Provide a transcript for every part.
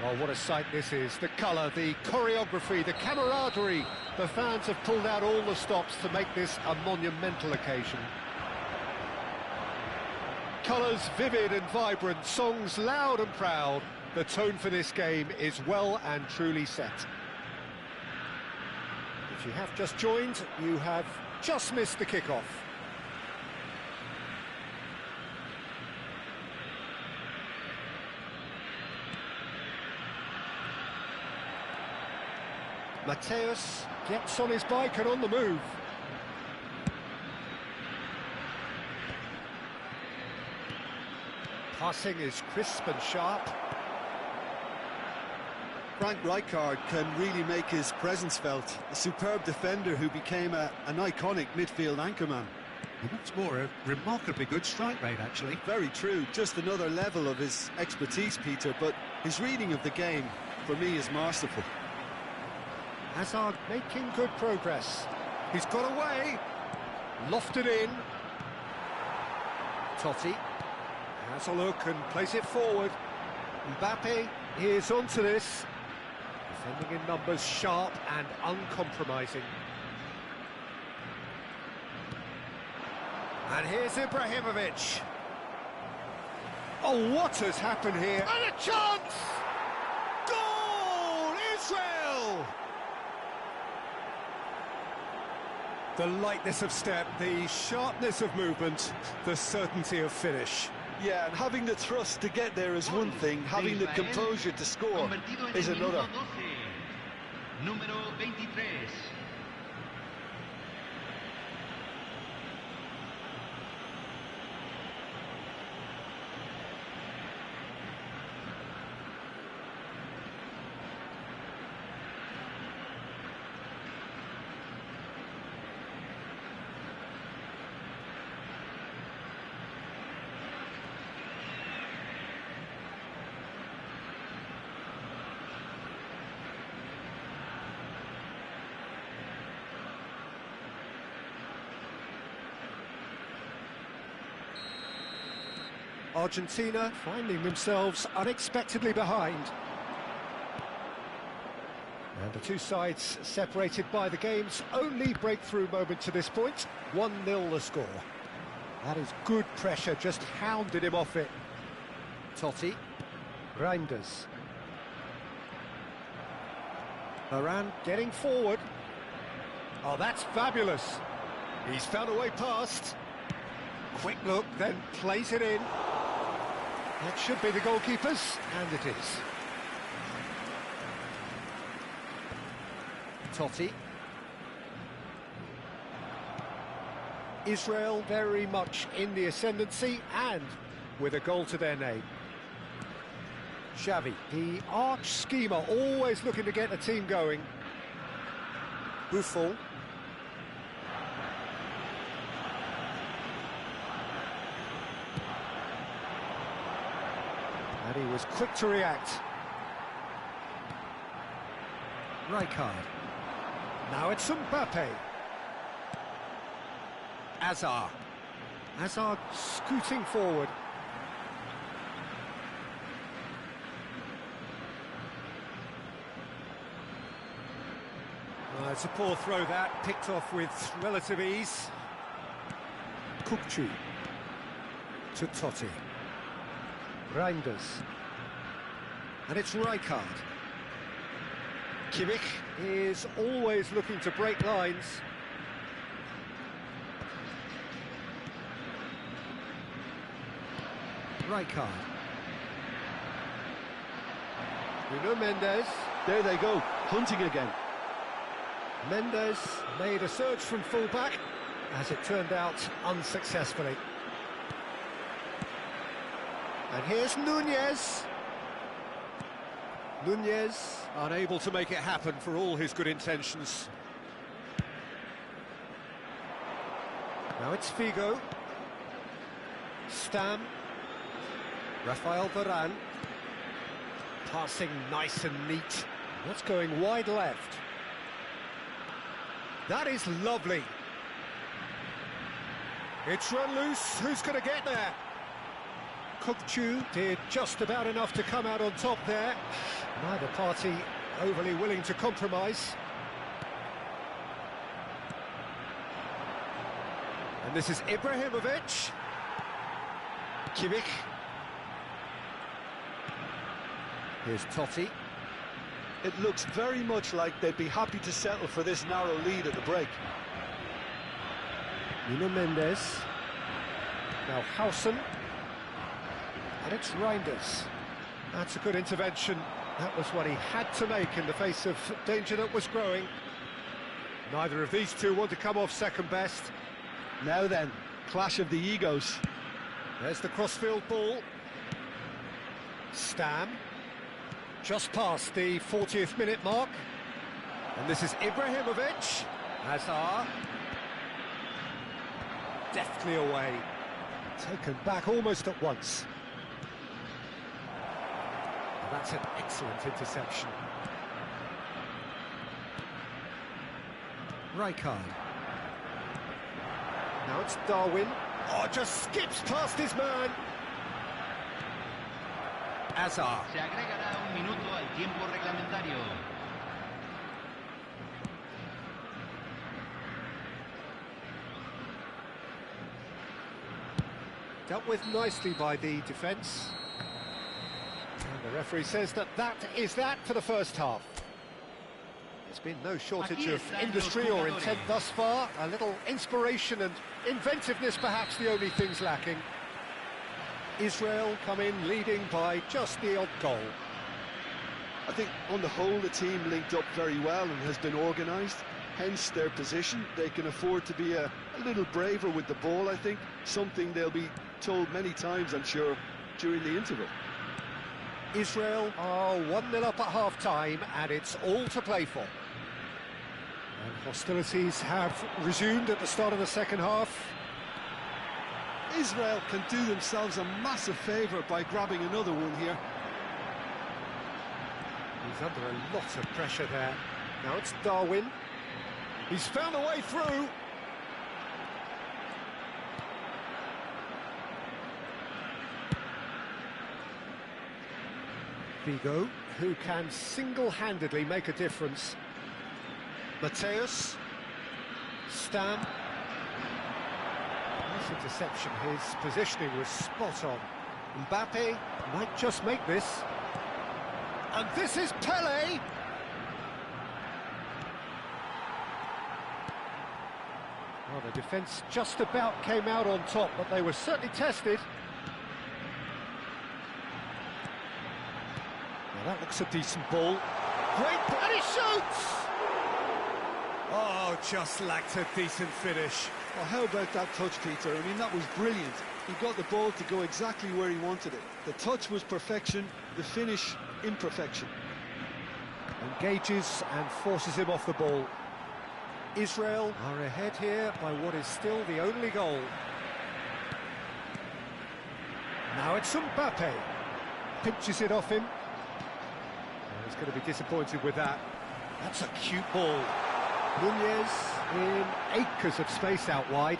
Oh, what a sight this is. The colour, the choreography, the camaraderie. The fans have pulled out all the stops to make this a monumental occasion. Colours vivid and vibrant, songs loud and proud. The tone for this game is well and truly set. If you have just joined, you have just missed the kickoff. Mateus gets on his bike and on the move. Passing is crisp and sharp. Frank Rijkaard can really make his presence felt. A superb defender who became an iconic midfield anchorman. And what's more, a remarkably good strike rate, actually. Very true, just another level of his expertise, Peter, but his reading of the game, for me, is masterful. Hazard making good progress. He's got away. Lofted in. Totti has a look and plays it forward. Mbappe is onto this. Defending in numbers, sharp and uncompromising. And here's Ibrahimovic. Oh, what has happened here? And a chance! Goal! Israel! The lightness of step, the sharpness of movement, the certainty of finish. Yeah, and having the thrust to get there is one thing, having the composure to score is another. Número 23. Argentina finding themselves unexpectedly behind. And the two sides separated by the game's only breakthrough moment to this point. 1-0 the score. That is good pressure, just hounded him off it. Totti. Reinders. Varane getting forward. Oh, that's fabulous. He's found a way past. Quick look, then plays it in. That should be the goalkeeper's, and it is. Totti. Israel very much in the ascendancy and with a goal to their name. Xavi, the arch schemer, always looking to get the team going. Buffon. And he was quick to react. Rijkaard. Now it's Mbappe. Hazard. Hazard scooting forward. It's a poor throw that, picked off with relative ease. Kukçu to Totti. Reinders. And it's Rijkaard. Kimmich is always looking to break lines. Rijkaard. Nuno Mendes. There they go, hunting again. Mendes made a surge from fullback, as it turned out unsuccessfully. And here's Nunez. Nunez unable to make it happen for all his good intentions. Now it's Figo. Stam. Rafael Varane. Passing nice and neat. That's going wide left. That is lovely. It's run loose. Who's going to get there? Kukchu did just about enough to come out on top there. Neither party overly willing to compromise. And this is Ibrahimovic. Kimmich. Here's Totti. It looks very much like they'd be happy to settle for this narrow lead at the break. Nuno Mendes. Now Hausen. And it's Reinders. That's a good intervention. That was what he had to make in the face of danger that was growing. Neither of these two want to come off second best. Now then, clash of the egos. There's the crossfield ball. Stam. Just past the 40th minute mark. And this is Ibrahimovic. Hazard. Deftly away. Taken back almost at once. And that's an excellent interception. Rijkaard. Now it's Darwin. Oh, just skips past his man. Hazard. Se agregará un minuto al tiempo reglamentario. Dealt with nicely by the defence. And the referee says that is that for the first half. There's been no shortage of industry or intent thus far. A little inspiration and inventiveness perhaps the only things lacking. Israel come in leading by just the odd goal. I think on the whole the team linked up very well and has been organised, hence their position. They can afford to be a little braver with the ball, I think, something they'll be told many times, I'm sure, during the interval. Israel are 1-0 up at half-time and it's all to play for. And hostilities have resumed at the start of the second half. Israel can do themselves a massive favour by grabbing another one here. He's under a lot of pressure there. Now it's Darwin. He's found a way through. Vigo, who can single-handedly make a difference. Mateus. Stam. Nice interception, his positioning was spot on. Mbappe might just make this. And this is Pele! Well, the defence just about came out on top, but they were certainly tested. Now that looks a decent ball. Great, and he shoots! Oh, just lacked a decent finish. Well, how about that touch, Peter? I mean, that was brilliant. He got the ball to go exactly where he wanted it. The touch was perfection, the finish, imperfection. Engages and forces him off the ball. Israel are ahead here by what is still the only goal. Now it's Mbappe. Pinches it off him. Oh, he's going to be disappointed with that. That's a cute ball. Nunez in acres of space out wide.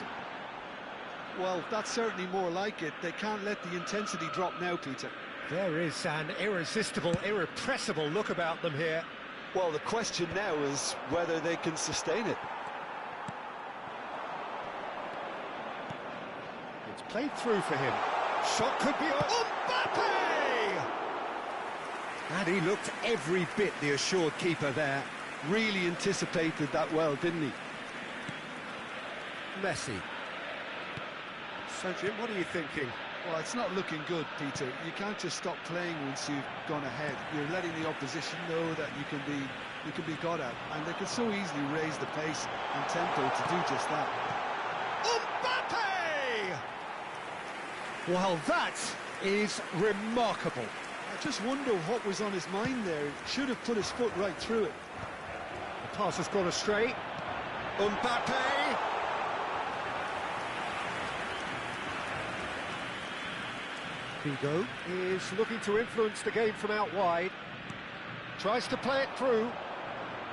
Well, that's certainly more like it. They can't let the intensity drop now, Peter. There is an irresistible, irrepressible look about them here. Well, the question now is whether they can sustain it. It's played through for him. Shot could be on. Mbappe! And he looked every bit the assured keeper there. Really anticipated that well, didn't he? Messi. So, Jim, what are you thinking? Well, it's not looking good, Peter. You can't just stop playing once you've gone ahead. You're letting the opposition know that you can be got at, and they can so easily raise the pace and tempo to do just that. Mbappe! Well, that is remarkable. I just wonder what was on his mind there. He should have put his foot right through it. The pass has gone astray. Mbappe! Vigo is looking to influence the game from out wide. Tries to play it through.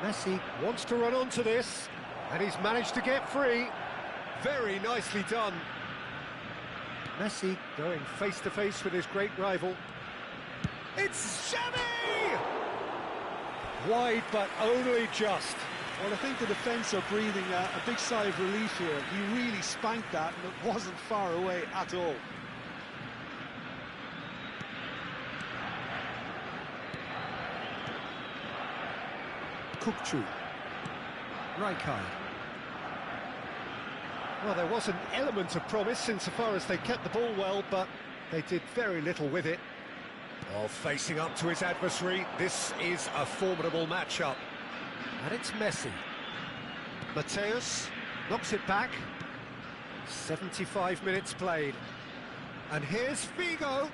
Messi wants to run onto this, and he's managed to get free. Very nicely done. Messi going face to face with his great rival. It's Xavi! Wide, but only just. Well, I think the defence are breathing a big sigh of relief here. He really spanked that, and it wasn't far away at all. Kukçu. Rijkaard. Well, there was an element of promise insofar as they kept the ball well, but they did very little with it. Well, facing up to his adversary, this is a formidable matchup. And it's Messi. Mateus knocks it back. 75 minutes played. And here's Figo.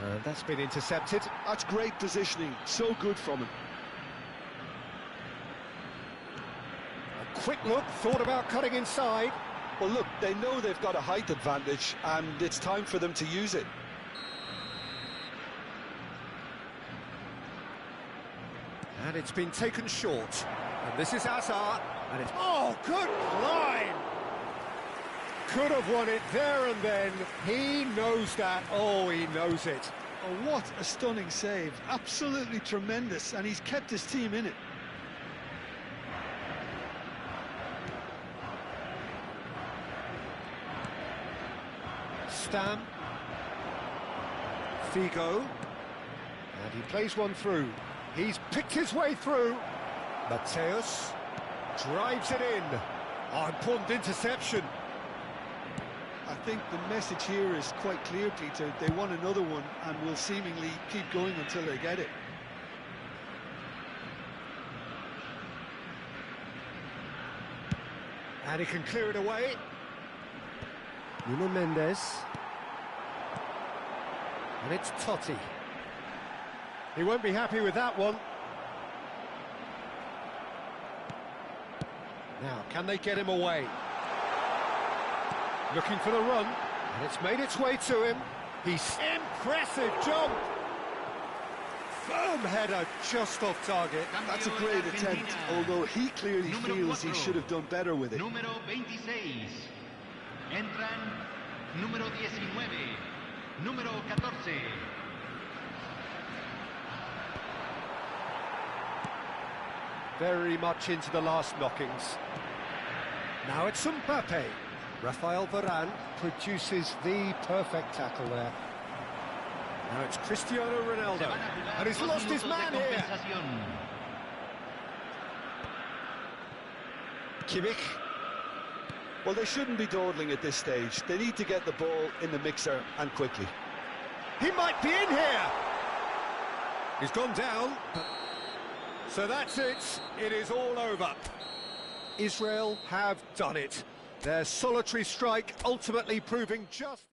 And that's been intercepted. That's great positioning, so good from him. A quick look, thought about cutting inside. Well, look, they know they've got a height advantage, and it's time for them to use it. And it's been taken short. And this is Hazard. And it's... Oh, good line! Could have won it there and then. He knows that. Oh, he knows it. Oh, what a stunning save. Absolutely tremendous, and he's kept his team in it. Stam. Figo. And he plays one through. He's picked his way through. Mateus drives it in. Oh, important interception. I think the message here is quite clear, Peter. They want another one and will seemingly keep going until they get it. And he can clear it away. Nuno Mendes. And it's Totti. He won't be happy with that one. Now, can they get him away? Looking for the run, and it's made its way to him. He's impressive jump. Firm header just off target. That's a great attempt, although he clearly feels he should have done better with it. Número 26. Entran número 19. Número 14. Very much into the last knockings. Now it's Mbappe. Rafael Varane produces the perfect tackle there. Now it's Cristiano Ronaldo. And he's lost his man here. Kimmich. Well, they shouldn't be dawdling at this stage. They need to get the ball in the mixer, and quickly. He might be in here. He's gone down. So that's it. It is all over. Israel have done it. Their solitary strike ultimately proving just...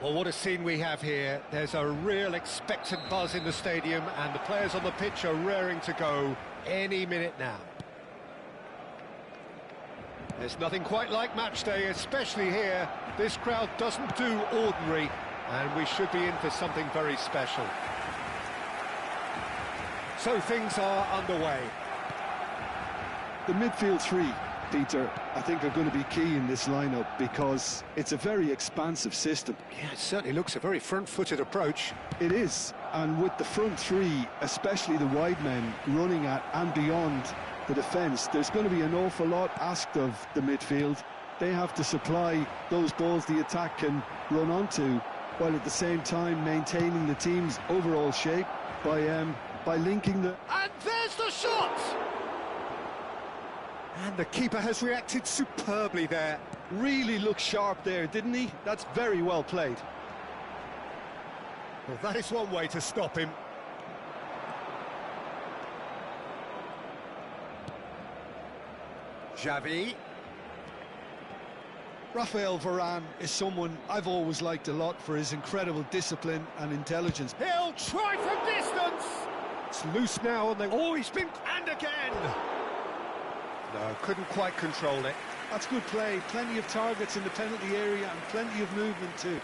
Well, what a scene we have here. There's a real expectant buzz in the stadium, and the players on the pitch are raring to go any minute now. There's nothing quite like match day, especially here. This crowd doesn't do ordinary, and we should be in for something very special. So things are underway. The midfield three, Peter, I think are going to be key in this lineup because it's a very expansive system. Yeah, it certainly looks a very front-footed approach. It is, and with the front three, especially the wide men, running at and beyond the defence, there's going to be an awful lot asked of the midfield. They have to supply those balls the attack can run onto, while at the same time maintaining the team's overall shape by linking the... And there's the shot! And the keeper has reacted superbly there. Really looked sharp there, didn't he? That's very well played. Well, that is one way to stop him. Xavi. Rafael Varane is someone I've always liked a lot for his incredible discipline and intelligence. He'll try from distance! It's loose now on the... Oh, he's been... And again! No, couldn't quite control it. That's good play. Plenty of targets in the penalty area and plenty of movement too.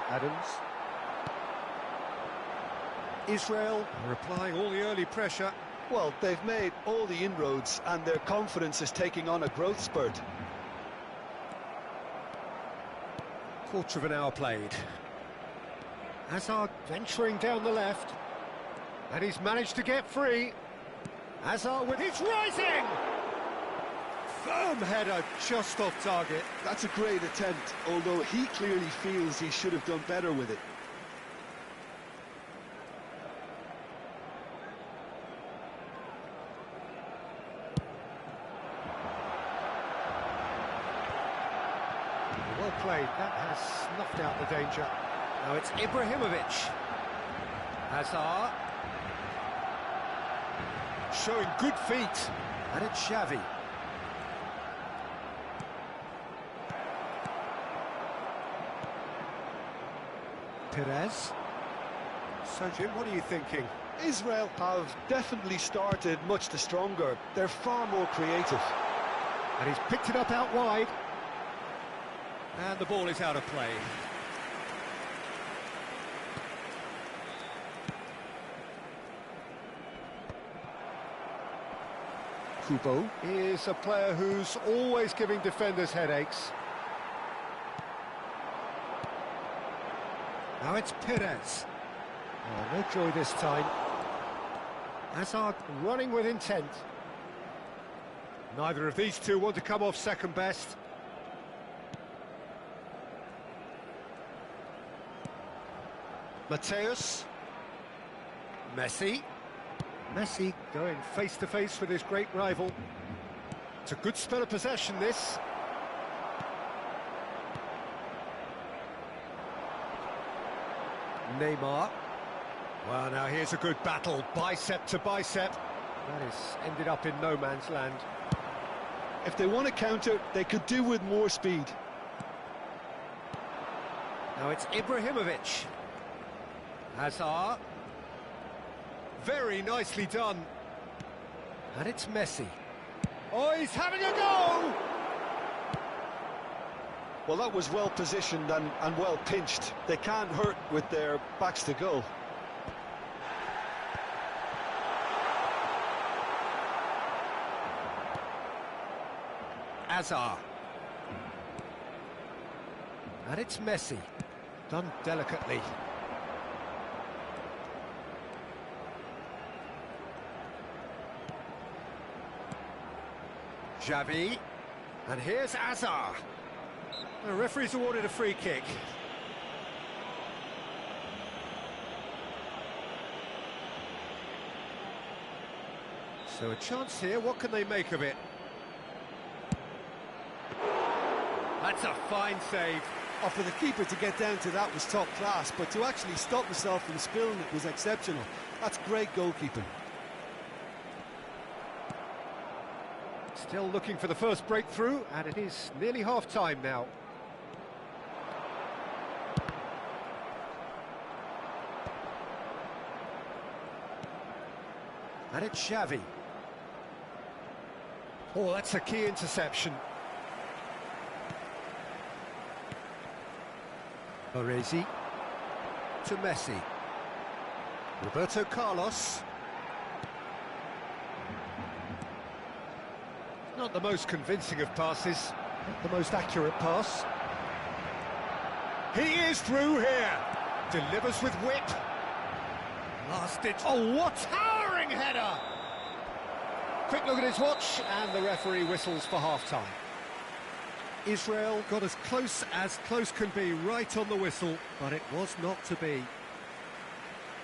Adams. Israel are applying all the early pressure. Well, they've made all the inroads and their confidence is taking on a growth spurt. Quarter of an hour played. Hazard venturing down the left. And he's managed to get free. Hazard with his rising! Firm header just off target. That's a great attempt, although he clearly feels he should have done better with it. Well played, that has snuffed out the danger. Now it's Ibrahimovic. Hazard. Showing good feet. And it's Xavi. Perez. So, Jim, what are you thinking? Israel have definitely started much the stronger. They're far more creative. And he's picked it up out wide. And the ball is out of play. Kubo is a player who's always giving defenders headaches. Now it's Perez. Oh, no joy this time. Hazard running with intent. Neither of these two want to come off second best. Mateus. Messi. Messi going face-to-face with his great rival. It's a good spell of possession, this. Neymar. Well, now here's a good battle, bicep to bicep. That has ended up in no man's land. If they want to counter, they could do with more speed. Now it's Ibrahimovic. Hazard. Very nicely done. And it's Messi. Oh, he's having a go! Well, that was well positioned and well pinched. They can't hurt with their backs to goal. Hazard. And it's Messi. Done delicately. Xavi. And here's Hazard. The referee's awarded a free kick. So a chance here, what can they make of it? That's a fine save. Oh, for the keeper to get down to that was top class, but to actually stop himself from spilling it was exceptional. That's great goalkeeping. Still looking for the first breakthrough, and it is nearly half-time now. And it's Xavi. Oh, that's a key interception. Baresi to Messi. Roberto Carlos. Not the most convincing of passes, not the most accurate pass. He is through here. Delivers with whip. Last ditch. Oh, what towering header! Quick look at his watch, and the referee whistles for half-time. Israel got as close can be right on the whistle, but it was not to be.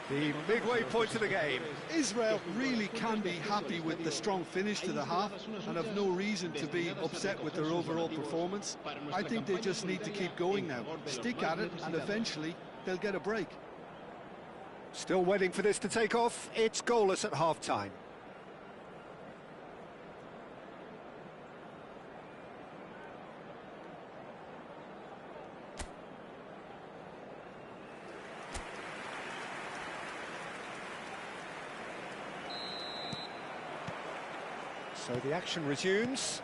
The midway point of the game. Israel really can be happy with the strong finish to the half and have no reason to be upset with their overall performance. I think they just need to keep going now, stick at it, and eventually they'll get a break. Still waiting for this to take off. It's goalless at half-time. So the action resumes.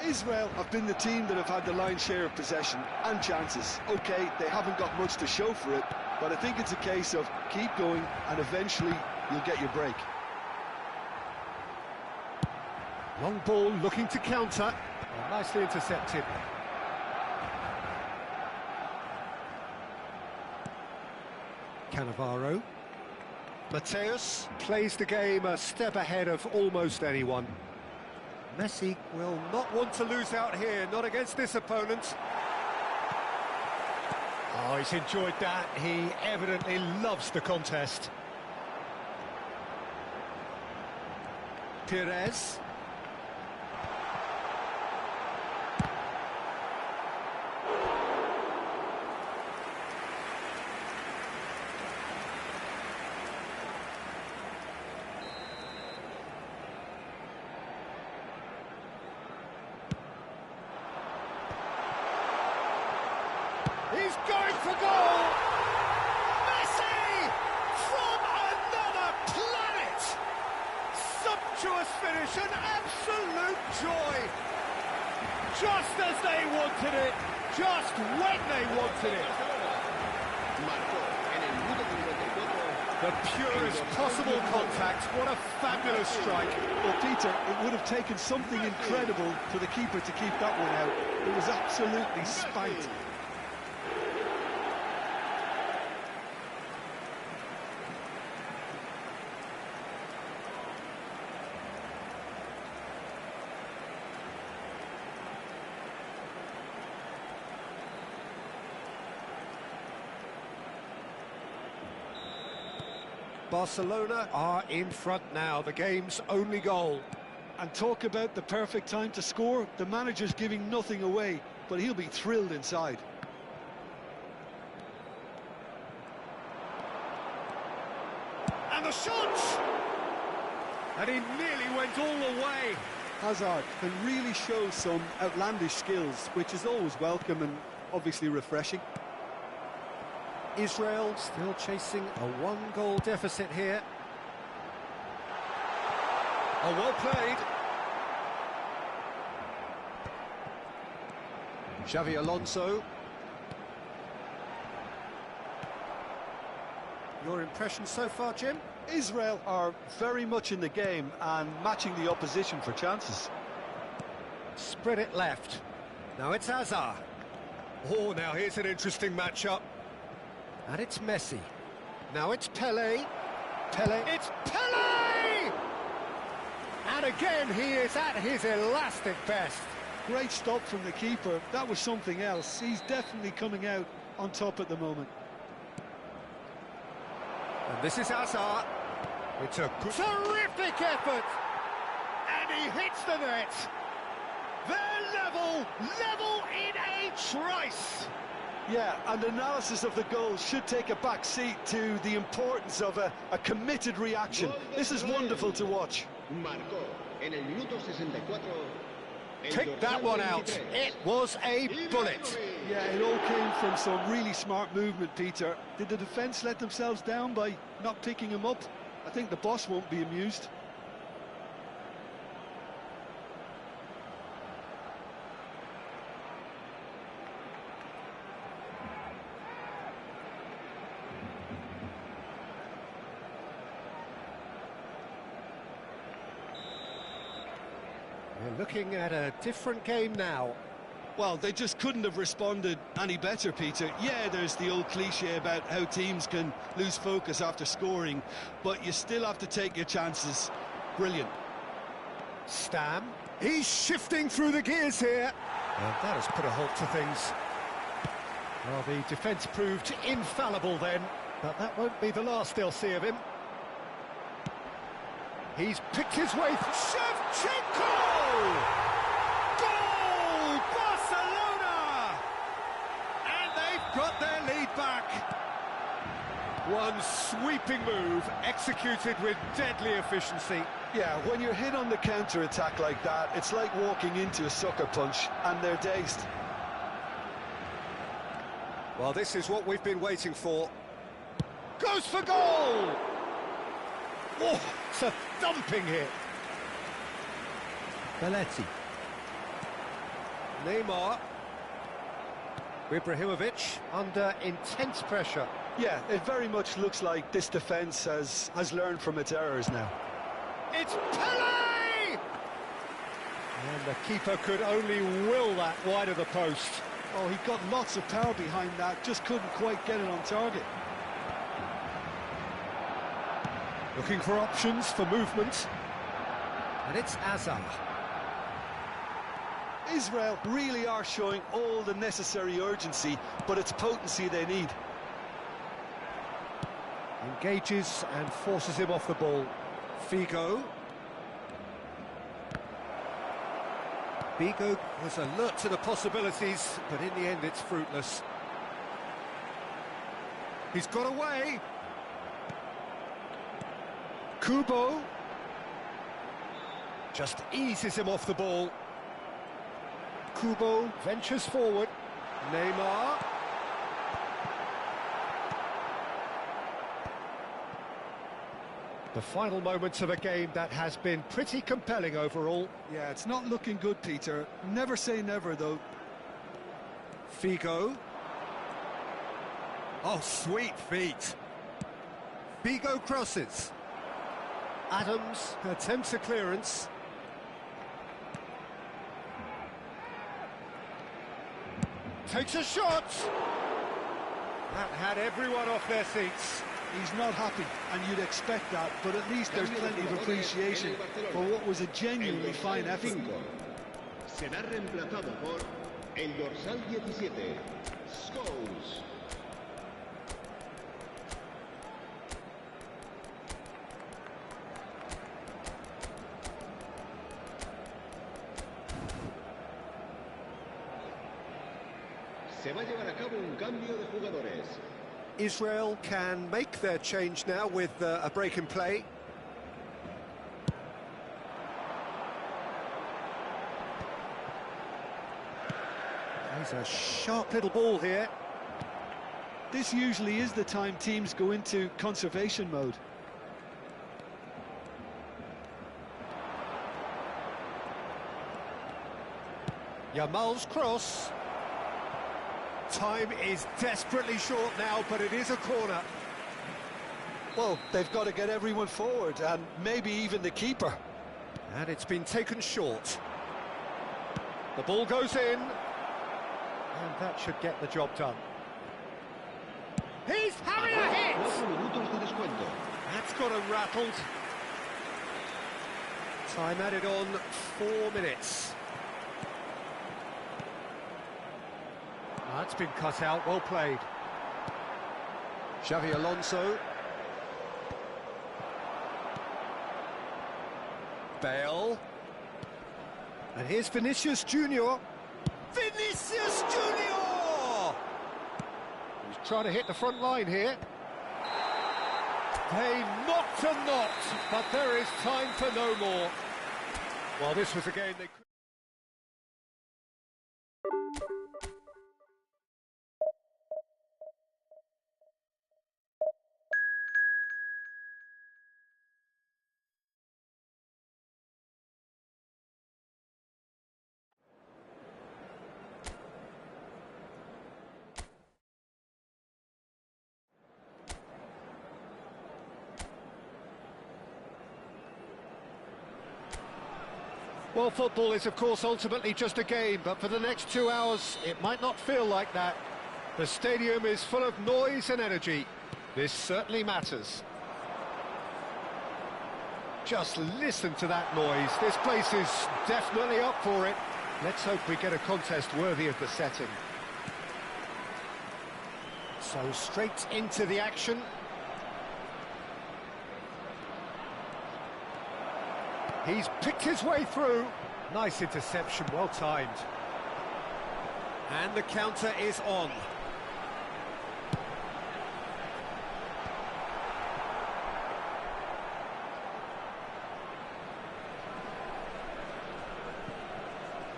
Israel have been the team that have had the lion's share of possession and chances. OK, they haven't got much to show for it, but I think it's a case of keep going and eventually you'll get your break. Long ball looking to counter. Oh, nicely intercepted. Cannavaro. Mateus plays the game a step ahead of almost anyone. Messi will not want to lose out here, not against this opponent. Oh, he's enjoyed that. He evidently loves the contest. Perez. He's going for goal! Messi! From another planet! Sumptuous finish, an absolute joy! Just as they wanted it, just when they wanted it. The purest possible contact, what a fabulous strike. Well, Peter, it would have taken something incredible for the keeper to keep that one out. It was absolutely spanked. Barcelona are in front now, the game's only goal. And talk about the perfect time to score. The manager's giving nothing away, but he'll be thrilled inside. And the shot! And he nearly went all the way. Hazard can really show some outlandish skills, which is always welcome and obviously refreshing. Israel still chasing a one-goal deficit here. Oh, well played. Xavi Alonso. Your impression so far, Jim? Israel are very much in the game and matching the opposition for chances. Spread it left. Now it's Hazard. Oh, now here's an interesting matchup. And it's Messi. Now it's Pelé. It's Pelé! And again, he is at his elastic best. Great stop from the keeper. That was something else. He's definitely coming out on top at the moment. And this is Hazard. It's a good... terrific effort! And he hits the net. They're level in a trice. Yeah, and analysis of the goal should take a back seat to the importance of a committed reaction. This is wonderful to watch. Marcó en el minuto 64. Pick that one out. It was a bullet. Yeah, it all came from some really smart movement, Peter. Did the defence let themselves down by not picking him up? I think the boss won't be amused. We're looking at a different game now. Well, they just couldn't have responded any better, Peter. Yeah, there's the old cliche about how teams can lose focus after scoring, but you still have to take your chances. Brilliant. Stam. He's shifting through the gears here. And that has put a halt to things. Well, the defence proved infallible then, but that won't be the last they'll see of him. He's picked his way through. Shevchenko! Goal! Barcelona! And they've got their lead back. One sweeping move, executed with deadly efficiency. Yeah, when you're hit on the counter-attack like that, it's like walking into a sucker punch, and they're dazed. Well, this is what we've been waiting for. Goes for goal! Oh, it's a thumping hit. Belletti. Neymar. Ibrahimovic under intense pressure. Yeah, it very much looks like this defence has learned from its errors now. It's Pele! And the keeper could only will that wide of the post. Oh, he got lots of power behind that, just couldn't quite get it on target. Looking for options for movement. And it's Azar. Israel really are showing all the necessary urgency, but it's potency they need. Engages and forces him off the ball. Figo. Figo was alert to the possibilities, but in the end it's fruitless. He's got away. Kubo just eases him off the ball. Kubo ventures forward. Neymar. The final moments of a game that has been pretty compelling overall. Yeah, it's not looking good, Peter. Never say never, though. Figo. Oh, sweet feet. Figo crosses. Adams attempts a clearance. Takes a shot. That had everyone off their seats. He's not happy, and you'd expect that, but at least there's plenty of appreciation for what was a genuinely fine effort. Será reemplazado por el dorsal 17, Scholes. Se va a llevar a cabo un cambio de jugadores. Israel can make their change now with a break in play. There's a sharp little ball here. This usually is the time teams go into conservation mode. Yamal's cross. Time is desperately short now, but it is a corner. Well, they've got to get everyone forward, and maybe even the keeper. And it's been taken short. The ball goes in. And that should get the job done. He's having a hit! That's got him rattled. Time added on 4 minutes. That's been cut out, well played. Xavi Alonso. Bale. And here's Vinicius Junior. Vinicius Junior! He's trying to hit the front line here. They knocked and knocked, but there is time for no more. Well, this was a game they could... Well, football is, of course, ultimately just a game, but for the next 2 hours, it might not feel like that. The stadium is full of noise and energy. This certainly matters. Just listen to that noise. This place is definitely up for it. Let's hope we get a contest worthy of the setting. So straight into the action. He's picked his way through. Nice interception, well timed. And the counter is on.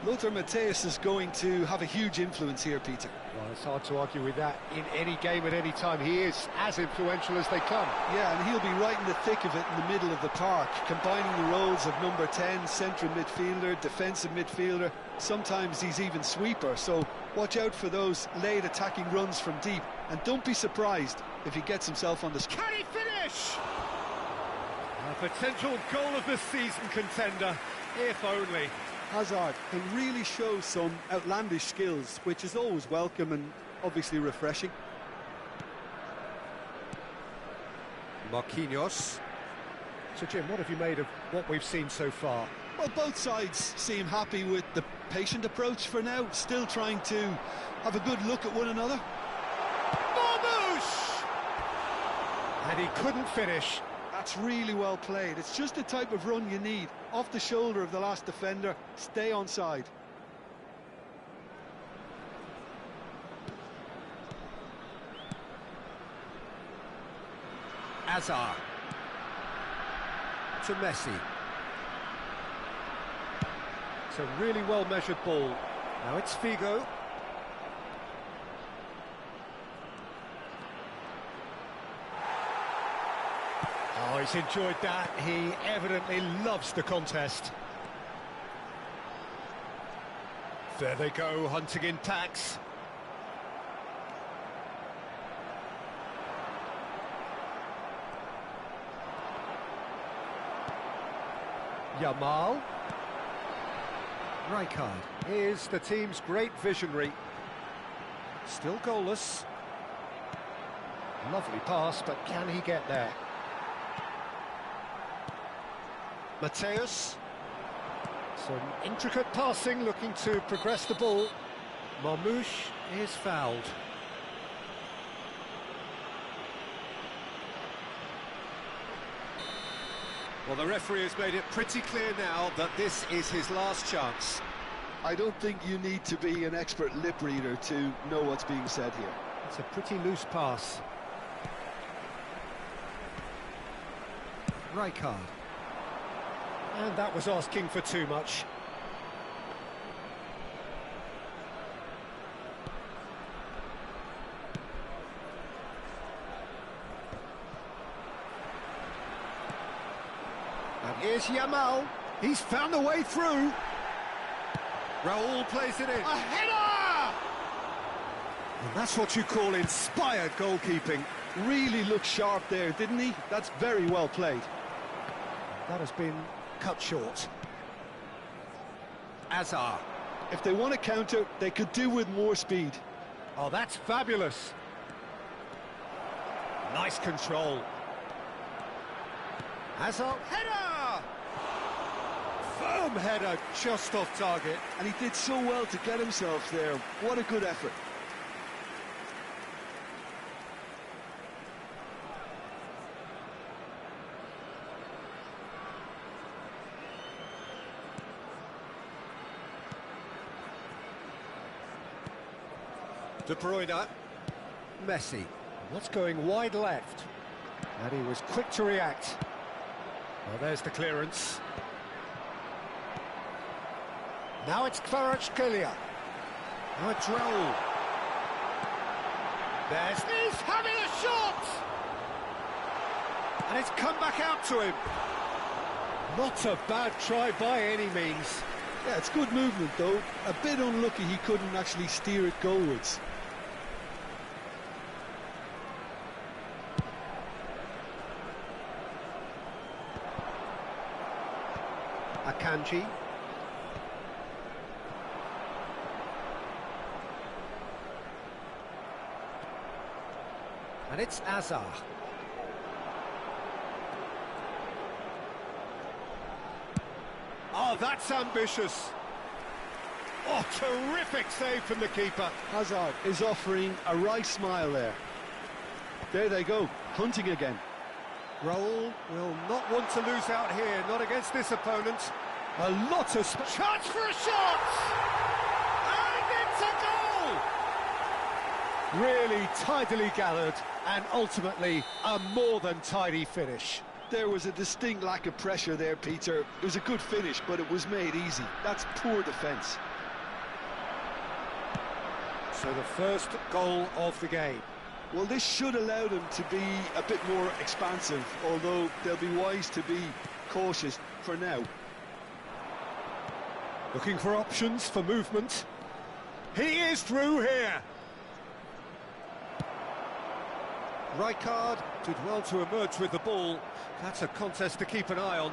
Lothar Matthäus is going to have a huge influence here, Peter. Well, it's hard to argue with that. In any game at any time, he is as influential as they come. Yeah, and he'll be right in the thick of it in the middle of the park, combining the roles of number 10, central midfielder, defensive midfielder. Sometimes he's even sweeper, so watch out for those late attacking runs from deep. And don't be surprised if he gets himself on the... Can he finish? A potential goal of the season contender, if only. Hazard can really show some outlandish skills, which is always welcome and obviously refreshing. Marquinhos. So, Jim, what have you made of what we've seen so far? Well, both sides seem happy with the patient approach for now, still trying to have a good look at one another. Marmouche! And he couldn't finish. That's really well played. It's just the type of run you need. Off the shoulder of the last defender, stay onside. Hazard. To Messi. It's a really well-measured ball. Now it's Figo. Oh, he's enjoyed that. He evidently loves the contest. There they go, hunting in packs. Yamal. Rijkaard is the team's great visionary. Still goalless. Lovely pass, but can he get there? Matthäus. Some intricate passing, looking to progress the ball. Marmouche is fouled. Well, the referee has made it pretty clear now that this is his last chance. I don't think you need to be an expert lip reader to know what's being said here. It's a pretty loose pass. Rijkaard. And that was asking for too much. And here's Yamal. He's found a way through. Raul plays it in. A header! And that's what you call inspired goalkeeping. Really looked sharp there, didn't he? That's very well played. That has been cut short. Hazard. If they want to counter, they could do with more speed. Oh, that's fabulous. Nice control. Hazard. Header! Firm header, just off target. And he did so well to get himself there. What a good effort. De Bruyne. Messi. What's going wide left? And he was quick to react. Well, there's the clearance. Now it's Kvaratskhelia. Now it's Raul. He's having a shot! And it's come back out to him. Not a bad try by any means. Yeah, it's good movement though. A bit unlucky he couldn't actually steer it goalwards. Akanji. And it's Azar. Oh, that's ambitious. Oh, terrific save from the keeper. Hazard is offering a right smile there. There they go, hunting again. Raul will not want to lose out here, not against this opponent. A lot of chance for a shot! And it's a goal! Really tidily gathered, and ultimately a more than tidy finish. There was a distinct lack of pressure there, Peter. It was a good finish, but it was made easy. That's poor defence. So the first goal of the game. Well, this should allow them to be a bit more expansive, although they'll be wise to be cautious for now. Looking for options for movement. He is through here. Rijkaard did well to emerge with the ball. That's a contest to keep an eye on.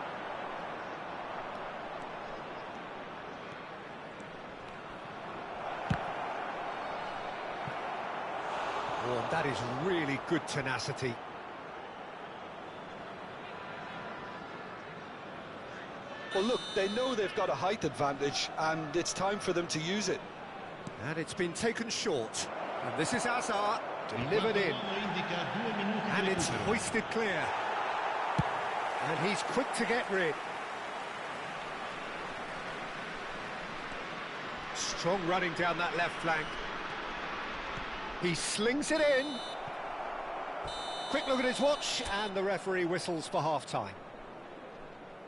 Oh, and that is really good tenacity. Well, look, they know they've got a height advantage, and it's time for them to use it. And it's been taken short. And this is Azar, delivered in. And it's hoisted clear. And he's quick to get rid. Strong running down that left flank. He slings it in. Quick look at his watch, and the referee whistles for half-time.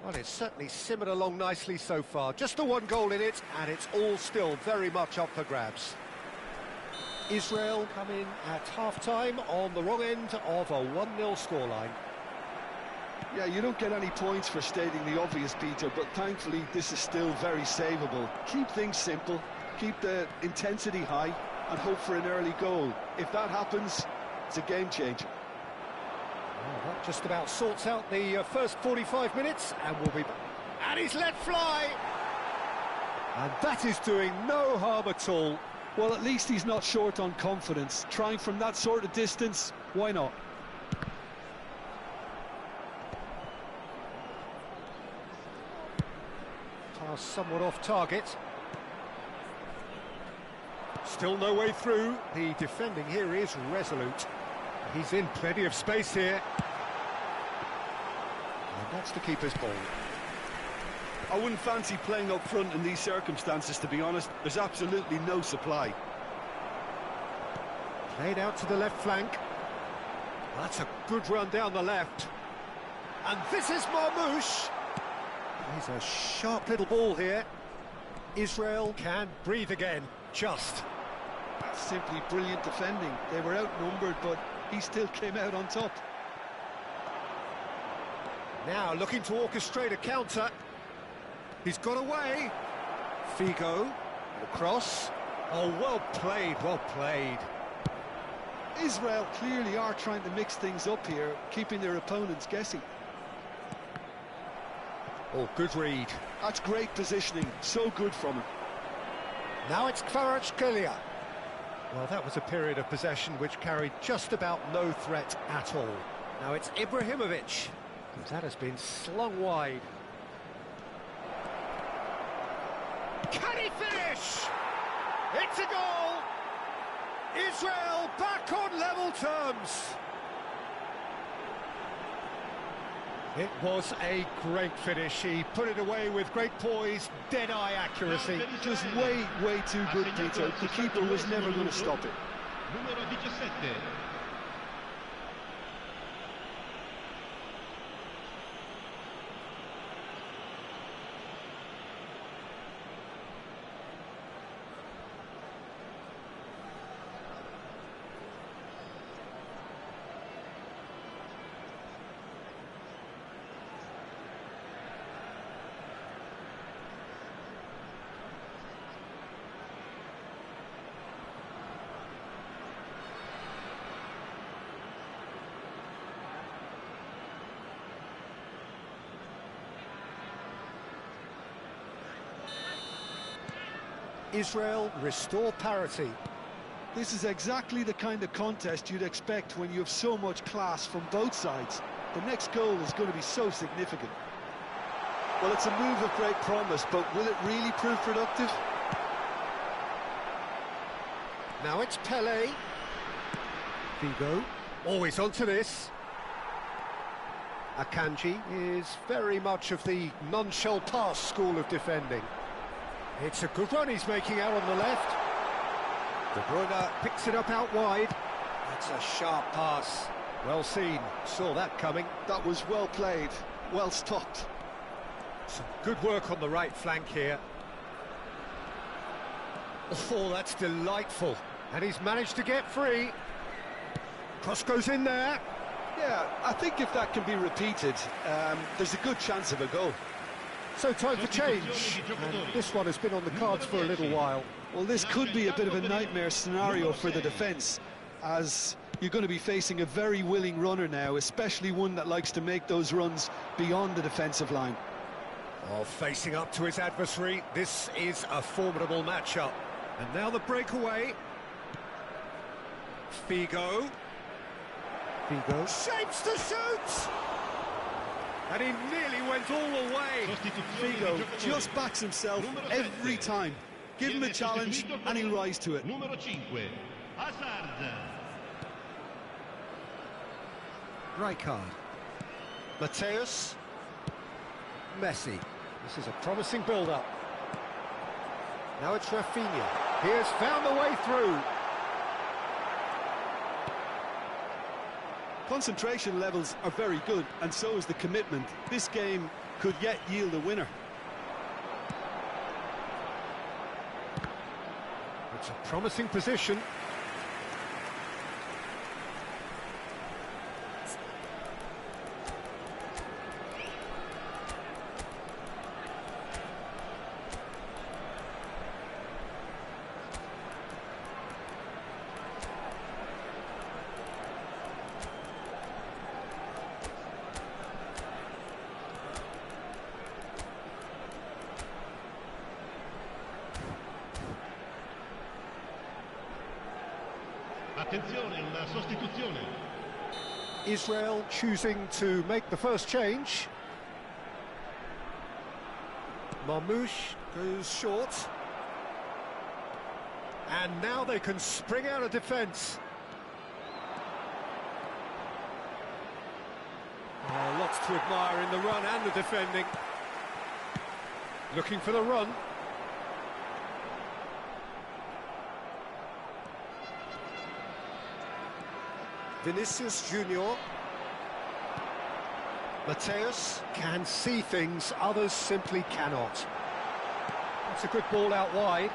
Well, it's certainly simmered along nicely so far. Just the one goal in it, and it's all still very much up for grabs. Israel come in at half-time on the wrong end of a 1-0 scoreline. Yeah, you don't get any points for stating the obvious, Peter, but thankfully this is still very savable. Keep things simple, keep the intensity high, and hope for an early goal. If that happens, it's a game changer. Well, that just about sorts out the first 45 minutes, and we'll be back. And he's let fly! And that is doing no harm at all. Well, at least he's not short on confidence. Trying from that sort of distance, why not? Pass somewhat off target. Still no way through. The defending here is resolute. He's in plenty of space here. And that's the keeper's ball. I wouldn't fancy playing up front in these circumstances, to be honest. There's absolutely no supply. Played out to the left flank. That's a good run down the left. And this is Marmoush. He's a sharp little ball here. Israel can breathe again, just. That's simply brilliant defending. They were outnumbered, but he still came out on top. Now looking to orchestrate a counter. He's got away. Figo, the cross. Oh, well played, well played. Israel clearly are trying to mix things up here, keeping their opponents guessing. Oh, good read. That's great positioning, so good from him. Now it's Kvaratskhelia. Well, that was a period of possession which carried just about no threat at all. Now it's Ibrahimovic. That has been slung wide. Can he finish? It's a goal! Israel back on level terms. It was a great finish. He put it away with great poise, dead-eye accuracy. Just way too good, Peter. The keeper was never going to stop it. Numero 17. Israel restore parity. This is exactly the kind of contest you'd expect when you have so much class from both sides. The next goal is going to be so significant. Well, it's a move of great promise, but will it really prove productive? Now it's Pele. Figo. Always onto this. Akanji is very much of the non-shall-pass school of defending. It's a good run he's making out on the left. De Bruyne picks it up out wide. That's a sharp pass. Well seen, saw that coming. That was well played, well stopped. Some good work on the right flank here. Oh, that's delightful. And he's managed to get free. Cross goes in there. Yeah, I think if that can be repeated, there's a good chance of a goal. So time for change, and this one has been on the cards for a little while. Well, this could be a bit of a nightmare scenario for the defence, as you're going to be facing a very willing runner now, especially one that likes to make those runs beyond the defensive line. Oh, facing up to his adversary, this is a formidable matchup. And now the breakaway. Figo. Shapes to shoot! And he nearly went all the way. Figo just backs himself every time. Give him a challenge and he'll rise to it. Numero 5. Hazard. Rijkaard. Mateus. Messi. This is a promising build-up. Now it's Rafinha. He has found the way through. Concentration levels are very good, and so is the commitment. This game could yet yield a winner. It's a promising position. Attenzione, una sostituzione. Israel choosing to make the first change. Marmouche goes short. And now they can spring out of defence. Oh, lots to admire in the run and the defending. Looking for the run. Vinicius Junior. Mateus can see things others simply cannot. It's a good ball out wide.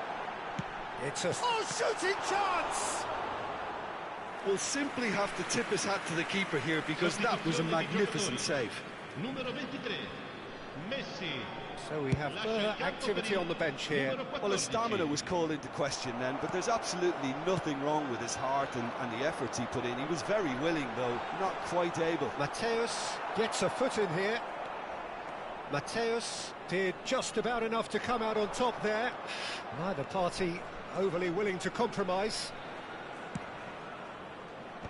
It's a shooting chance! Will simply have to tip his hat to the keeper here, because that was a magnificent save. Numero 23. Messi. So we have further activity on the bench here. Well, his stamina was called into question then, but there's absolutely nothing wrong with his heart and the efforts he put in. He was very willing, though, not quite able. Mateus gets a foot in here. Mateus did just about enough to come out on top there. Neither party overly willing to compromise.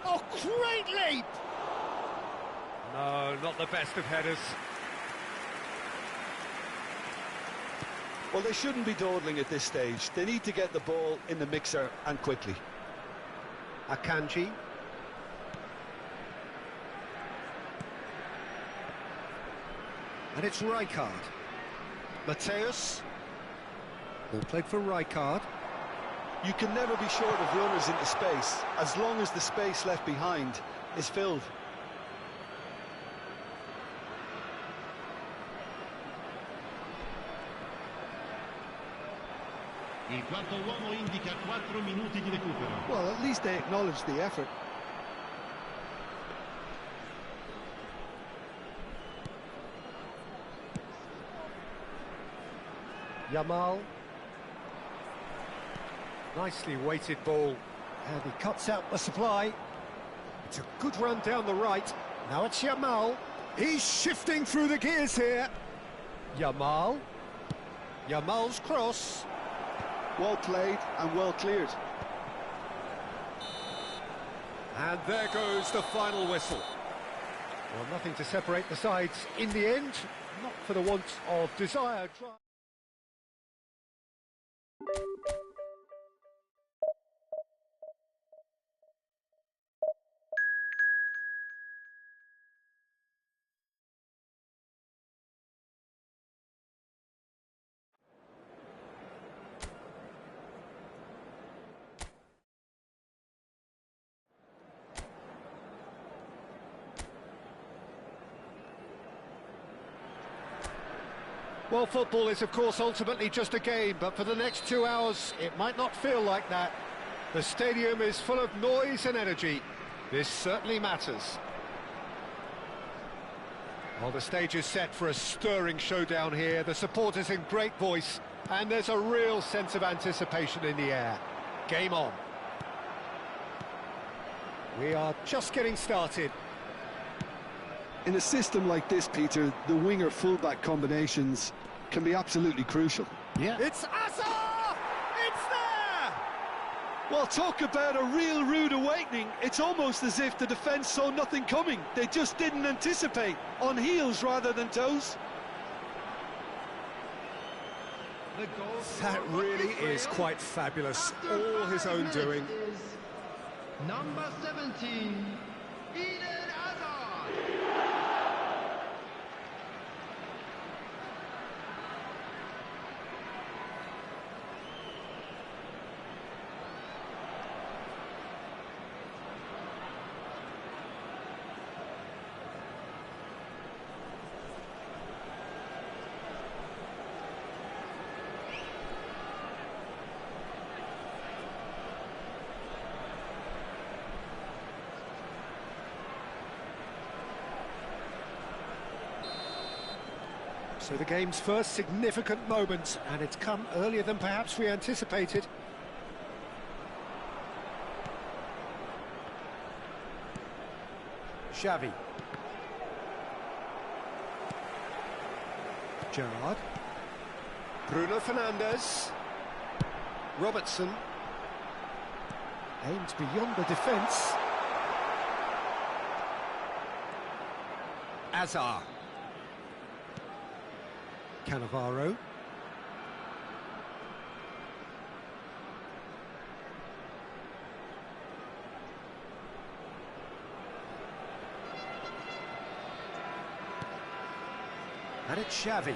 Oh, great leap! No, not the best of headers. Well, they shouldn't be dawdling at this stage. They need to get the ball in the mixer, and quickly. Akanji. And it's Rijkaard. Mateus. Ball played for Rijkaard. You can never be short of runners into space, as long as the space left behind is filled. Il quarto uomo indica 4 minuti di recupero. Well, at least they acknowledge the effort. Yamal. Nicely weighted ball. And he cuts out the supply. It's a good run down the right. Now it's Yamal. He's shifting through the gears here. Yamal. Yamal's cross. Well played and well cleared. And there goes the final whistle. Well, nothing to separate the sides in the end, not for the want of desire. Well, football is, of course, ultimately just a game, but for the next 2 hours, it might not feel like that. The stadium is full of noise and energy. This certainly matters. Well, the stage is set for a stirring showdown here. The supporters in great voice, and there's a real sense of anticipation in the air. Game on. We are just getting started. In a system like this, Peter, the winger-fullback combinations can be absolutely crucial. Yeah. It's Asa! It's there! Well, talk about a real rude awakening. It's almost as if the defence saw nothing coming. They just didn't anticipate, on heels rather than toes. That really is quite fabulous. All his own doing. Number 17, Eden Hazard. So the game's first significant moment, and it's come earlier than perhaps we anticipated. Xavi. Gerrard. Bruno Fernandes. Robertson. Aimed beyond the defence. Azar. Cannavaro. And it's Xavi.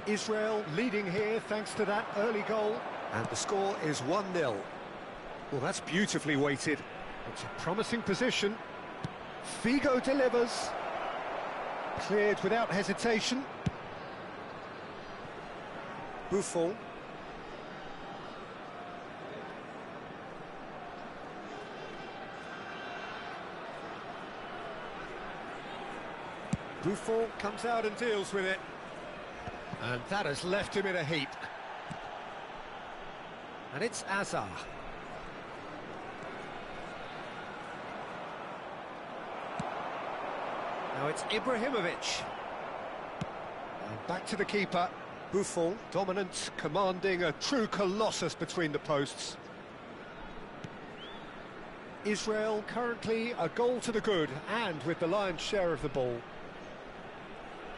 Israel leading here thanks to that early goal. And the score is 1-0. Well, that's beautifully weighted. It's a promising position. Figo delivers. Cleared without hesitation. Buffon. Buffon comes out and deals with it. And that has left him in a heap. And it's Azar. Now it's Ibrahimovic. And back to the keeper. Buffon, dominant, commanding, a true colossus between the posts. Israel currently a goal to the good, and with the lion's share of the ball.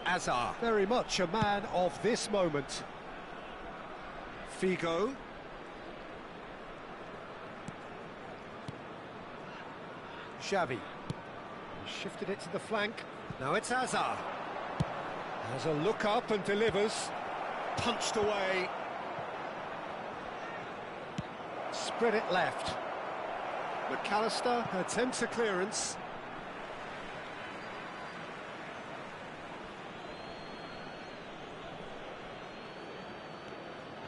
Azar, very much a man of this moment. Figo. Xavi. Shifted it to the flank. Now it's Hazard. Has a look up and delivers. Punched away. Spread it left. McAllister attempts a clearance.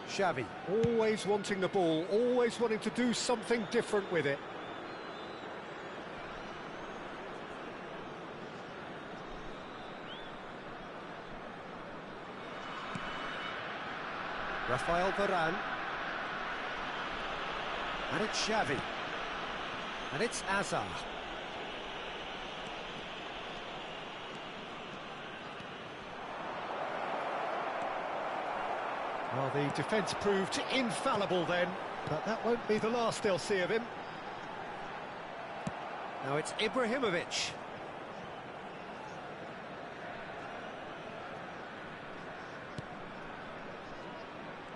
Xavi, always wanting the ball, always wanting to do something different with it. Rafael Varane. And it's Xavi. And it's Hazard. Well, the defence proved infallible then, but that won't be the last they'll see of him. Now it's Ibrahimovic.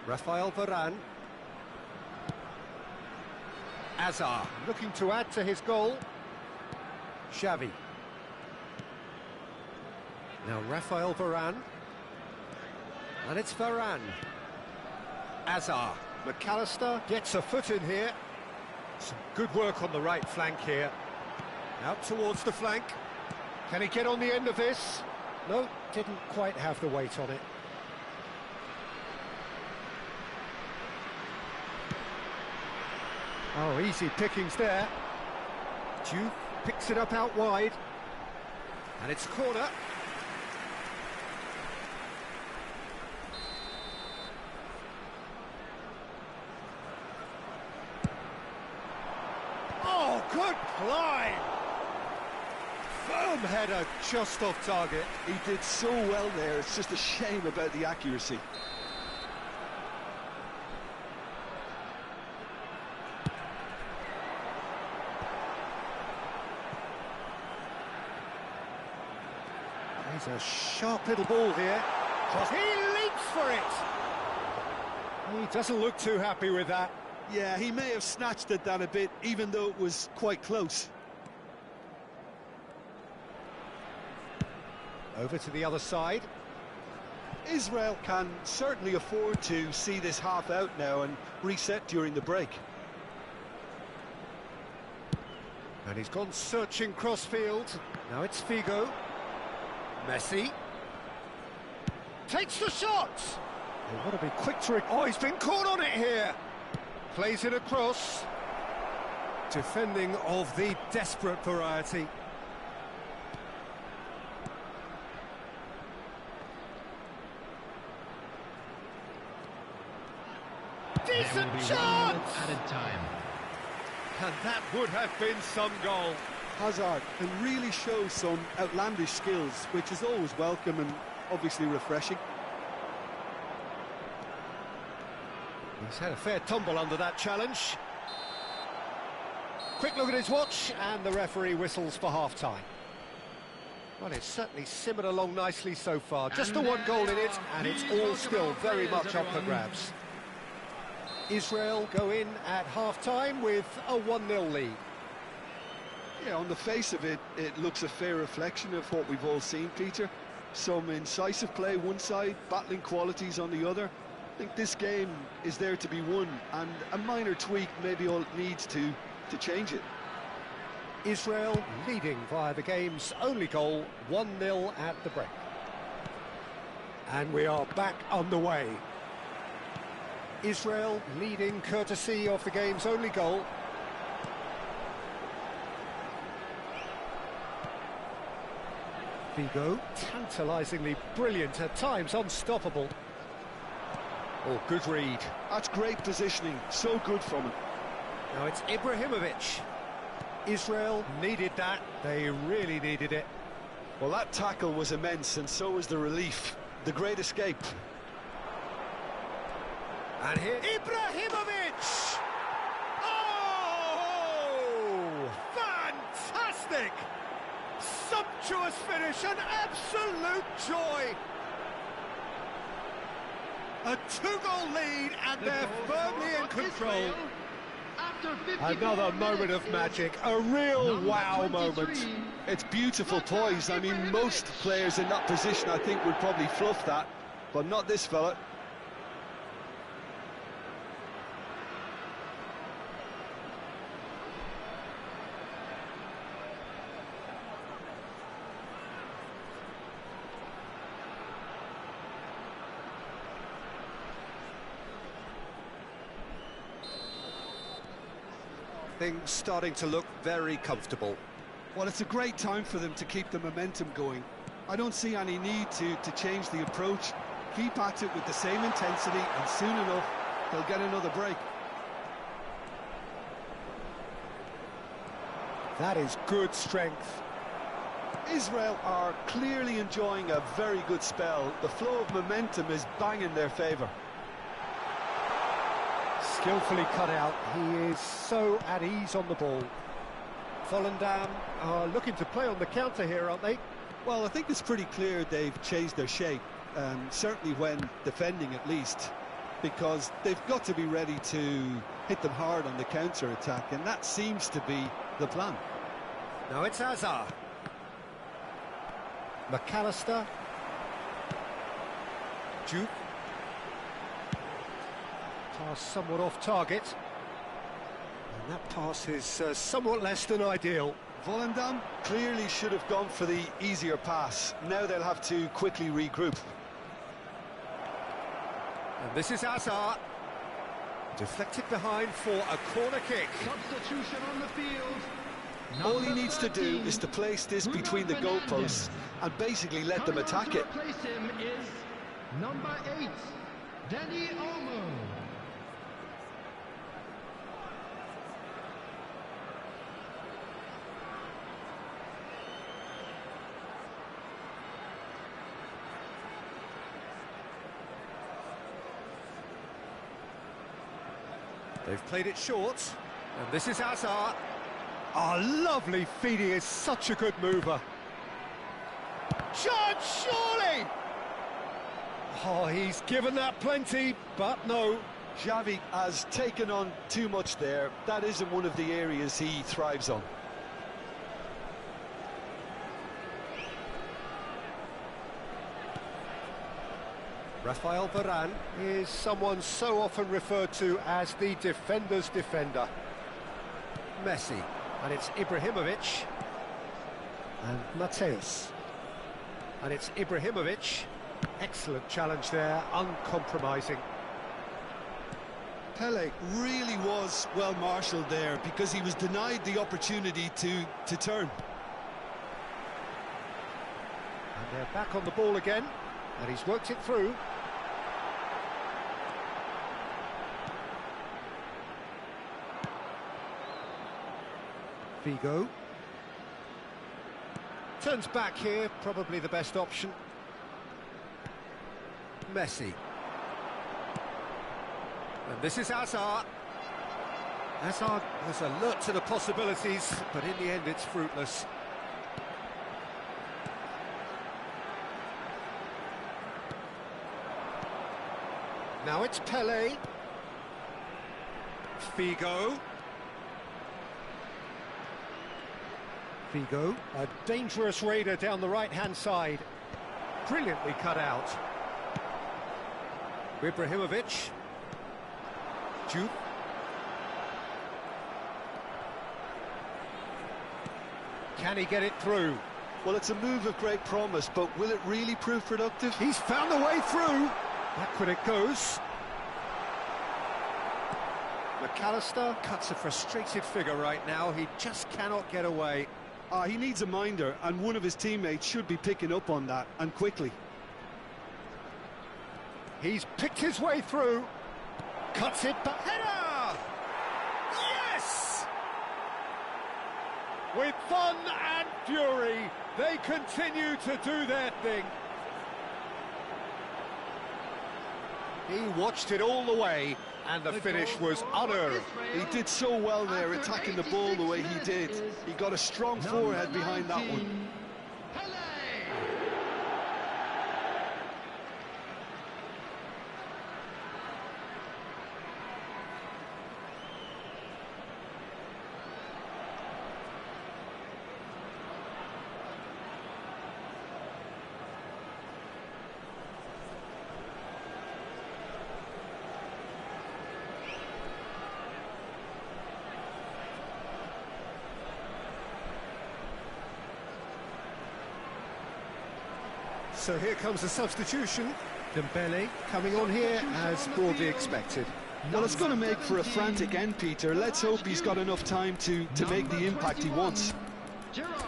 Rafael Varane. Hazard looking to add to his goal. Xavi. Now Rafael Varane. And it's Varane. Hazard. McAllister gets a foot in here. Some good work on the right flank here. Out towards the flank. Can he get on the end of this? No, didn't quite have the weight on it. Oh, easy pickings there. Juve picks it up out wide. And it's corner. Oh, good climb! Firm header just off target. He did so well there, it's just a shame about the accuracy. He's a sharp little ball here. He leaps for it! He doesn't look too happy with that. Yeah, he may have snatched at that a bit, even though it was quite close. Over to the other side. Israel can certainly afford to see this half out now and reset during the break. And he's gone searching crossfield. Now it's Figo. Messi. Takes the shot! They want to be quick to... Oh, he's been caught on it here! Plays it across. Defending of the desperate variety. Decent chance! Added time. And that would have been some goal. Hazard can really show some outlandish skills, which is always welcome and obviously refreshing. He's had a fair tumble under that challenge. Quick look at his watch, and the referee whistles for half-time. Well, it's certainly simmered along nicely so far. Just the one goal in it, and it's all still very much up for grabs. Israel go in at half-time with a 1-0 lead. Yeah, on the face of it, it looks a fair reflection of what we've all seen, Peter. Some incisive play one side, battling qualities on the other. I think this game is there to be won, and a minor tweak maybe all it needs to change it. Israel leading via the game's only goal, 1-0 at the break. And we are back underway. Israel leading courtesy of the game's only goal. Figo, tantalisingly brilliant, at times unstoppable. Oh, good read. That's great positioning, so good from him. Now it's Ibrahimovic. Israel needed that, they really needed it. Well, that tackle was immense, and so was the relief. The great escape. And here, Ibrahimovic! Oh! Fantastic! Sumptuous finish, an absolute joy! A 2-goal lead, and they're firmly in control. After 50 Another moment of magic, a real wow moment. It's beautiful poise. I mean, most players in that position, I think, would probably fluff that, but not this fella. Things starting to look very comfortable. Well, it's a great time for them to keep the momentum going. I don't see any need to change the approach. Keep at it with the same intensity, and soon enough, they'll get another break. That is good strength. Israel are clearly enjoying a very good spell. The flow of momentum is bang in their favour. Skillfully cut out. He is so at ease on the ball. Volendam are looking to play on the counter here, aren't they? Well, I think it's pretty clear they've changed their shape, certainly when defending at least, because they've got to be ready to hit them hard on the counter-attack, and that seems to be the plan. Now it's Azar. McAllister. Duke. Pass somewhat off target. And that pass is somewhat less than ideal. Volendam clearly should have gone for the easier pass. Now they'll have to quickly regroup. And this is Azar. Deflected behind for a corner kick. Substitution on the field. All he needs to do is to place this between the goalposts and basically let them attack it. Replace him is number 8, Danny Olmo. They've played it short, and this is Azar. Oh, lovely feed, he is such a good mover. Chance, surely! Oh, he's given that plenty, but no. Xavi has taken on too much there. That isn't one of the areas he thrives on. Rafael Varane is someone so often referred to as the defender's defender. Messi, and it's Ibrahimovic, and Mateus, and it's Ibrahimovic. Excellent challenge there, uncompromising. Pele really was well marshalled there because he was denied the opportunity to turn. And they're back on the ball again, and he's worked it through. Figo. Turns back here, probably the best option. Messi. And this is Azar. Azar was alert to the possibilities, but in the end it's fruitless. Now it's Pele. Figo. Figo, a dangerous raider down the right-hand side. Brilliantly cut out. Ibrahimovic. Jude. Can he get it through? Well, it's a move of great promise, but will it really prove productive? He's found a way through. Backward it goes. McAllister cuts a frustrated figure right now. He just cannot get away. He needs a minder, and one of his teammates should be picking up on that, and quickly. He's picked his way through. Cuts it back. Header! Yes! With fun and fury, they continue to do their thing. He watched it all the way, and the finish was unearned. He did so well there, attacking the ball the way he did. He got a strong forehead behind that one. So here comes a substitution. Dembele coming on here as broadly expected. Well, it's going to make for a frantic end, Peter. Let's hope he's got enough time to make the impact he wants. Gerard.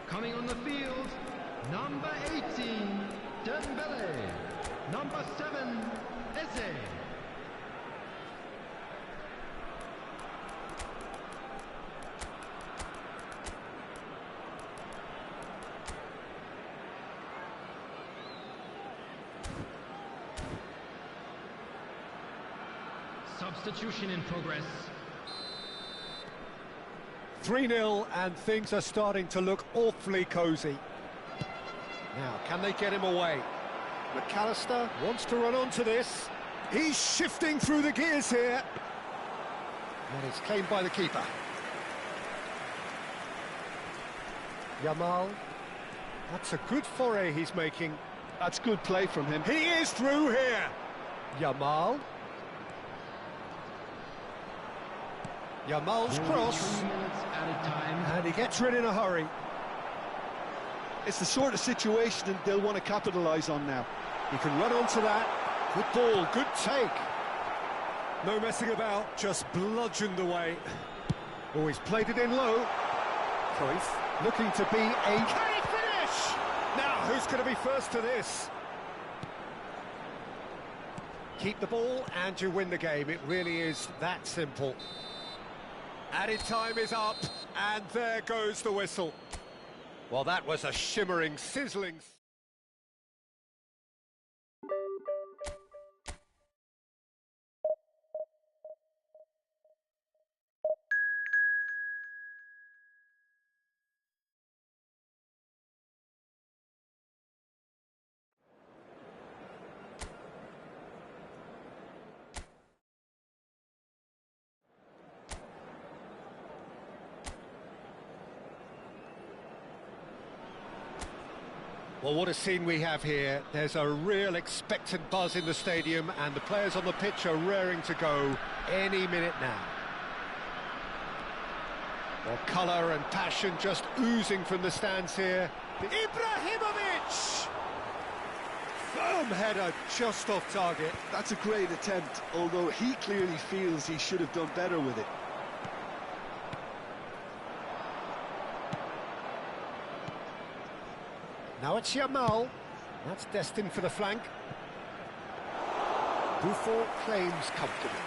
Coming on the field, number 18, Dembele. Number 7, Eze. Substitution in progress. 3-0 and things are starting to look awfully cosy. Now, can they get him away? McAllister wants to run onto this. He's shifting through the gears here. And it's claimed by the keeper. Yamal. That's a good foray he's making. That's good play from him. He is through here. Yamal. Yamal's cross. 3 minutes added time. And he gets rid in a hurry. It's the sort of situation that they'll want to capitalise on now. He can run onto that. Good ball, good take. No messing about, just bludgeoned away. Oh, he's played it in low. Cruyff looking to be a... Can he finish? Now, who's going to be first to this? Keep the ball and you win the game. It really is that simple. Added time is up, and there goes the whistle. Well, that was a shimmering, sizzling... Well, what a scene we have here. There's a real expectant buzz in the stadium, and the players on the pitch are raring to go any minute now. Well, colour and passion just oozing from the stands here. Ibrahimovic! Firm header just off target. That's a great attempt, although he clearly feels he should have done better with it. Now it's Yamal. That's destined for the flank. Buffon claims comfortably.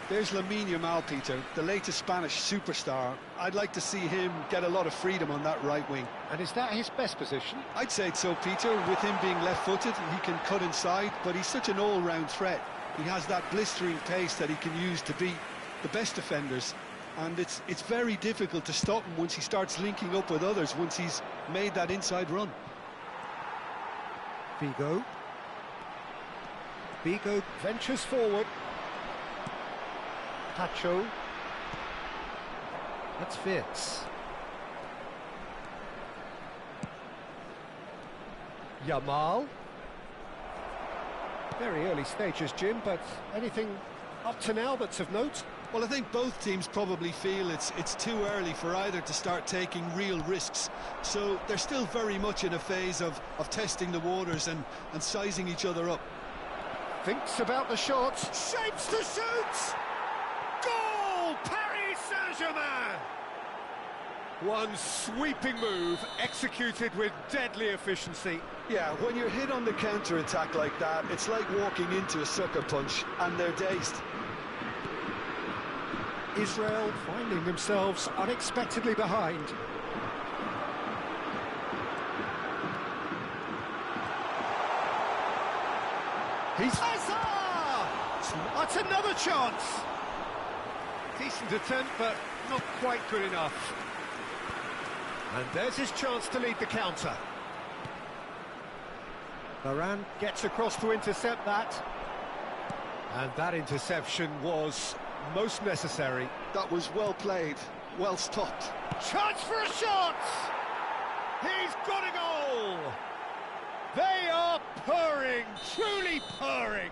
There's Lamine Yamal, Peter, the latest Spanish superstar. I'd like to see him get a lot of freedom on that right wing. And is that his best position? I'd say so, Peter. With him being left-footed, he can cut inside, but he's such an all-round threat. He has that blistering pace that he can use to beat the best defenders. And it's very difficult to stop him once he starts linking up with others, once he's made that inside run. Vigo. Vigo ventures forward. Pacho. That's Fitz. Yamal. Very early stages, Jim, but anything up to now that's of note? Well, I think both teams probably feel it's too early for either to start taking real risks. So they're still very much in a phase of testing the waters and sizing each other up. Thinks about the shot. Shapes to shoot! Goal! Paris Saint-Germain! One sweeping move executed with deadly efficiency. Yeah, when you're hit on the counter-attack like that, it's like walking into a sucker punch and they're dazed. Israel finding themselves unexpectedly behind. He's... That's another chance! Decent attempt, but not quite good enough. And there's his chance to lead the counter. Varane gets across to intercept that. And that interception was most necessary. That was well played, well stopped. Chance for a shot! He's got a goal! They are purring, truly purring.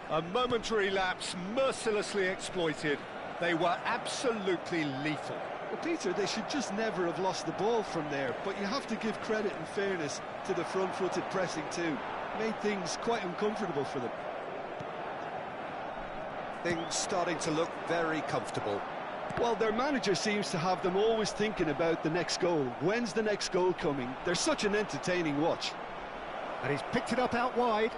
A momentary lapse mercilessly exploited. They were absolutely lethal. Well, Peter, they should just never have lost the ball from there, but you have to give credit and fairness to the front-footed pressing too. Made things quite uncomfortable for them. Things starting to look very comfortable. Well, their manager seems to have them always thinking about the next goal. When's the next goal coming? They're such an entertaining watch. And he's picked it up out wide.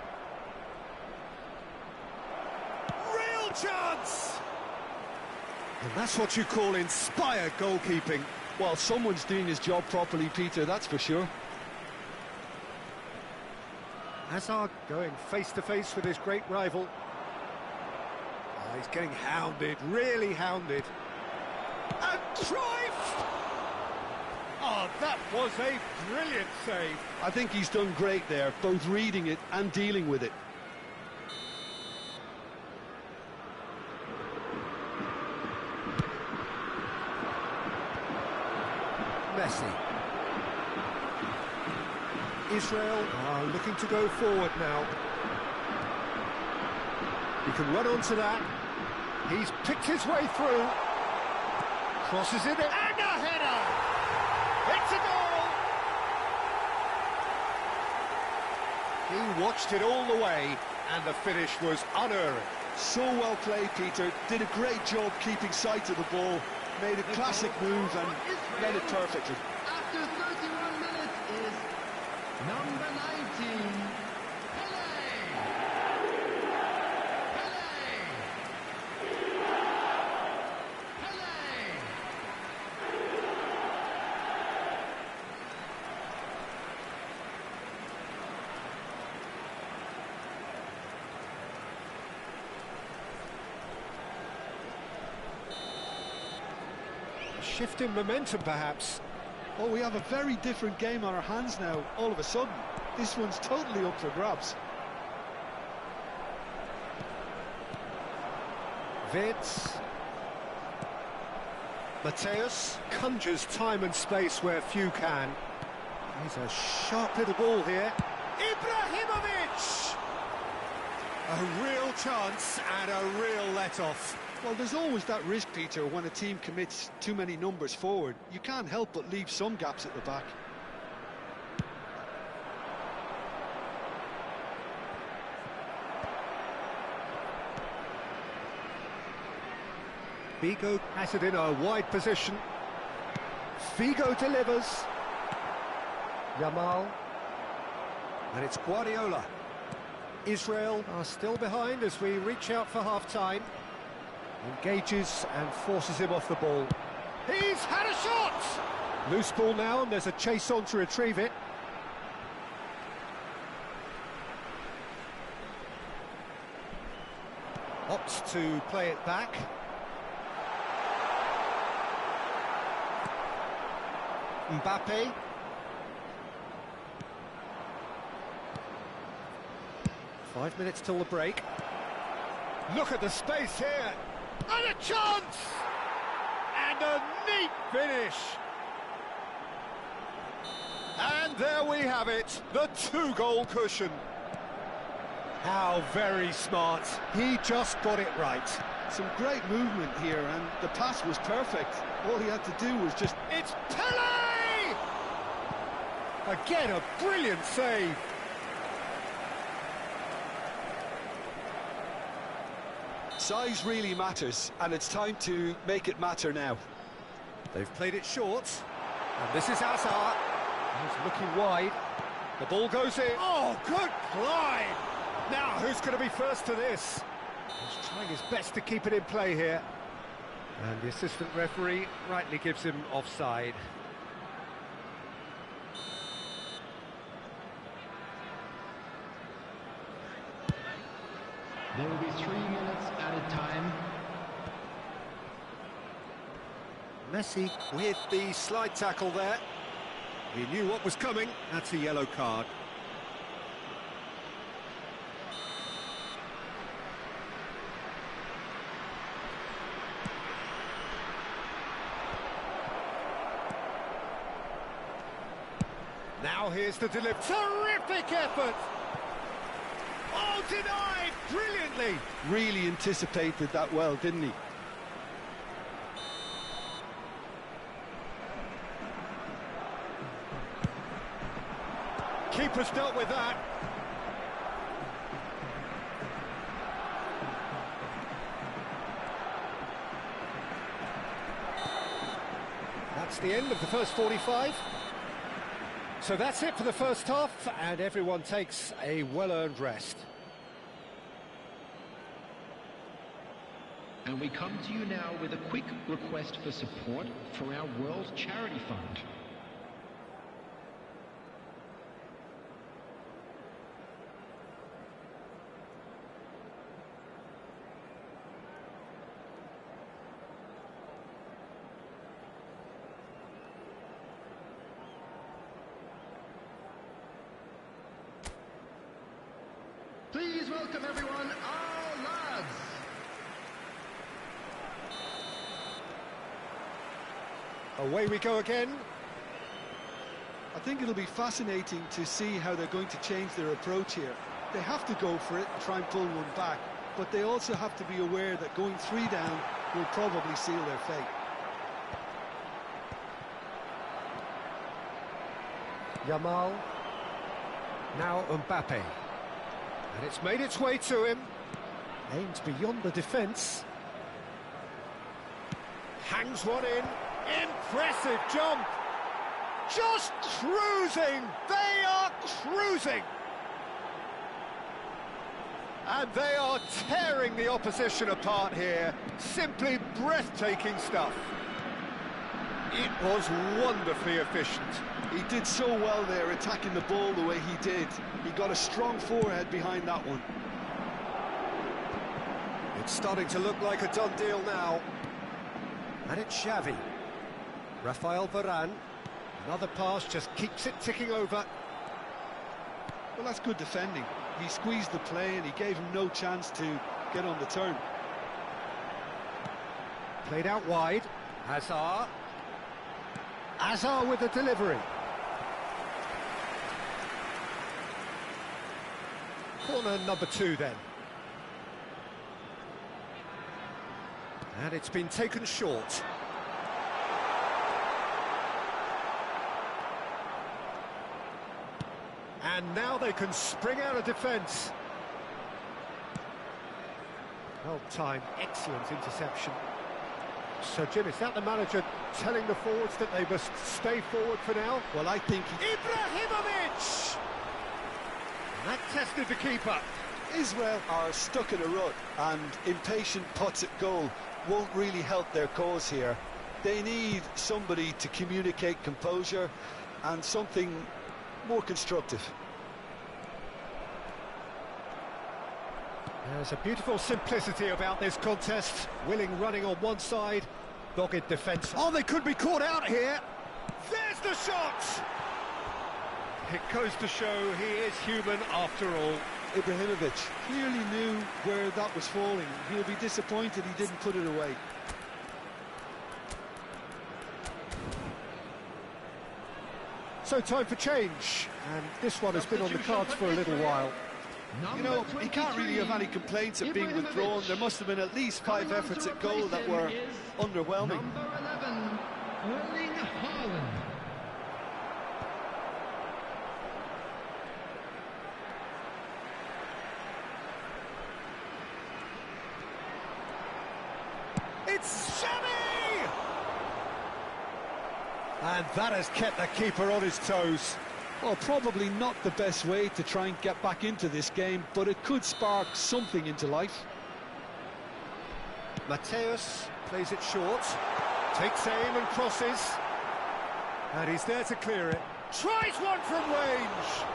Real chance! And that's what you call inspired goalkeeping. Well, someone's doing his job properly, Peter, that's for sure. Hazard going face-to-face with his great rival. Oh, he's getting hounded, really hounded. And Cruyff! Oh, that was a brilliant save. I think he's done great there, both reading it and dealing with it. Messi. Israel are looking to go forward now. He can run onto that. He's picked his way through. Crosses it in, and a header! It's a goal! He watched it all the way, and the finish was unerring. So well played, Peter. Did a great job keeping sight of the ball. Made a classic move and led it perfectly. After 31 minutes is number 19, Pele. Shift in momentum, perhaps. Oh, we have a very different game on our hands now, all of a sudden. This one's totally up for grabs. Vids. Mateus conjures time and space where few can. He's a sharp little ball here. Ibrahimovic! A real chance and a real let-off. Well, there's always that risk, Peter, when a team commits too many numbers forward. You can't help but leave some gaps at the back. Figo has it in a wide position. Figo delivers. Yamal. And it's Guardiola. Israel are still behind as we reach out for half-time. Engages and forces him off the ball. He's had a shot! Loose ball now, and there's a chase on to retrieve it. Opts to play it back. Mbappe. Five minutes till the break. Look at the space here. And a chance! And a neat finish! And there we have it, the two-goal cushion. How very smart. He just got it right. Some great movement here, and the pass was perfect. All he had to do was just... It's Pele! Again, a brilliant save. Size really matters, and it's time to make it matter now. They've played it short, and this is Hazard. He's looking wide. The ball goes in. Oh, good glide! Now, who's going to be first to this? He's trying his best to keep it in play here. And the assistant referee rightly gives him offside. There will be 3 minutes at a time. Messi with the slide tackle there. He knew what was coming. That's a yellow card. Now here's the delivery. Terrific effort! Oh, denied brilliantly! Really anticipated that well, didn't he? Keeper's dealt with that. That's the end of the first 45. So that's it for the first half, and everyone takes a well-earned rest. And we come to you now with a quick request for support for our World Charity Fund. Please welcome everyone, our lads. Away we go again. I think it'll be fascinating to see how they're going to change their approach here. They have to go for it and try and pull one back, but they also have to be aware that going 3 down will probably seal their fate. Yamal. Now Mbappe. And it's made its way to him. Aims beyond the defence. Hangs one in. Impressive jump. Just cruising. They are cruising. And they are tearing the opposition apart here. Simply breathtaking stuff. It was wonderfully efficient. He did so well there, attacking the ball the way he did. He got a strong forehead behind that one. It's starting to look like a done deal now. And it's Xavi. Rafael Varane. Another pass just keeps it ticking over. Well, that's good defending. He squeezed the play and he gave him no chance to get on the turn. Played out wide. Hazard. Hazard with the delivery. Corner number 2 then. And it's been taken short. And now they can spring out of defence. Well timed, excellent interception. So Jim, is that the manager telling the forwards that they must stay forward for now? Well, I think Ibrahimovic! That tested the keeper. Israel are stuck in a rut, and impatient putts at goal won't really help their cause here. They need somebody to communicate composure and something more constructive. There's a beautiful simplicity about this contest. Willing running on one side, dogged defence. Oh, they could be caught out here. There's the shot! It goes to show he is human after all. Ibrahimovic clearly knew where that was falling. He'll be disappointed he didn't put it away. So time for change, and this one has been on the cards for a little while. You know, he can't really have any complaints at being withdrawn. There must have been at least 5 efforts at goal that were underwhelming. Number 11, Erling Haaland. It's Xavi! And that has kept the keeper on his toes. Well, probably not the best way to try and get back into this game, but it could spark something into life. Mateus plays it short, takes aim and crosses. And he's there to clear it. Tries one from range!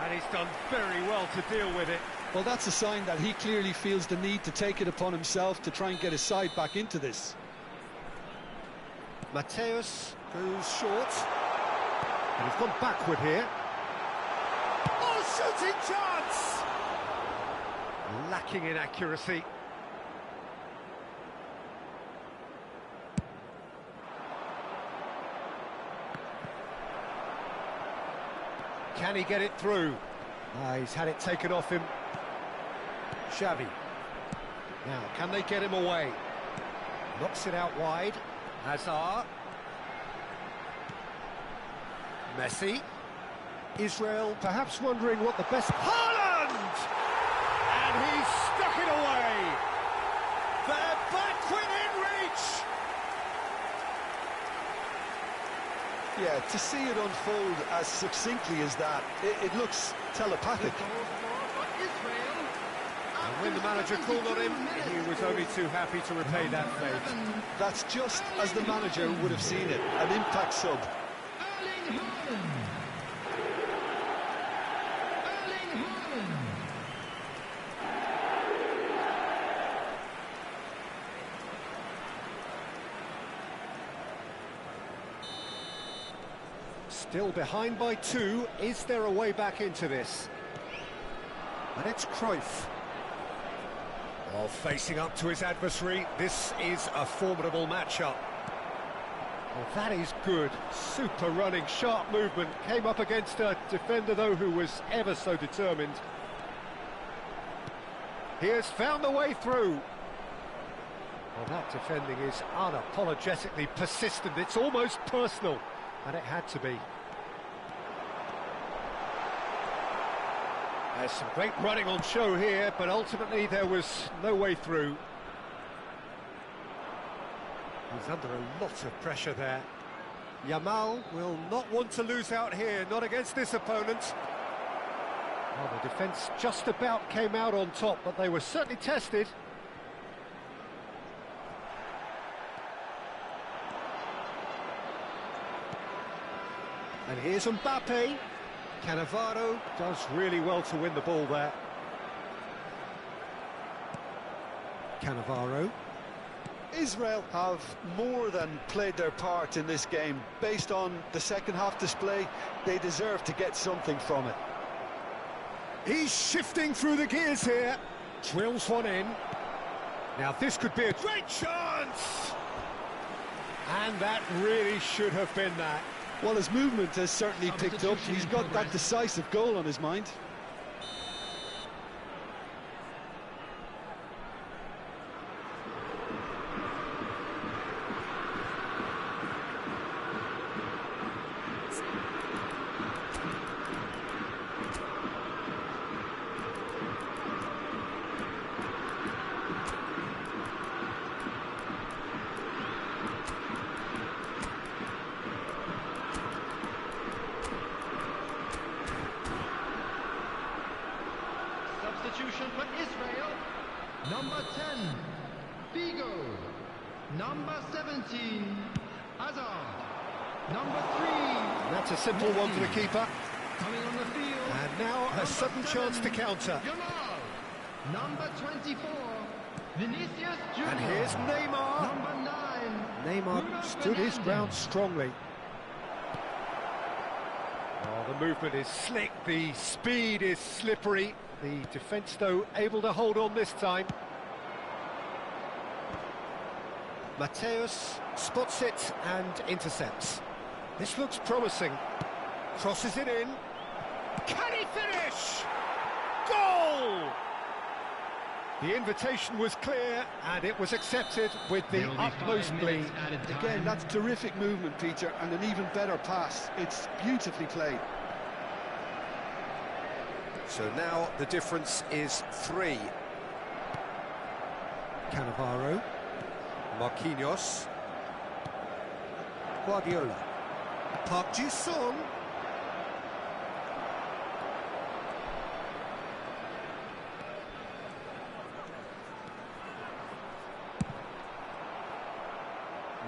And he's done very well to deal with it. Well, that's a sign that he clearly feels the need to take it upon himself to try and get his side back into this. Mateus goes short. And he's gone backward here. Oh, shooting chance! Lacking in accuracy. Can he get it through? He's had it taken off him. Xavi. Now, can they get him away? Knocks it out wide. Hazard. Messi. Israel perhaps wondering what the best... Haaland! And he's stuck it away! They're back within reach! Yeah, to see it unfold as succinctly as that, it looks telepathic. And when the manager called on him, he was only too happy to repay that favour. That's just as the manager would have seen it, an impact sub. Still behind by 2. Is there a way back into this? And it's Cruyff. Well, facing up to his adversary, this is a formidable matchup. Well, that is good. Super running, sharp movement. Came up against a defender, though, who was ever so determined. He has found the way through. Well, that defending is unapologetically persistent. It's almost personal, and it had to be. There's some great running on show here, but ultimately there was no way through. He's under a lot of pressure there. Yamal will not want to lose out here, not against this opponent. Well, the defence just about came out on top, but they were certainly tested. And here's Mbappe. Cannavaro does really well to win the ball there. Cannavaro. Israel have more than played their part in this game. Based on the second half display, they deserve to get something from it. He's shifting through the gears here. Drills one in. Now this could be a great chance! And that really should have been that. Well, his movement has certainly picked up. He's got that decisive goal on his mind. Substitution for Israel. Number 10, Figo. Number 17, Hazard. Number 3. And that's a simple one for the keeper. Coming on the field. And now a sudden chance to counter. Yamal. Number 24, Vinicius Junior. And here's Neymar. Number 9. Neymar stood his ground strongly. Oh, the movement is slick, the speed is slippery. The defence, though, able to hold on this time. Mateus spots it and intercepts. This looks promising. Crosses it in. Can he finish? Goal! The invitation was clear, and it was accepted with the utmost glee. Again, that's terrific movement, Peter, and an even better pass. It's beautifully played. So now the difference is 3. Cannavaro. Marquinhos. Guardiola. Park Ji-sung.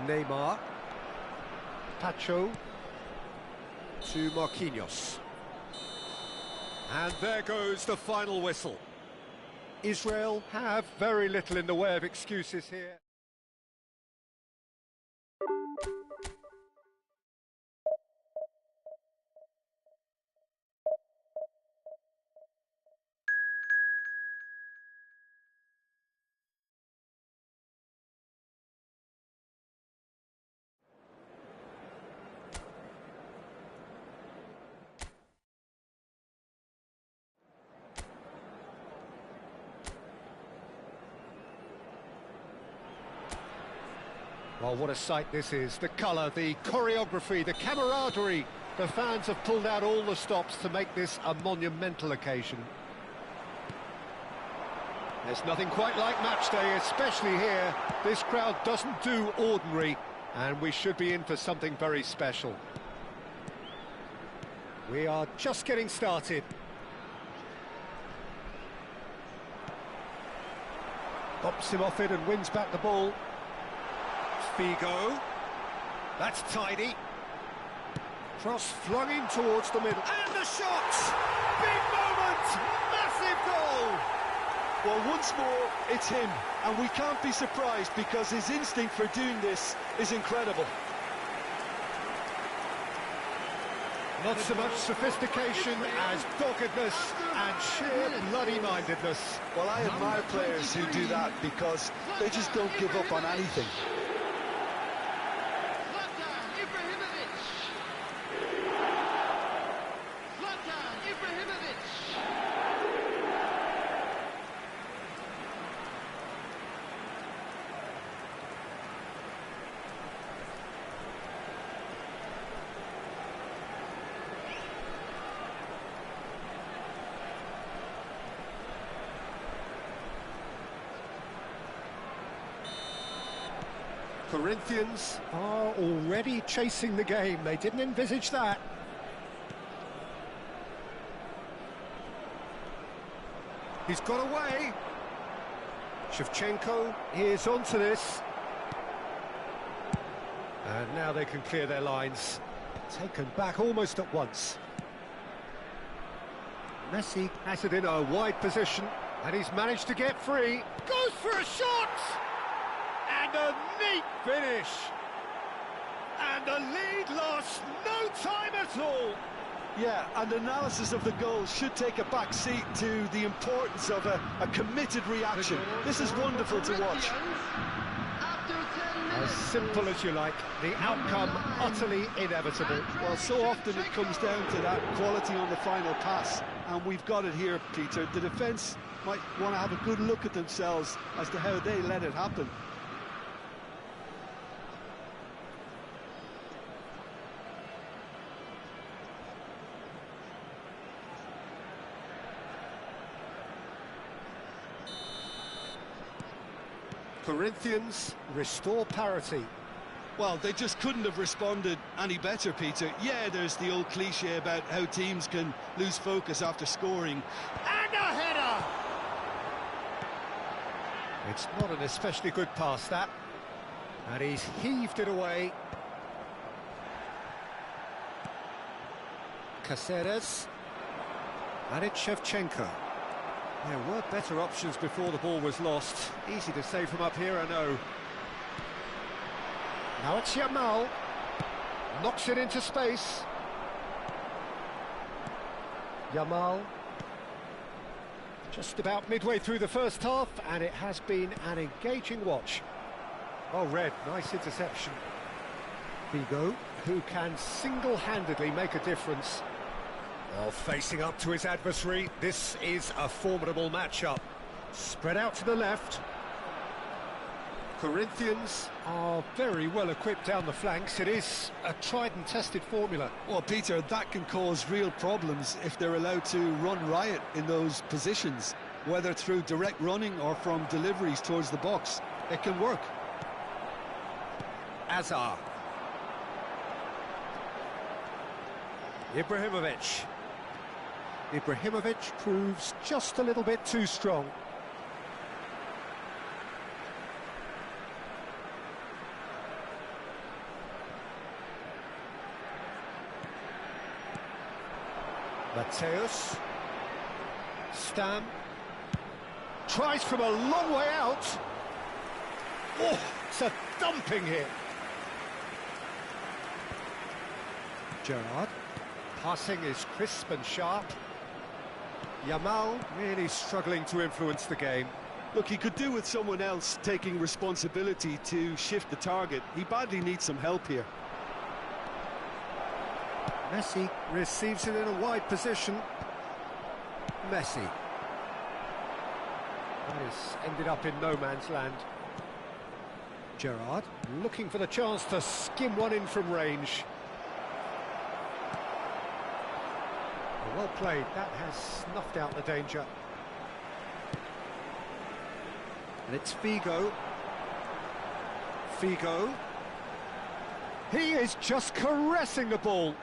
Neymar. Pacho. To Marquinhos. And there goes the final whistle. Israel have very little in the way of excuses here. Well, what a sight this is. The colour, the choreography, the camaraderie. The fans have pulled out all the stops to make this a monumental occasion. There's nothing quite like match day, especially here. This crowd doesn't do ordinary, and we should be in for something very special. We are just getting started. Bops him off it and wins back the ball. Figo. That's tidy. Cross flung in towards the middle. And the shot! Big moment! Massive goal! Well, once more, it's him. And we can't be surprised because his instinct for doing this is incredible. Not so much sophistication as doggedness and sheer bloody-mindedness. Well, I admire players who do that because they just don't give up on anything. Corinthians are already chasing the game. They didn't envisage that. He's got away. Shevchenko is onto this. And now they can clear their lines. Taken back almost at once. Messi has it in a wide position, and he's managed to get free. Goes for a shot! And a neat finish. And the lead lost no time at all. Yeah, and analysis of the goal should take a back seat to the importance of a committed reaction. This is wonderful to watch. As simple as you like, the outcome utterly inevitable. Well, so often it comes down to that quality on the final pass, and we've got it here, Peter. The defence might want to have a good look at themselves as to how they let it happen. Corinthians restore parity. Well, they just couldn't have responded any better, Peter. Yeah, there's the old cliche about how teams can lose focus after scoring. And a header! It's not an especially good pass, that. And he's heaved it away. Caceres. And it's Shevchenko. There were better options before the ball was lost. Easy to say from up here, I know. Now it's Yamal. Knocks it into space. Yamal. Just about midway through the first half, and it has been an engaging watch. Oh, Red, nice interception. Figo, who can single-handedly make a difference. Well, facing up to his adversary, this is a formidable matchup. Spread out to the left. Corinthians are very well equipped down the flanks. It is a tried and tested formula. Well, Peter, that can cause real problems if they're allowed to run riot in those positions, whether through direct running or from deliveries towards the box. It can work. Azar. Ibrahimovic. Ibrahimovic proves just a little bit too strong. Mateus. Stam. Tries from a long way out. Oh, it's a dumping hit. Gerrard. Passing is crisp and sharp. Yamal really struggling to influence the game. Look, he could do with someone else taking responsibility to shift the target. He badly needs some help here. Messi receives it in a wide position. Messi. That has ended up in no man's land. Gerrard looking for the chance to skim one in from range. Well played, that has snuffed out the danger. And it's Figo. Figo. He is just caressing the ball.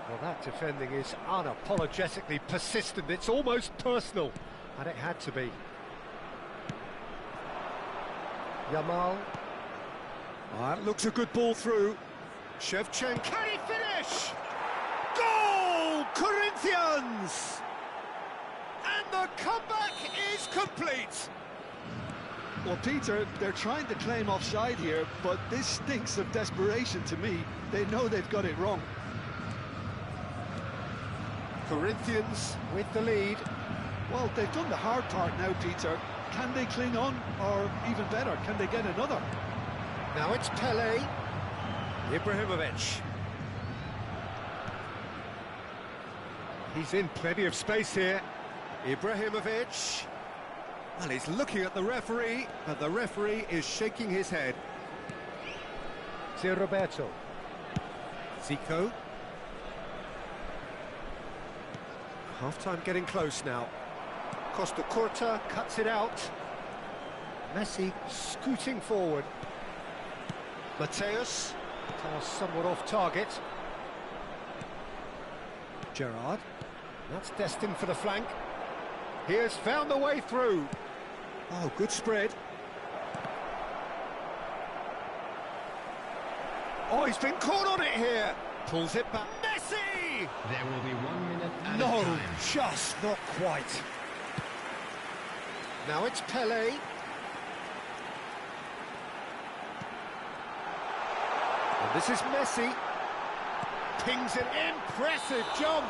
Well, that defending is unapologetically persistent. It's almost personal, and it had to be. Yamal. That looks a good ball through. Shevchenko. Can he finish? Goal! Corinthians! And the comeback is complete. Well, Peter, they're trying to claim offside here, but this stinks of desperation to me. They know they've got it wrong. Corinthians with the lead. Well, they've done the hard part now, Peter. Can they cling on, or even better, can they get another? Now it's Pele. Ibrahimovic. He's in plenty of space here. Ibrahimovic. Well, he's looking at the referee, but the referee is shaking his head. C'est Roberto. Zico. Half-time getting close now. Costa Curta cuts it out. Messi scooting forward. Mateus. Pass somewhat off target. Gerrard. That's destined for the flank. He has found the way through. Oh, good spread. Oh, he's been caught on it here. Pulls it back. Messi! There will be 1 minute at No, a time. just not quite. Now it's Pele. And this is Messi. Pings an impressive jump.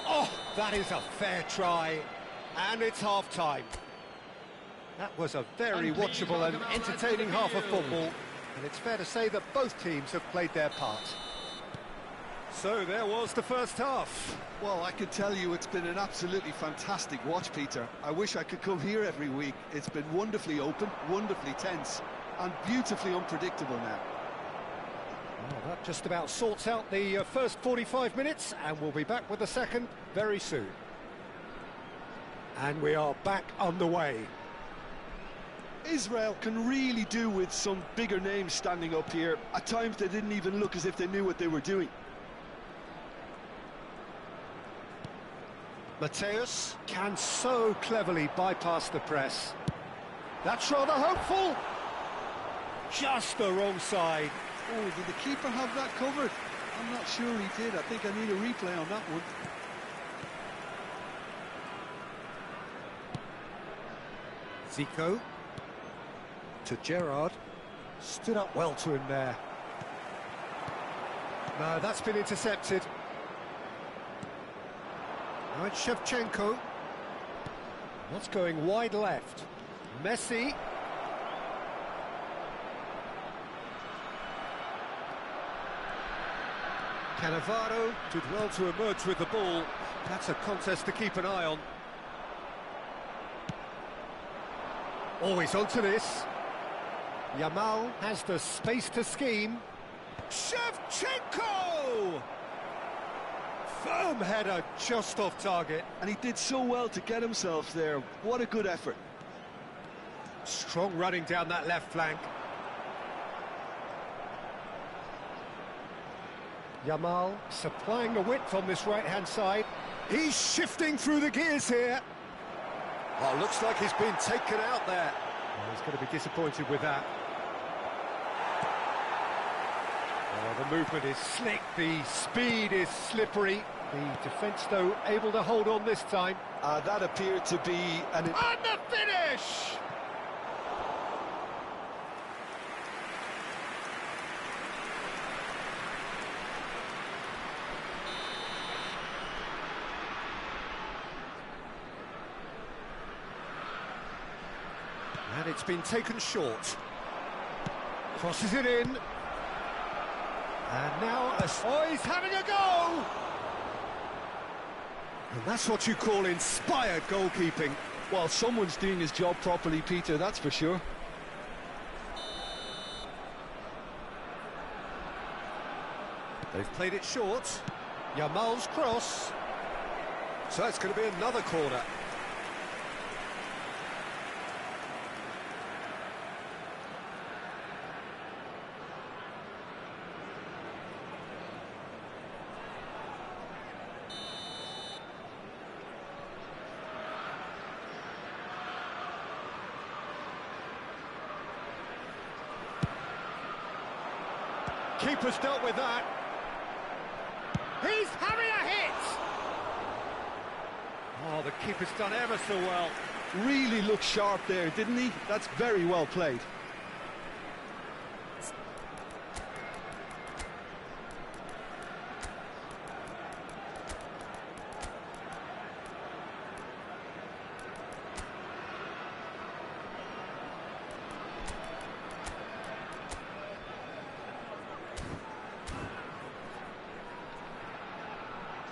Oh, that is a fair try. And it's half-time. That was a very watchable and entertaining half of football. And it's fair to say that both teams have played their part. So there was the first half. Well, I can tell you it's been an absolutely fantastic watch, Peter. I wish I could come here every week. It's been wonderfully open, wonderfully tense, and beautifully unpredictable now. Well, that just about sorts out the first 45 minutes, and we'll be back with the second very soon. And we are back underway. Israel can really do with some bigger names standing up here. At times they didn't even look as if they knew what they were doing. Mateus can so cleverly bypass the press. That's rather hopeful. Just the wrong side. Oh, did the keeper have that covered? I'm not sure he did. I think I need a replay on that one. Zico. To Gerrard. Stood up well to him there. No, that's been intercepted. Now it's Shevchenko. That's going wide left. Messi. Cannavaro did well to emerge with the ball. That's a contest to keep an eye on. Always onto this. Yamal has the space to scheme. Shevchenko! Firm header just off target. And he did so well to get himself there. What a good effort. Strong running down that left flank. Yamal supplying the width on this right-hand side. He's shifting through the gears here. Oh, looks like he's been taken out there. Oh, he's going to be disappointed with that. Oh, the movement is slick, the speed is slippery. The defence, though, able to hold on this time. That appeared to be an... And the finish! And it's been taken short. Crosses it in. And now, oh, he's having a go! And that's what you call inspired goalkeeping. Well, someone's doing his job properly, Peter, that's for sure. They've played it short. Yamal's cross. So it's going to be another corner. Keeper's dealt with that. He's having a hit! Oh, the keeper's done ever so well. Really looked sharp there, didn't he? That's very well played.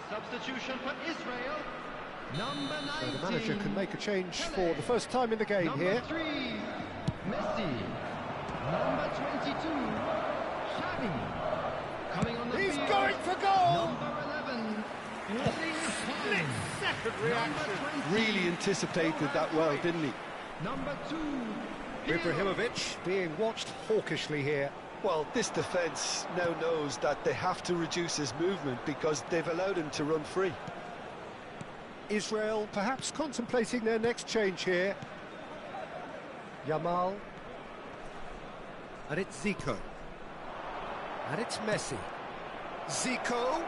Substitution for Israel. Number 19. So the manager can make a change for the first time in the game Number here. 3, Messi. Number 22, Xavi. Coming on the He's field. going for goal! Number 11, Split-second reaction. Really anticipated that well, didn't he? Number 2, Ibrahimovic being watched hawkishly here. Well, this defence now knows that they have to reduce his movement because they've allowed him to run free. Israel perhaps contemplating their next change here. Yamal. And it's Zico. And it's Messi. Zico.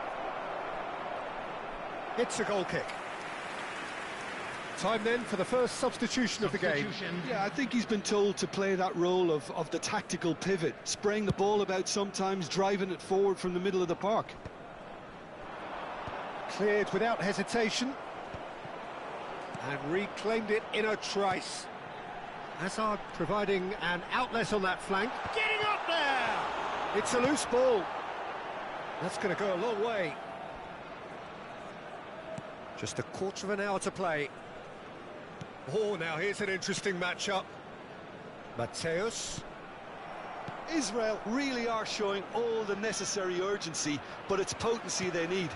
It's a goal kick. Time then for the first substitution of the game. Yeah, I think he's been told to play that role of the tactical pivot, spraying the ball about sometimes, driving it forward from the middle of the park. Cleared without hesitation. And reclaimed it in a trice. Hazard providing an outlet on that flank. Getting up there! It's a loose ball. That's going to go a long way. Just a quarter of an hour to play. Oh, now here's an interesting matchup. Mateus. Israel really are showing all the necessary urgency, but it's potency they need.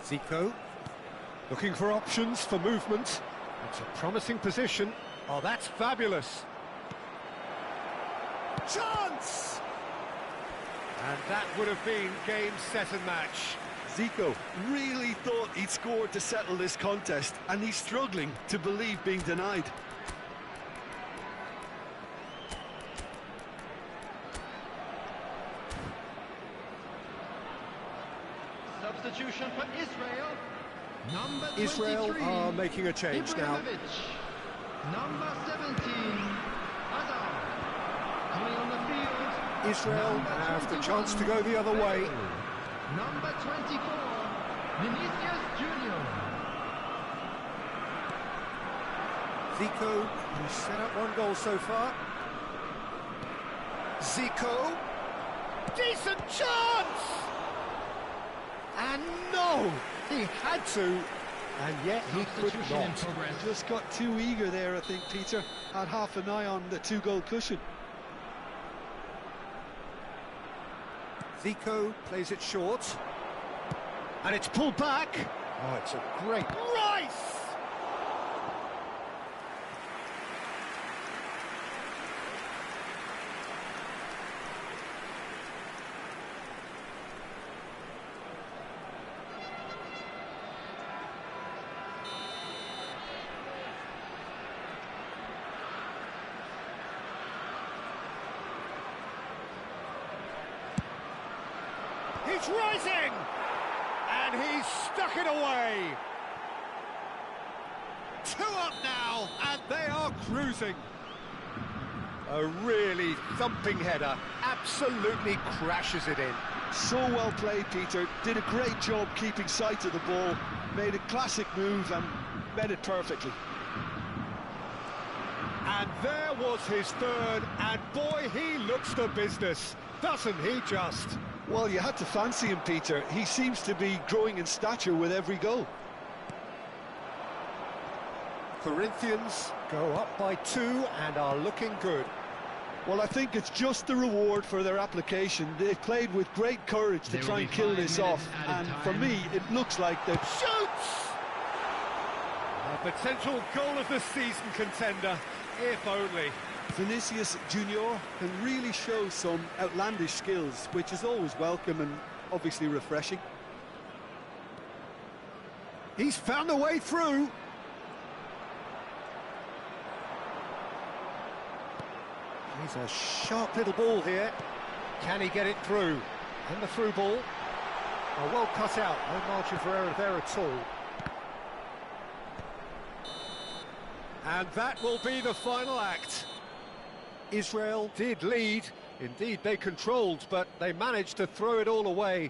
Zico. Looking for options for movement. It's a promising position. Oh, that's fabulous. Chance! And that would have been game, set and match. Zico really thought he'd scored to settle this contest, and he's struggling to believe being denied. Substitution for Israel. Number 23, Israel are making a change now. Ibrahimovic. Number 17, Hazard. Coming on the field. Israel have the chance to go the other way. Number 24, Vinicius Junior. Zico, who's set up one goal so far. Zico. Decent chance! And no! He had to, and yet he could not. Just got too eager there, I think, Peter. Had half an eye on the two-goal cushion. Zico plays it short. And it's pulled back. Oh, it's a great... Rice! He's rising! And he's stuck it away! 2 up now, and they are cruising. A really thumping header, absolutely crashes it in. So well played, Peter. Did a great job keeping sight of the ball. Made a classic move and met it perfectly. And there was his third, and boy, he looks the business, doesn't he just? Well, you had to fancy him, Peter. He seems to be growing in stature with every goal. Corinthians go up by 2 and are looking good. Well, I think it's just the reward for their application. They've played with great courage to try and kill this off, and for me, it looks like they've... Shoots! A potential goal of the season contender, if only. Vinicius Junior can really show some outlandish skills, which is always welcome and obviously refreshing. He's found a way through. He's a sharp little ball here. Can he get it through? And the through ball. Oh, well cut out. No margin for error there at all. And that will be the final act. Israel did lead. Indeed, they controlled, but they managed to throw it all away.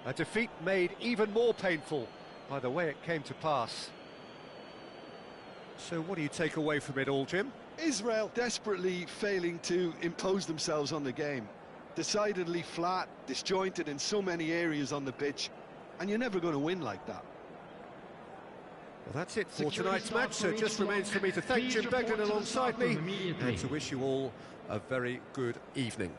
A defeat made even more painful by the way it came to pass. So what do you take away from it all, Jim? Israel desperately failing to impose themselves on the game. Decidedly flat, disjointed in so many areas on the pitch, and you're never going to win like that. Well, that's it for tonight's match, so it just remains for me to thank Jim Beglin alongside me and to wish you all a very good evening.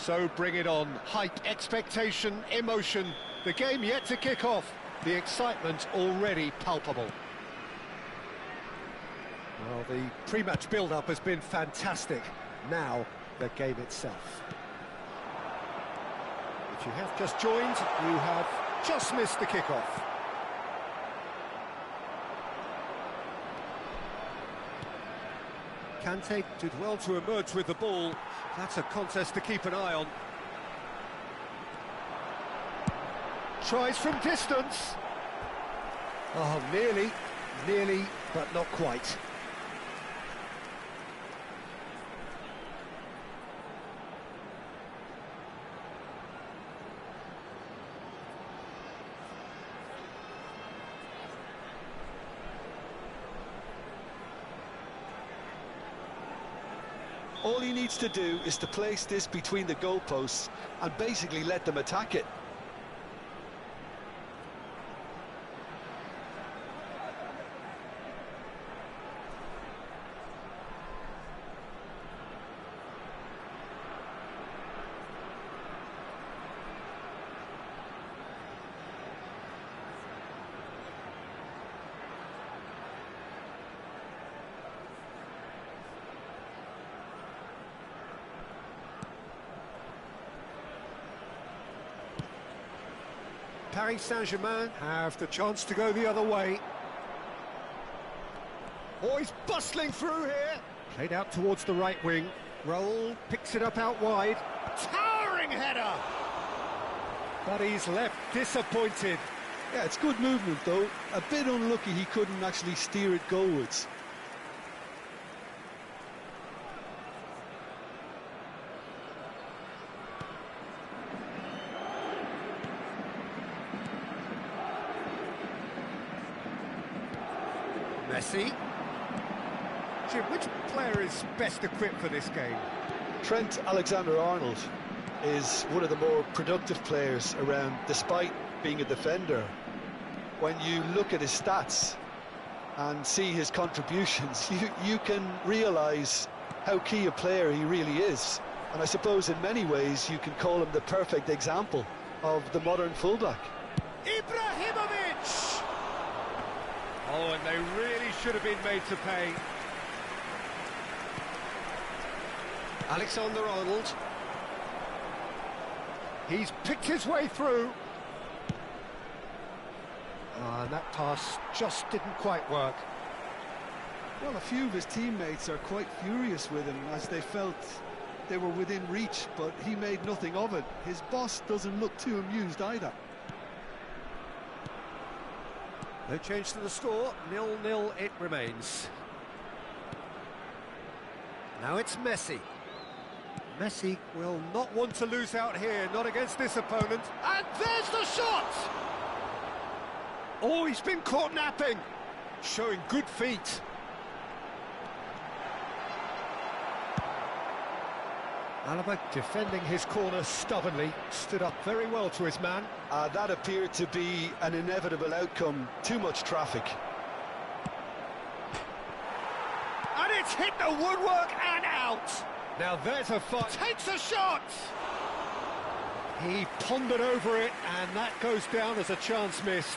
So bring it on. Hype, expectation, emotion. The game yet to kick off. The excitement already palpable. Well, the pre-match build-up has been fantastic. Now, the game itself. If you have just joined, you have just missed the kick-off. Kante did well to emerge with the ball. That's a contest to keep an eye on. Tries from distance. Oh, nearly, but not quite. All he needs to do is to place this between the goalposts and basically let them attack it. Paris Saint-Germain have the chance to go the other way. Oh, he's bustling through here. Played out towards the right wing. Raul picks it up out wide. Towering header! But he's left disappointed. Yeah, it's good movement though. A bit unlucky he couldn't actually steer it goalwards. Messi. Jim, which player is best equipped for this game? Trent Alexander-Arnold is one of the more productive players around, despite being a defender. When you look at his stats and see his contributions, you can realise how key a player he really is. And I suppose in many ways you can call him the perfect example of the modern fullback. Ibrahimovic! Oh, and they really should have been made to pay. Alexander-Arnold. He's picked his way through. And that pass just didn't quite work. Well, a few of his teammates are quite furious with him as they felt they were within reach, but he made nothing of it. His boss doesn't look too amused either. No change to the score, 0-0 it remains. Now it's Messi. Messi will not want to lose out here, not against this opponent. And there's the shot! Oh, he's been caught napping, showing good feet. Alaba defending his corner stubbornly, stood up very well to his man. That appeared to be an inevitable outcome. Too much traffic. And it's hit the woodwork and out. Now there's a fight. Takes a shot. He pondered over it, and that goes down as a chance missed.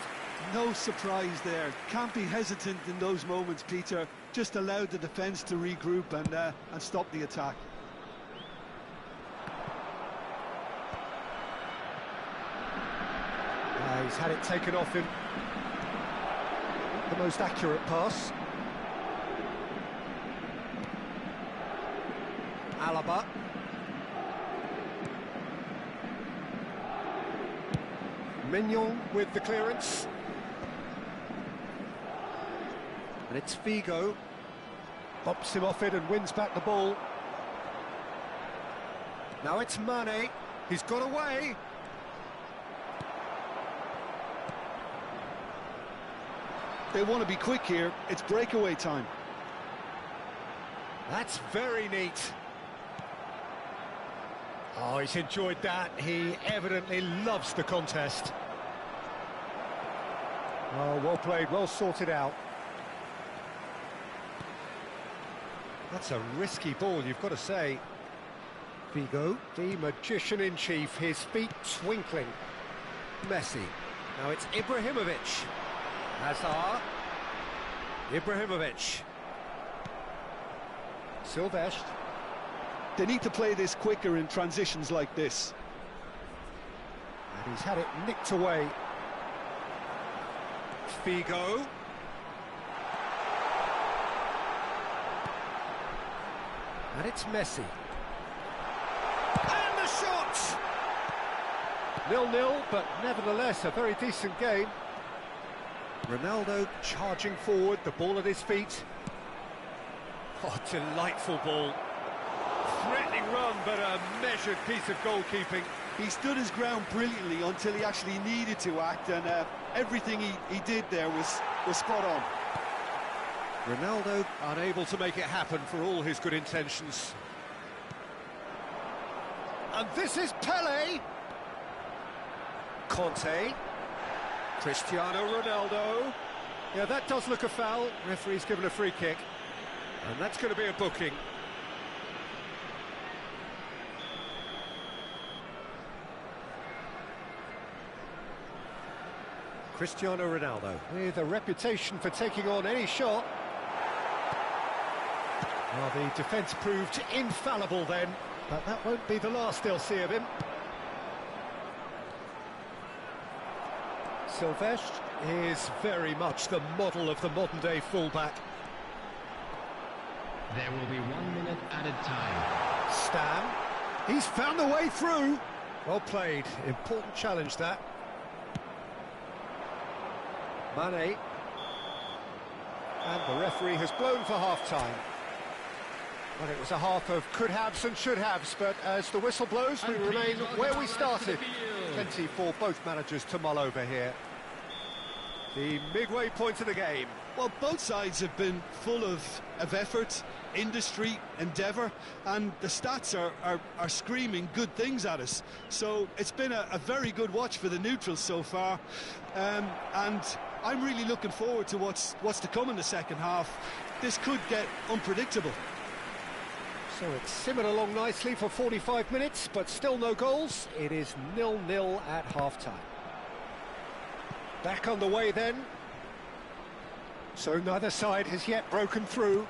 No surprise there. Can't be hesitant in those moments, Peter. Just allowed the defence to regroup and stop the attack. He's had it taken off him. The most accurate pass. Alaba. Mignon with the clearance. And it's Figo. Bumps him off it and wins back the ball. Now it's Mane. He's got away. They want to be quick here. It's breakaway time. That's very neat. Oh, he's enjoyed that. He evidently loves the contest. Oh, well played, well sorted out. That's a risky ball, you've got to say. Figo, the magician-in-chief, his feet twinkling. Messi. Now it's Ibrahimovic. Hazard. Ibrahimovic. Silvestre. They need to play this quicker in transitions like this. And he's had it nicked away. Figo. And it's Messi. And the shot! 0-0, but nevertheless a very decent game. Ronaldo charging forward, the ball at his feet. Oh, delightful ball. Threatening run, but a measured piece of goalkeeping. He stood his ground brilliantly until he actually needed to act, and everything he did there was spot on. Ronaldo unable to make it happen for all his good intentions. And this is Pele. Conte. Cristiano Ronaldo. Yeah, that does look a foul. Referee's given a free kick. And that's going to be a booking. Cristiano Ronaldo, with a reputation for taking on any shot. Well, the defence proved infallible then, but that won't be the last they'll see of him. Silvestre is very much the model of the modern-day fullback. There will be 1 minute added time. Stam, he's found the way through. Well played, important challenge that. Mane. And the referee has blown for half-time. Well, it was a half of could-haves and should-haves, but as the whistle blows, we remain where we started. Plenty for both managers to mull over here. The midway point of the game. Well, both sides have been full of effort, industry, endeavour, and the stats are screaming good things at us. So it's been a very good watch for the neutrals so far, and I'm really looking forward to what's to come in the second half. This could get unpredictable. So it's simmered along nicely for 45 minutes, but still no goals. It is 0-0 at half-time. Back on the way then. So neither side has yet broken through.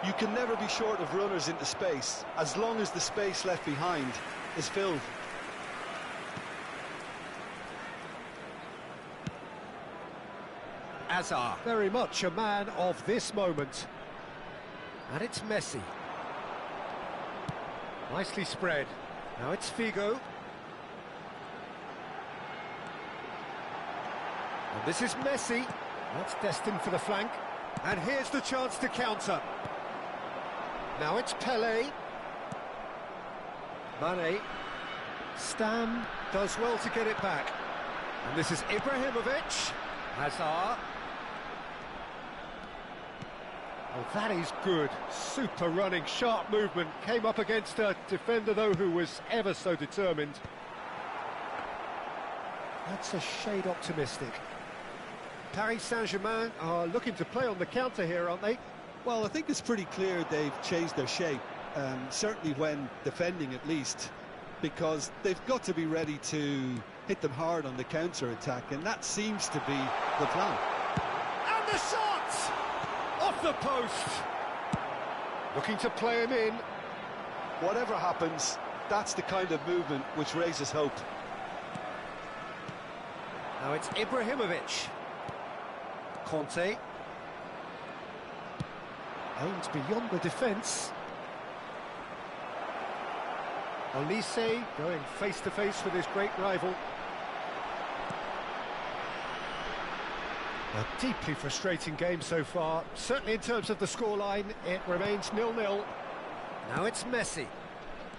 You can never be short of runners into space, as long as the space left behind is filled. Hazard, very much a man of this moment. And it's Messi. Nicely spread. Now it's Figo. And this is Messi. That's destined for the flank. And here's the chance to counter. Now it's Pele. Mane. Stam does well to get it back. And this is Ibrahimovic. Hazard. Oh, that is good. Super running, sharp movement. Came up against a defender, though, who was ever so determined. That's a shade optimistic. Paris Saint-Germain are looking to play on the counter here, aren't they? Well, I think it's pretty clear they've changed their shape, certainly when defending at least, because they've got to be ready to hit them hard on the counter-attack, and that seems to be the plan. And the shot! Off the post! Looking to play him in. Whatever happens, that's the kind of movement which raises hope. Now it's Ibrahimovic. Conte. Owned beyond the defence. Olise going face-to-face with his great rival. A deeply frustrating game so far. Certainly in terms of the scoreline, it remains 0-0. Now it's Messi.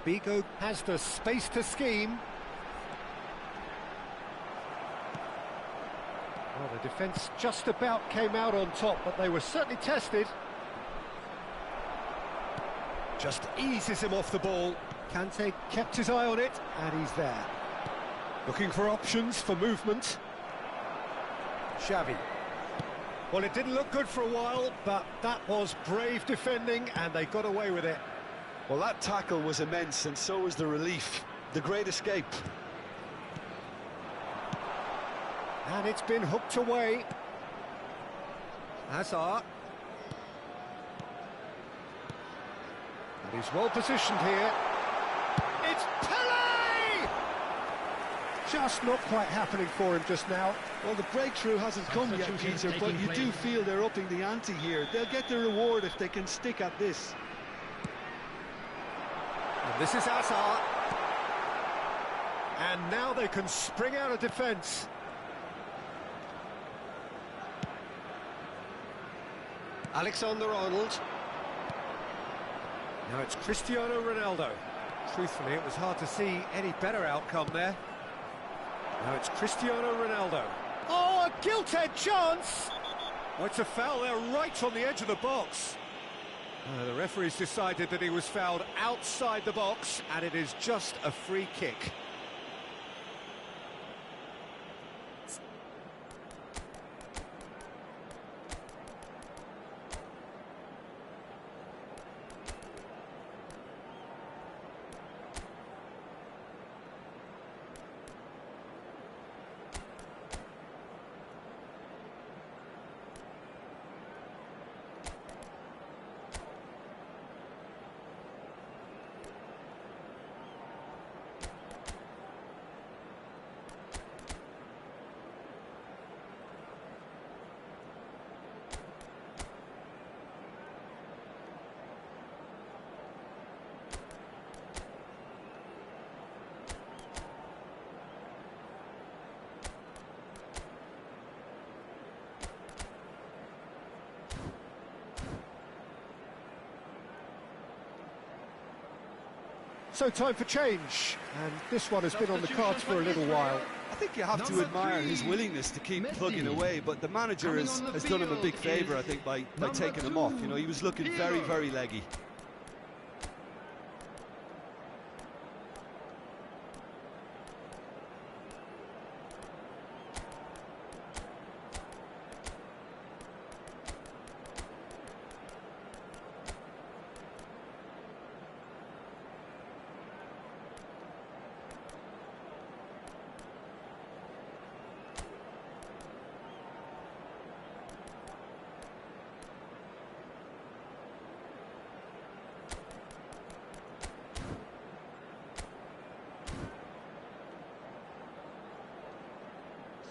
Figo has the space to scheme. Well, the defence just about came out on top, but they were certainly tested. Just eases him off the ball. Kante kept his eye on it, and he's there. Looking for options for movement. Xavi. Well, it didn't look good for a while, but that was brave defending, and they got away with it. Well, that tackle was immense, and so was the relief. The great escape. And it's been hooked away. Hazard. And he's well positioned here. It's Pele! Just not quite happening for him just now. Well, the breakthrough hasn't come yet, Peter, but you do feel they're upping the ante here. They'll get the reward if they can stick at this. And this is Hazard. And now they can spring out of defence. Alexander-Arnold. Now it's Cristiano Ronaldo. Truthfully, it was hard to see any better outcome there. Now it's Cristiano Ronaldo. Oh, a gilt-edged chance! Oh, it's a foul there right on the edge of the box. The referee's decided that he was fouled outside the box, and it is just a free kick. So time for change, and this one has been on the cards for a little while. I think you have to admire his willingness to keep plugging away, but the manager has done him a big favour, I think, by taking him off. You know, he was looking very, very leggy.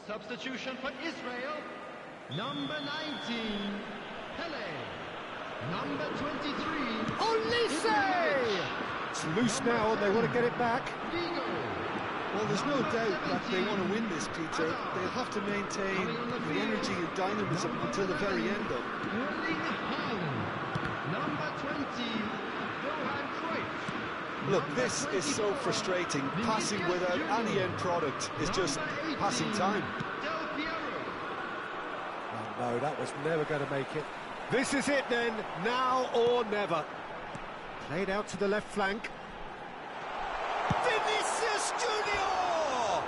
Substitution for Israel, number 19, Pele. Number 23, Olise! It's loose now and they want to get it back. Vigo. Well, there's no doubt that they want to win this, Peter. They'll have to maintain the energy and dynamism until the very end, though. Number 20, Johan Cruyff. Look, this is so frustrating. Passing without any end product is just passing time. Oh, no, that was never going to make it. This is it then, now or never. Played out to the left flank. Vinicius Junior!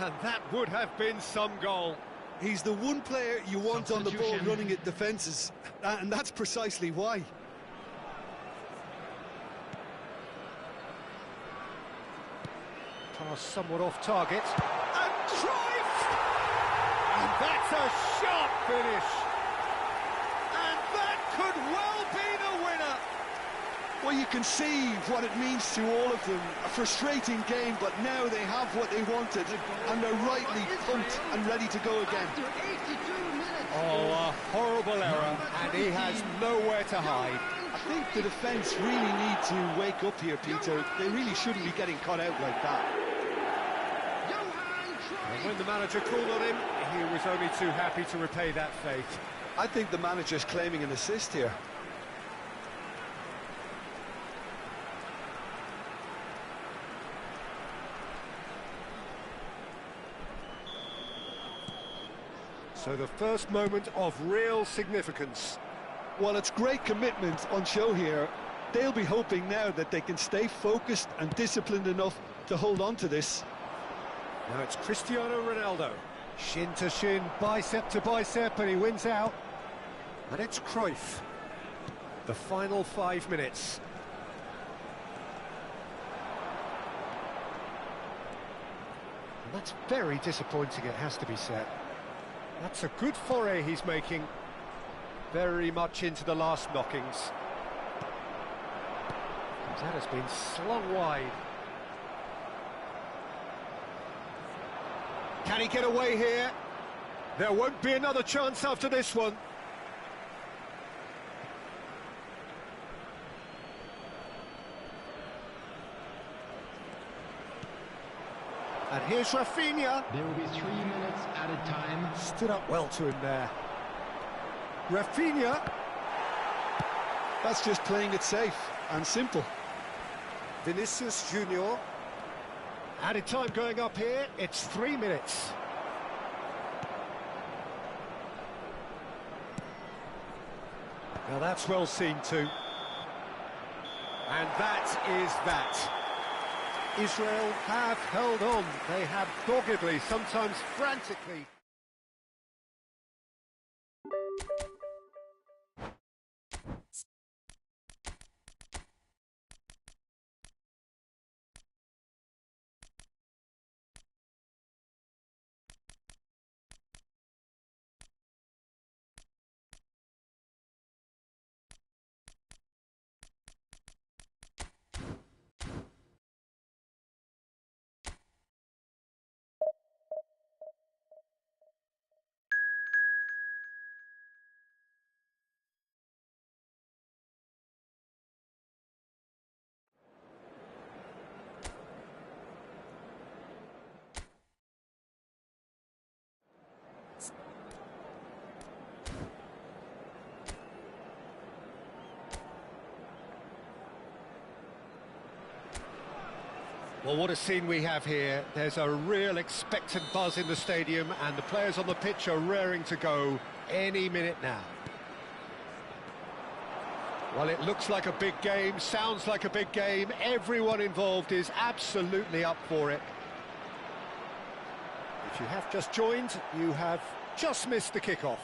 And that would have been some goal. He's the one player you want on the ball running at defences, and that's precisely why. Pass somewhat off target. And Cruyff! And that's a sharp finish. And that could well be the winner. Well, you can see what it means to all of them. A frustrating game, but now they have what they wanted, and they're rightly pumped and ready to go again. Oh, a horrible error, and he has nowhere to hide. I think the defence really need to wake up here, Peter. They really shouldn't be getting caught out like that. And when the manager called on him, he was only too happy to repay that faith. I think the manager's claiming an assist here. So the first moment of real significance. Well, it's great commitment on show here. They'll be hoping now that they can stay focused and disciplined enough to hold on to this. Now it's Cristiano Ronaldo. Shin to shin, bicep to bicep, and he wins out. And it's Cruyff. The final 5 minutes. And that's very disappointing, it has to be said. That's a good foray he's making. Very much into the last knockings. That has been slung wide. Can he get away here? There won't be another chance after this one. And here's Rafinha. There will be 3 minutes added time. Stood up well to him there. Rafinha. That's just playing it safe and simple. Vinicius Junior. Added time going up here, it's 3 minutes. Now that's well seen too. And that is that. Israel have held on. They have doggedly, sometimes frantically. Well, what a scene we have here. There's a real expectant buzz in the stadium, and the players on the pitch are raring to go any minute now. Well, it looks like a big game, sounds like a big game. Everyone involved is absolutely up for it. If you have just joined, you have just missed the kickoff.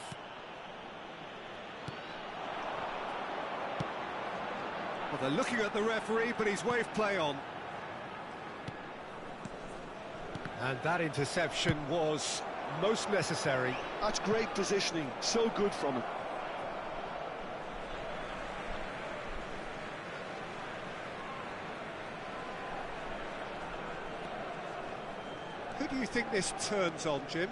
Well, they're looking at the referee, but he's waved play on. And that interception was most necessary. That's great positioning, so good from him. Who do you think this turns on, Jim?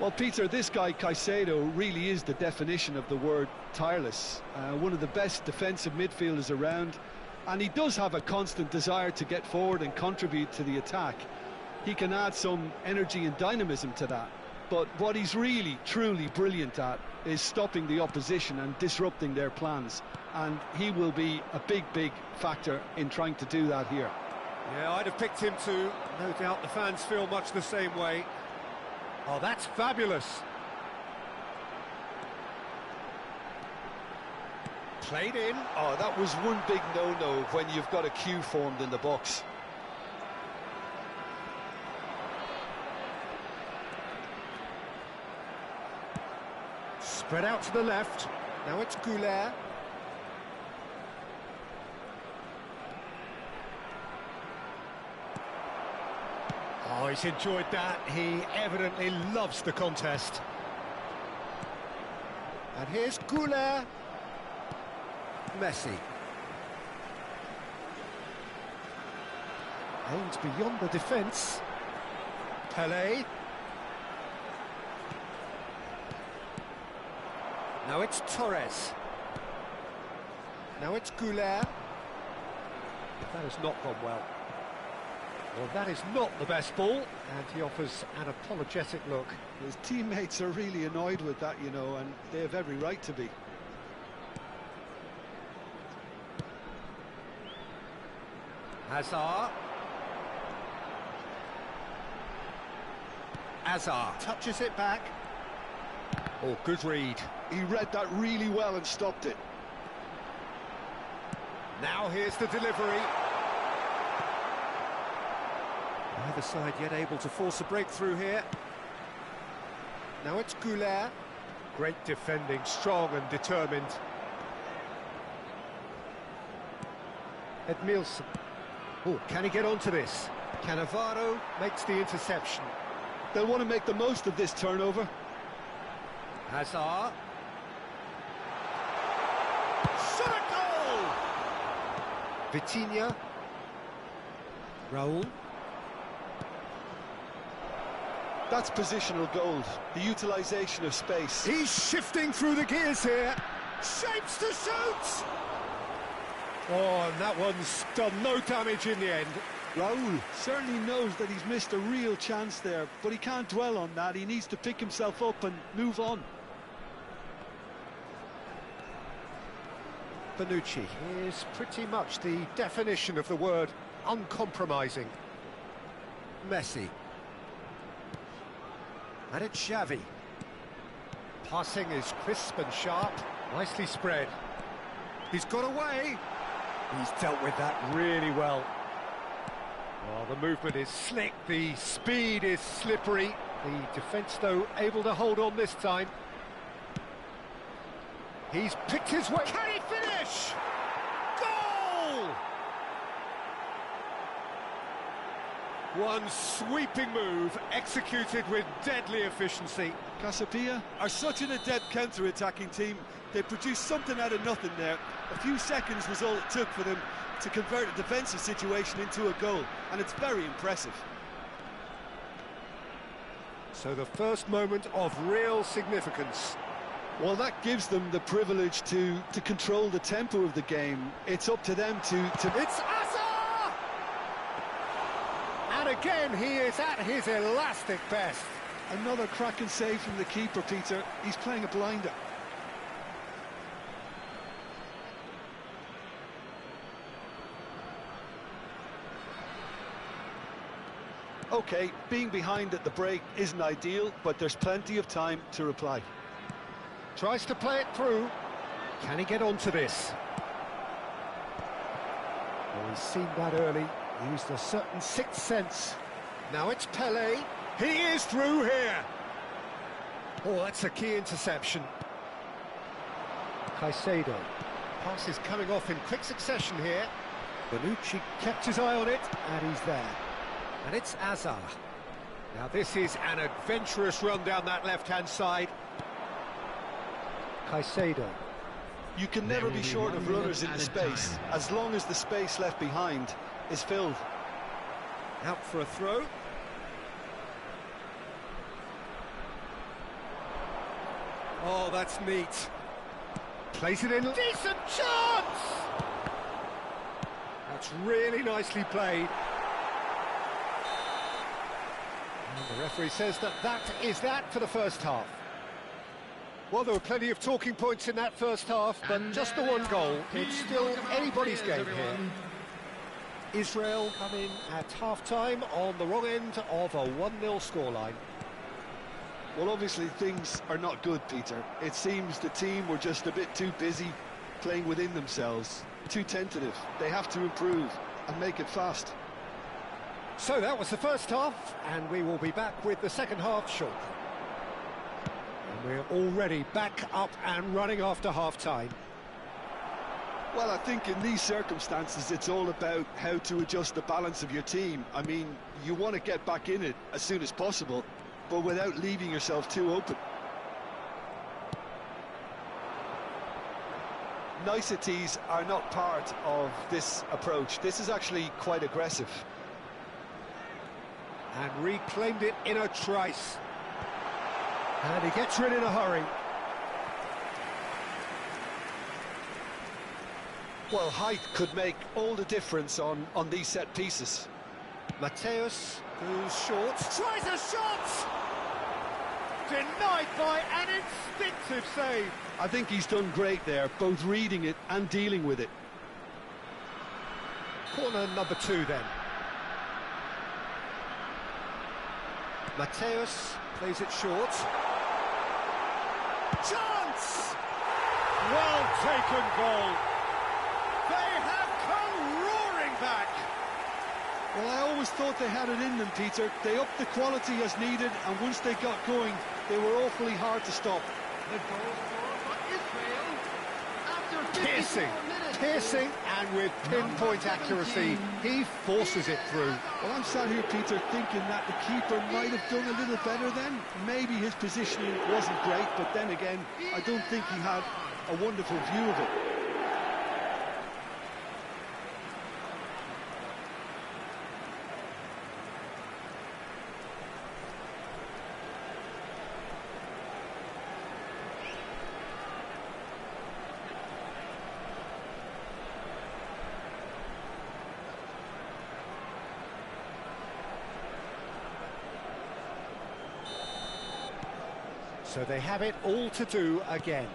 Well, Peter, this guy Caicedo really is the definition of the word tireless. One of the best defensive midfielders around, and he does have a constant desire to get forward and contribute to the attack. He can add some energy and dynamism to that, but what he's really, truly brilliant at is stopping the opposition and disrupting their plans, and he will be a big, big factor in trying to do that here. Yeah, I'd have picked him too. No doubt the fans feel much the same way. Oh, that's fabulous. Played in. Oh, that was one big no-no when you've got a queue formed in the box. Spread out to the left. Now it's Goulet. Oh, he's enjoyed that. He evidently loves the contest. And here's Goulet. Messi. Aims beyond the defence. Pelé. Now it's Torres. Now it's Goulet. That has not gone well. Well, that is not the best ball, and he offers an apologetic look. His teammates are really annoyed with that, you know, and they have every right to be. Hazard. Hazard touches it back. Oh, good read. He read that really well and stopped it. Now here's the delivery. Neither side yet able to force a breakthrough here. Now it's Goulart. Great defending, strong and determined. Edmilson. Oh, can he get onto this? Cannavaro makes the interception. They'll want to make the most of this turnover. Hazard. Shot a goal! Vitinha. Raul. That's positional gold, the utilisation of space. He's shifting through the gears here. Shapes to shoot! Oh, and that one's done no damage in the end. Raul certainly knows that he's missed a real chance there, but he can't dwell on that. He needs to pick himself up and move on. Bonucci is pretty much the definition of the word uncompromising. Messi. And it's Xavi. Passing is crisp and sharp, nicely spread. He's got away. He's dealt with that really well. Well, the movement is slick, the speed is slippery. The defence, though, able to hold on this time. He's picked his way. Can he finish? Goal! One sweeping move, executed with deadly efficiency. Casapia are such an adept counter-attacking team. They produced something out of nothing there. A few seconds was all it took for them to convert a defensive situation into a goal, and it's very impressive. So the first moment of real significance. Well, that gives them the privilege to control the tempo of the game. It's up to them to... It's Hazard! And again, he is at his elastic best. Another cracking save from the keeper, Peter. He's playing a blinder. OK, being behind at the break isn't ideal, but there's plenty of time to reply. Tries to play it through. Can he get onto this? Well, he's seen that early. Used a certain sixth sense. Now it's Pelé. He is through here. Oh, that's a key interception. Caicedo. Pass is coming off in quick succession here. Bonucci kept his eye on it, and he's there. And it's Hazard. Now this is an adventurous run down that left-hand side. Caicedo. You can never be short of runners in the space, as long as the space left behind is filled. Out for a throw. Oh, that's neat. Plays it in. Decent chance! That's really nicely played. And the referee says that is that for the first half. Well, there were plenty of talking points in that first half, but just the one goal. It's still anybody's game here. Israel come in at half-time on the wrong end of a 1-0 scoreline. Well, obviously things are not good, Peter. It seems the team were just a bit too busy playing within themselves, too tentative. They have to improve and make it fast. So that was the first half, and we will be back with the second half shortly. And we're already back up and running after half-time. Well, I think in these circumstances, it's all about how to adjust the balance of your team. I mean, you want to get back in it as soon as possible, but without leaving yourself too open. Niceties are not part of this approach. This is actually quite aggressive. And reclaimed it in a trice. And he gets rid in a hurry. Well, height could make all the difference on these set pieces. Mateus goes short. Tries a shot! Denied by an instinctive save. I think he's done great there, both reading it and dealing with it. Corner number 2 then. Mateus plays it short. Chance! Well taken goal. They have come roaring back. Well, I always thought they had it in them, Peter. They upped the quality as needed, and once they got going, They were awfully hard to stop. The goal scored for Israel after 54 Piercing, minutes. piercing, and with pinpoint accuracy, he forces it through. Well, I'm sat here, Peter, thinking that the keeper might have done a little better then. Maybe his positioning wasn't great, but then again, I don't think he had a wonderful view of it. So they have it all to do again.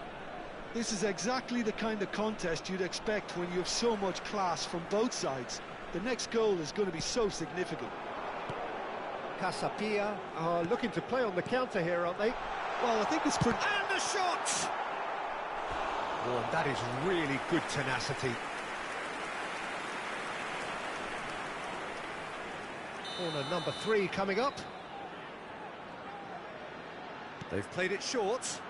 This is exactly the kind of contest you'd expect when you have so much class from both sides. The next goal is going to be so significant. Casapia are looking to play on the counter here, aren't they? Well, I think it's pretty... And the shot! Oh, that is really good tenacity. Corner number 3 coming up. They've played it short.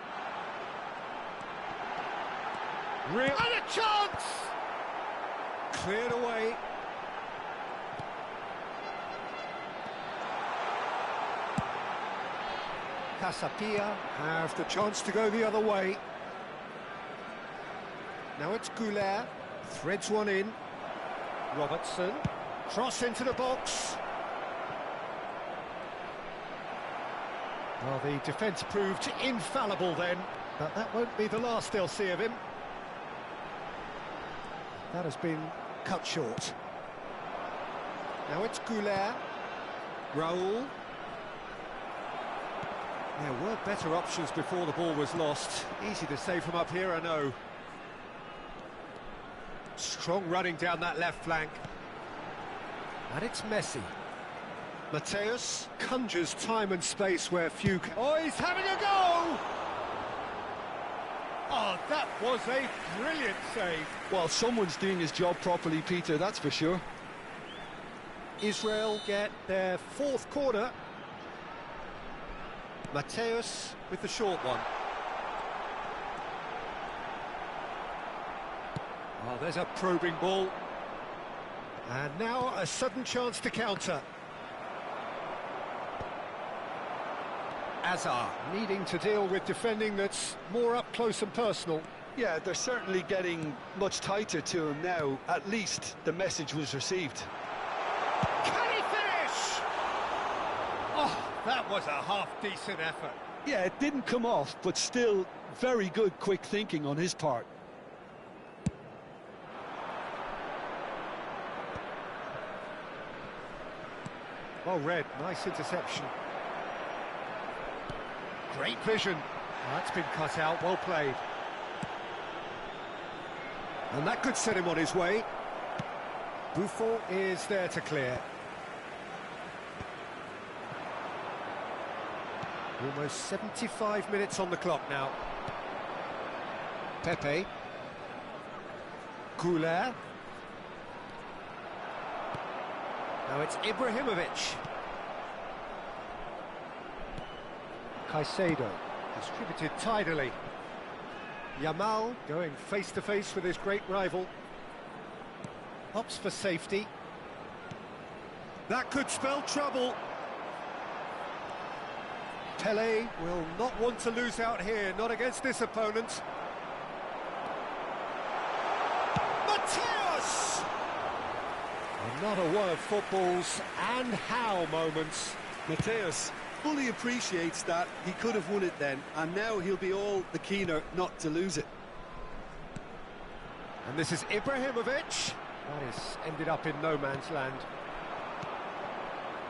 Real... And a chance! Cleared away. Casapia have the chance to go the other way. Now it's Goulet, threads one in. Robertson, cross into the box. Well, the defence proved infallible then, but that won't be the last they'll see of him. That has been cut short. Now it's Goulet. Raoul. There were better options before the ball was lost. Easy to say from up here, I know. Strong running down that left flank. And it's Messi. Mateus conjures time and space where few can... Oh, he's having a go! Oh, that was a brilliant save. Well, someone's doing his job properly, Peter, that's for sure. Israel get their 4th corner. Mateus with the short one. Oh, there's a probing ball. And now a sudden chance to counter. Azar needing to deal with defending that's more up close and personal. Yeah, they're certainly getting much tighter to him now. At least the message was received. Can he finish? Oh, that was a half-decent effort. Yeah, it didn't come off, but still very good quick thinking on his part. Well read, nice interception. Great vision. That's been cut out, well played. And that could set him on his way. Buffon is there to clear. Almost 75 minutes on the clock now. Pepe. Goulet. Now it's Ibrahimovic. Caicedo, distributed tidily. Yamal going face-to-face with his great rival. Opts for safety. That could spell trouble. Pele will not want to lose out here, not against this opponent. Mateus! Another one of football's and how moments. Mateus fully appreciates that he could have won it then, and now he'll be all the keener not to lose it. And this is Ibrahimovic. That is ended up in no man's land.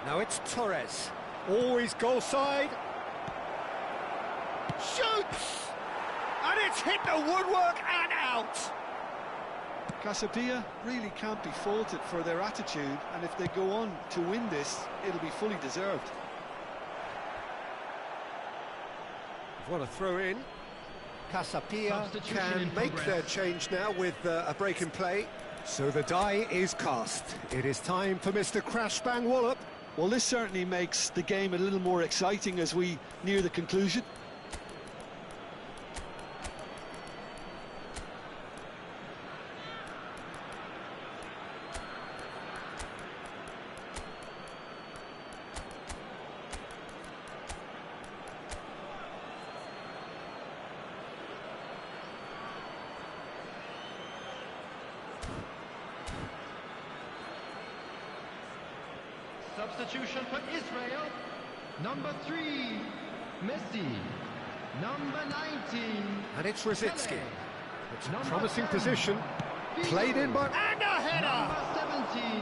Now it's Torres. Always goal side. Shoots! And it's hit the woodwork and out. Casapia really can't be faulted for their attitude, and if they go on to win this, it'll be fully deserved. What a throw in. Casapia Substitution can in make progress. their change now with a break in play. So the die is cast. It is time for Mr. Crash Bang Wallop Well, this certainly makes the game a little more exciting as we near the conclusion. Substitution for Israel. Number 3, Messi. Number 19. And it's Rosicki. Pele. It's a Number promising 10, position. Played in by... And a header! Number 17.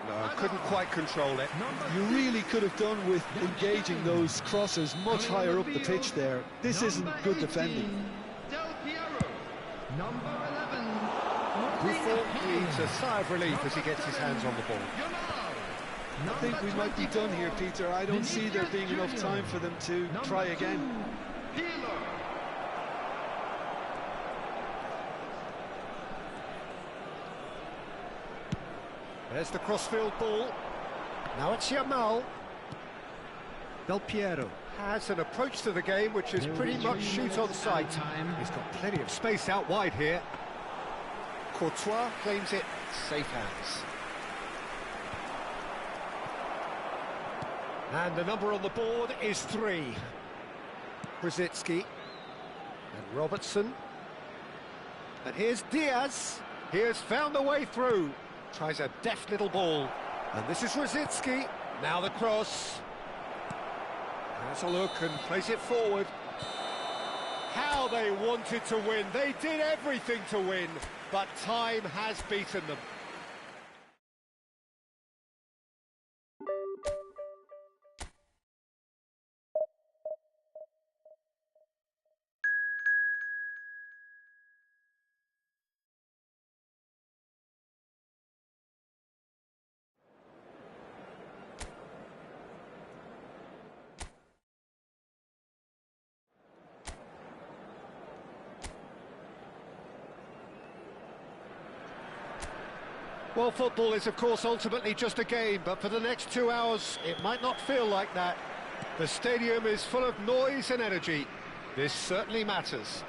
No, couldn't quite control it. You really could have done with engaging those crosses much higher up the pitch there. This isn't good defending. Del Piero. Number 11. Buffon needs a sigh of relief as he gets his hands on the ball. I think we might be done here, Peter. I don't see there being enough time for them to try again. There's the crossfield ball. Now it's Yamal. Del Piero. Has an approach to the game which is pretty much shoot on sight. He's got plenty of space out wide here. Courtois claims it safe hands. And the number on the board is 3. Rosicki and Robertson. And here's Diaz. He has found a way through. Tries a deft little ball. And this is Rosicki. Now the cross. Has a look and plays it forward. How they wanted to win. They did everything to win, but time has beaten them. Well, football is, of course, ultimately just a game, but for the next 2 hours, it might not feel like that. The stadium is full of noise and energy. This certainly matters.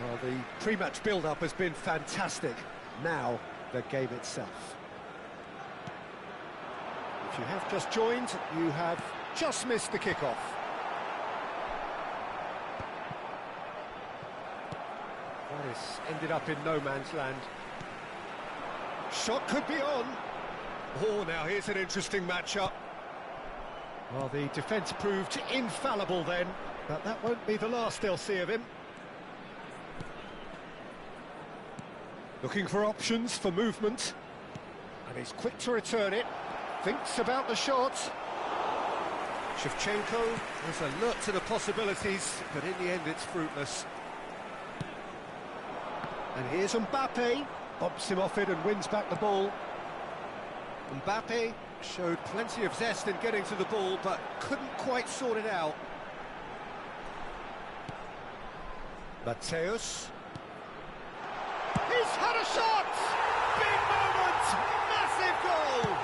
Well, the pre-match build-up has been fantastic. Now, the game itself. If you have just joined, you have just missed the kickoff. That has ended up in no man's land. Shot could be on. Oh, now here's an interesting matchup. Well, the defence proved infallible then, but that won't be the last they'll see of him. Looking for options for movement. And he's quick to return it. Thinks about the shot. Shevchenko is alert to the possibilities, but in the end it's fruitless. And here's Mbappe, bumps him off it and wins back the ball. Mbappe showed plenty of zest in getting to the ball, but couldn't quite sort it out. Mateus. He's had a shot! Big moment! Massive goal!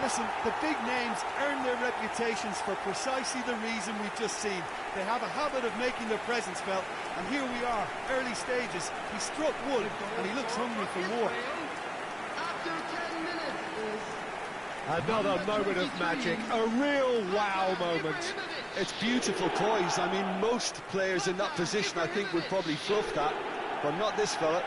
Listen, the big names earn their reputations for precisely the reason we've just seen. They have a habit of making their presence felt, and here we are, early stages. He struck one, and he looks hungry for more. After 10 minutes. Another moment of magic, a real wow moment. It's beautiful poise. I mean, most players in that position, I think, would probably fluff that, but not this fella.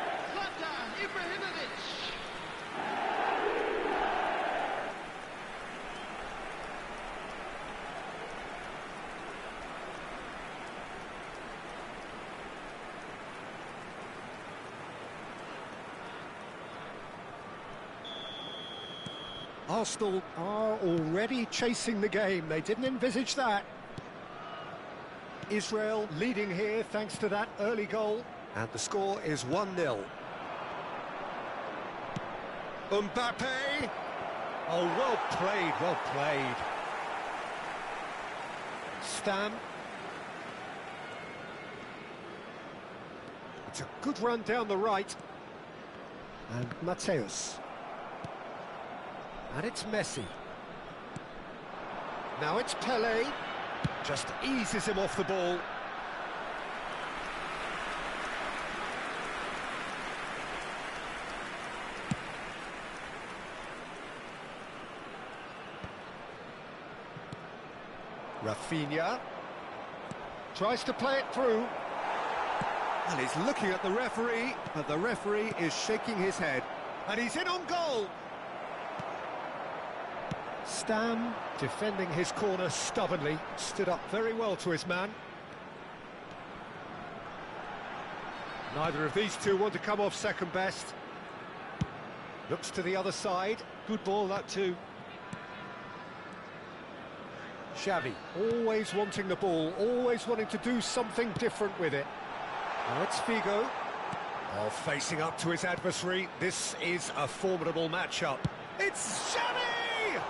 Arsenal are already chasing the game. They didn't envisage that. Israel leading here thanks to that early goal. And the score is 1-0. Mbappe! Oh, well played, well played. Stam. It's a good run down the right. And Mateus. And it's Messi. Now it's Pele. Just eases him off the ball. Rafinha tries to play it through. And he's looking at the referee, but the referee is shaking his head. And he's in on goal. Stam, defending his corner stubbornly, stood up very well to his man. Neither of these two want to come off second best. Looks to the other side. Good ball, that too. Xavi, always wanting the ball, always wanting to do something different with it. Now it's Figo. Oh, facing up to his adversary. This is a formidable matchup. It's Xavi!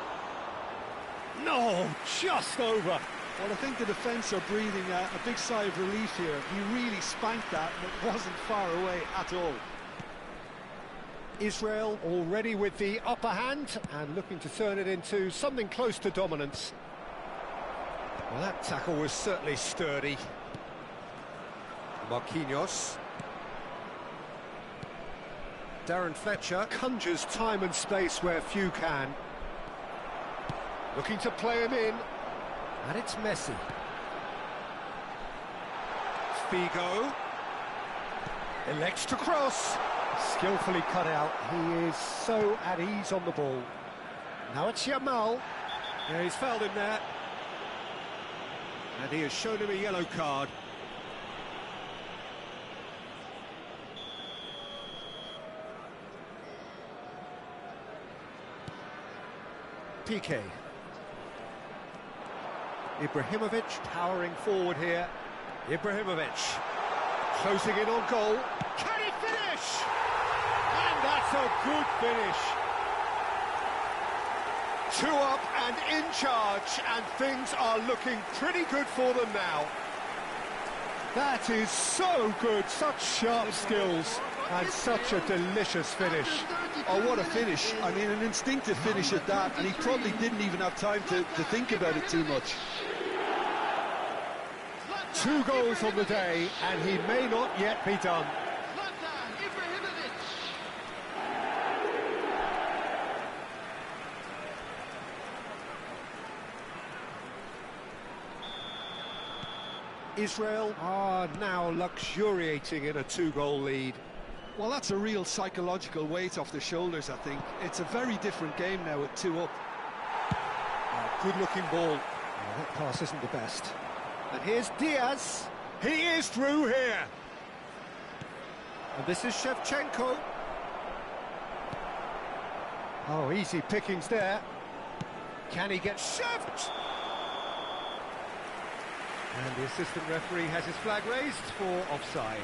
No, just over. Well, I think the defence are breathing a big sigh of relief here. He really spanked that, and it wasn't far away at all. Israel already with the upper hand and looking to turn it into something close to dominance. Well, that tackle was certainly sturdy. Marquinhos. Darren Fletcher conjures time and space where few can. Looking to play him in. And it's Messi. Figo. Elects to cross. Skillfully cut out. He is so at ease on the ball. Now it's Yamal. Yeah, he's fouled him there. And he has shown him a yellow card. Piqué. Ibrahimovic powering forward here. Ibrahimovic closing in on goal. Can he finish? And that's a good finish. 2 up and in charge, and things are looking pretty good for them now. That is so good, such sharp skills, and such a delicious finish. Oh, what a finish. I mean, an instinctive finish at that, and he probably didn't even have time to think about it too much. 2 goals on the day, and he may not yet be done. Israel are now luxuriating in a 2-goal lead. Well, that's a real psychological weight off the shoulders, I think. It's a very different game now with 2 up. Good-looking ball. Oh, that pass isn't the best. And here's Diaz. He is through here. And this is Shevchenko. Oh, easy pickings there. Can he get shoved? And the assistant referee has his flag raised for offside.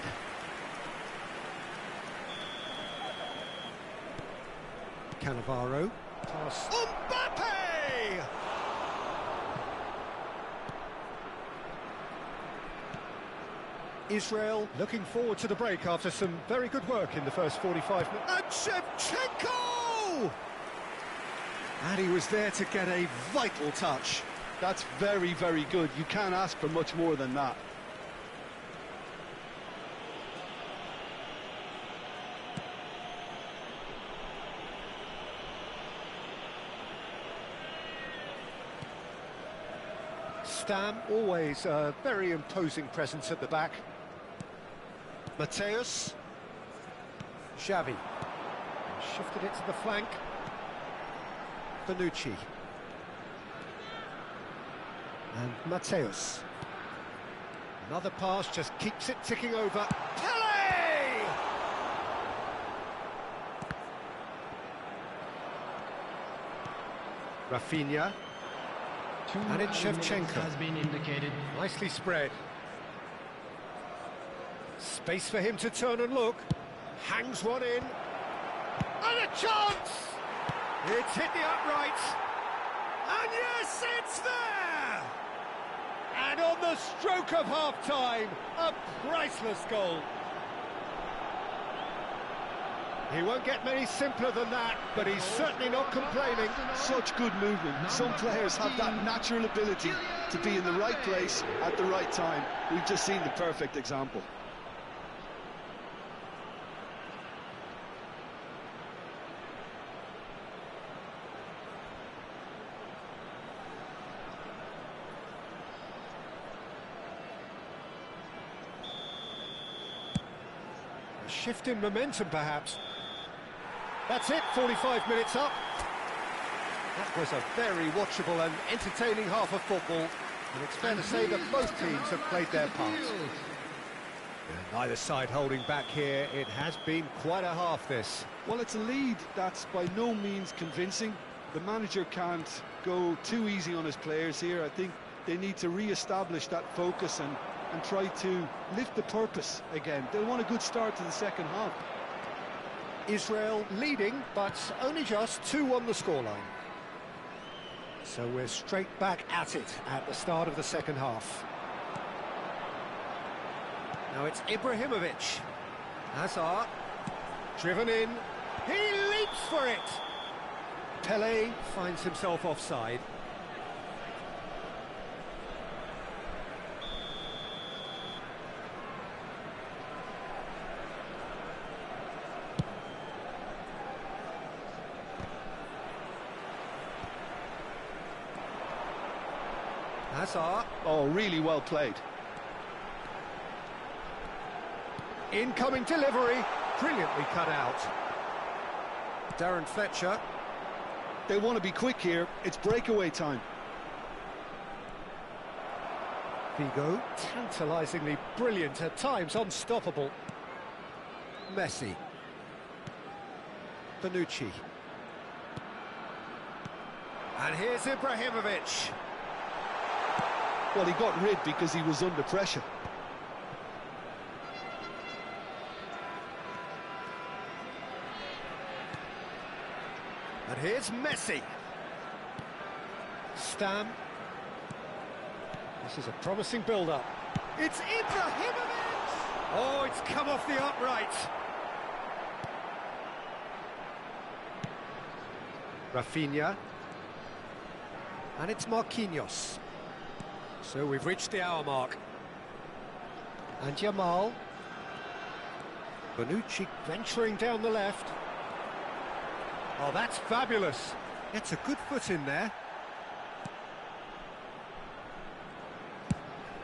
Cannavaro. Pass. Mbappe! Israel looking forward to the break after some very good work in the first 45 minutes. And Shevchenko! And he was there to get a vital touch. That's very, very good. You can't ask for much more than that. Stam, always a very imposing presence at the back. Mateus. Xavi. Shifted it to the flank. Bonucci. And Mateus. Another pass, just keeps it ticking over. Pele! Rafinha. And it's Shevchenko. Has been indicated. Nicely spread. Space for him to turn and look. Hangs one in. And a chance! It's hit the upright. And yes, it's there! And on the stroke of half-time, a priceless goal. He won't get many simpler than that, but he's certainly not complaining. Such good movement. Some players have that natural ability to be in the right place at the right time. We've just seen the perfect example. A shift in momentum, perhaps. That's it, 45 minutes up. That was a very watchable and entertaining half of football, and it's fair to say that both teams have played their parts. Yeah, neither side holding back here. It has been quite a half, this. Well, it's a lead that's by no means convincing. The manager can't go too easy on his players here. I think they need to re-establish that focus and try to lift the purpose again. They'll want a good start to the second half. Israel leading, but only just 2 on the scoreline. So we're straight back at it at the start of the second half. Now it's Ibrahimovic. Hazard, driven in. He leaps for it! Pele finds himself offside. Hazard. Oh, really well played. Incoming delivery, brilliantly cut out. Darren Fletcher. They want to be quick here. It's breakaway time. Figo, tantalisingly brilliant, at times unstoppable. Messi. Bonucci. And here's Ibrahimovic. Well, he got rid because he was under pressure. And here's Messi. Stam. This is a promising build-up. It's Ibrahimovic! Oh, it's come off the upright. Rafinha. And it's Marquinhos. So we've reached the hour mark. And Jamal. Bonucci venturing down the left. Oh, that's fabulous. Gets a good foot in there.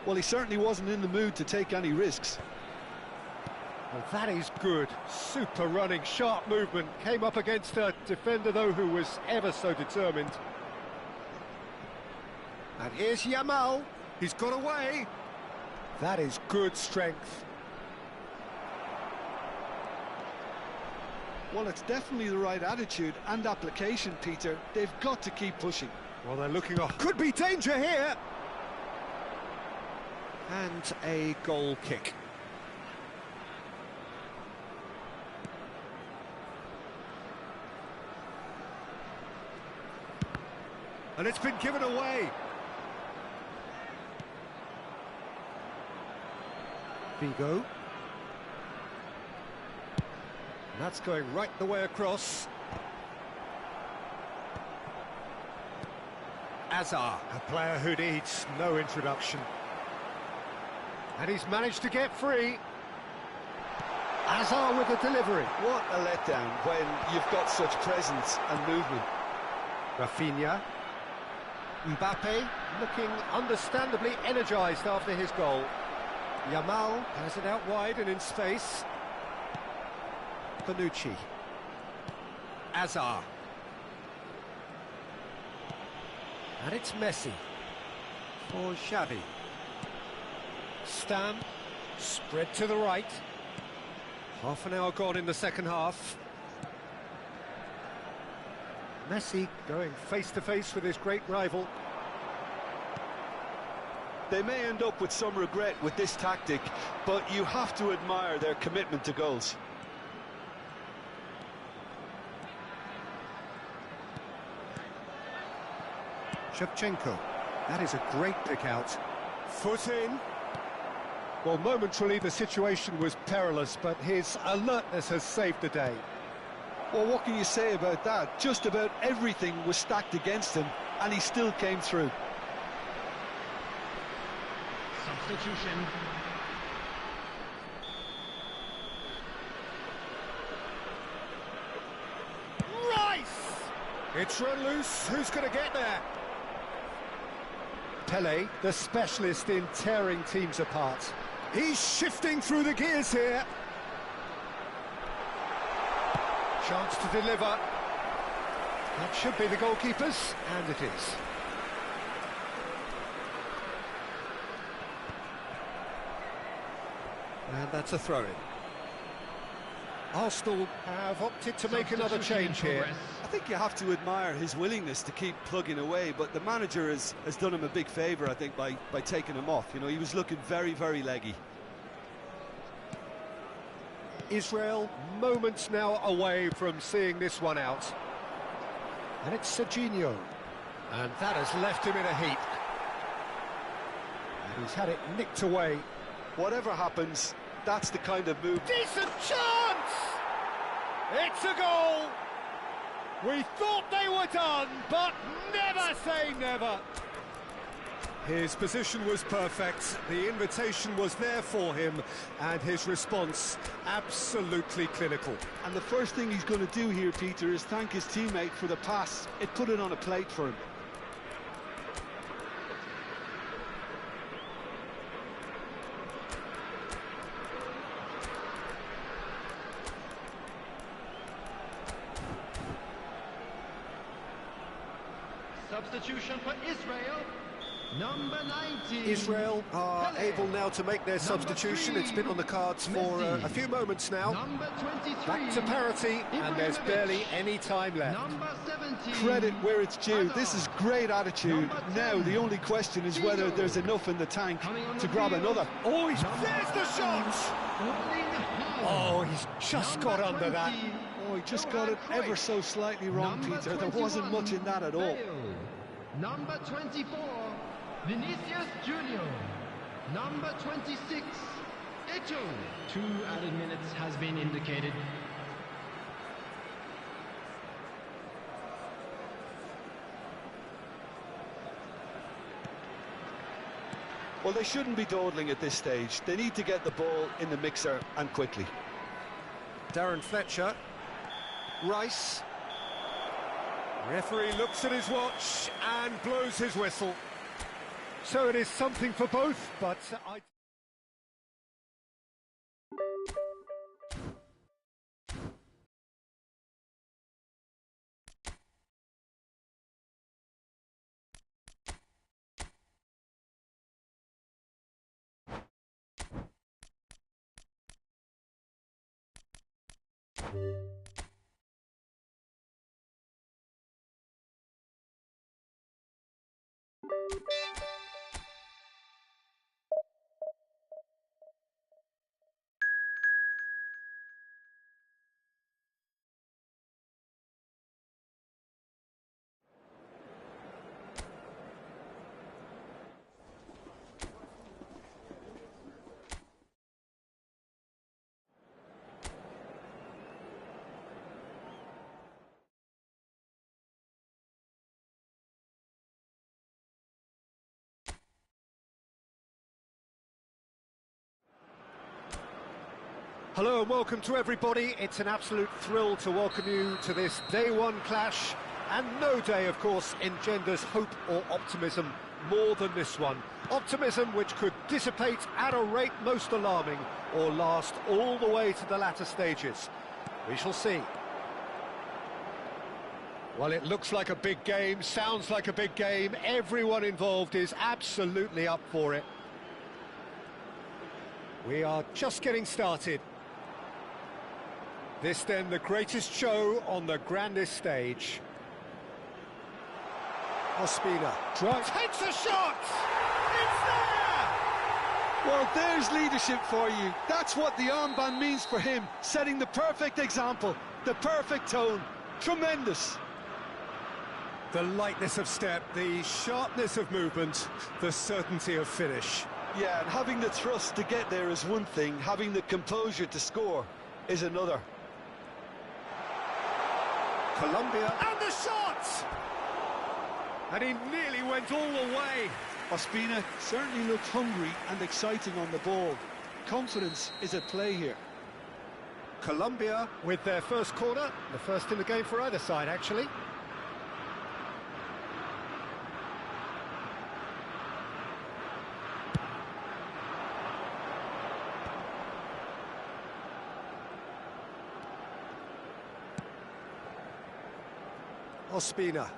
Well, he certainly wasn't in the mood to take any risks. Well, that is good. Super running, sharp movement. Came up against a defender, though, who was ever so determined. And here's Yamal. He's got away. That is good strength. Well, it's definitely the right attitude and application, Peter. They've got to keep pushing. Well, they're looking off. Could be danger here. And a goal kick. And it's been given away. Figo. And that's going right the way across. Hazard, a player who needs no introduction. And he's managed to get free. Hazard with the delivery. What a letdown when you've got such presence and movement. Rafinha. Mbappe looking understandably energised after his goal. Yamal has it out wide and in space. Bonucci. Hazard. And it's Messi for Xavi. Stam, spread to the right. Half an hour gone in the second half. Messi going face-to-face with his great rival. They may end up with some regret with this tactic, but you have to admire their commitment to goals. Shevchenko. That is a great pick out. Foot in. Well, momentarily the situation was perilous, but his alertness has saved the day. Well, what can you say about that? Just about everything was stacked against him, and he still came through. Substitution. Rice! It's run loose. Who's going to get there? Pele, the specialist in tearing teams apart. He's shifting through the gears here. Chance to deliver. That should be the goalkeeper's, and it is. And that's a throw-in. Arsenal have opted to make another change here. I think you have to admire his willingness to keep plugging away, but the manager has done him a big favour, I think, by taking him off. You know, he was looking very, very leggy. Israel moments now away from seeing this one out. And it's Serginho. And that has left him in a heap. And he's had it nicked away. Whatever happens, that's the kind of move. Decent chance! It's a goal! We thought they were done, but never say never. His position was perfect, the invitation was there for him, and his response absolutely clinical. And the first thing he's going to do here, Peter, is thank his teammate for the pass. It put it on a plate for him. Substitution for Israel. Number 19. Israel are able now to make their substitution. It's been on the cards for a few moments now. Number 23. Back to parity, and there's barely any time left. Number 17. Credit where it's due. This is great attitude. Now the only question is whether there's enough in the tank to grab another. Oh, there's the shot! Oh, he's just got under that. Oh, he just got it ever so slightly wrong, Peter. There wasn't much in that at all. Number 24, Vinicius Junior. Number 26, Eto. 2 added minutes has been indicated. Well, they shouldn't be dawdling at this stage. They need to get the ball in the mixer, and quickly. Darren Fletcher. Rice. Referee looks at his watch and blows his whistle. So it is something for both, but I... Hello and welcome to everybody. It's an absolute thrill to welcome you to this day one clash, and no day, of course, engenders hope or optimism more than this one. Optimism which could dissipate at a rate most alarming or last all the way to the latter stages. We shall see. Well, it looks like a big game, sounds like a big game. Everyone involved is absolutely up for it. We are just getting started. This then the greatest show on the grandest stage. Ospina takes a shot! It's there! Well, there's leadership for you. That's what the armband means for him, setting the perfect example, the perfect tone. Tremendous. The lightness of step, the sharpness of movement, the certainty of finish. Yeah, and having the thrust to get there is one thing, having the composure to score is another. Colombia. And the shot! And he nearly went all the way. Ospina certainly looked hungry and exciting on the ball. Confidence is at play here. Colombia. With their first corner, the first in the game for either side, actually. Ospina.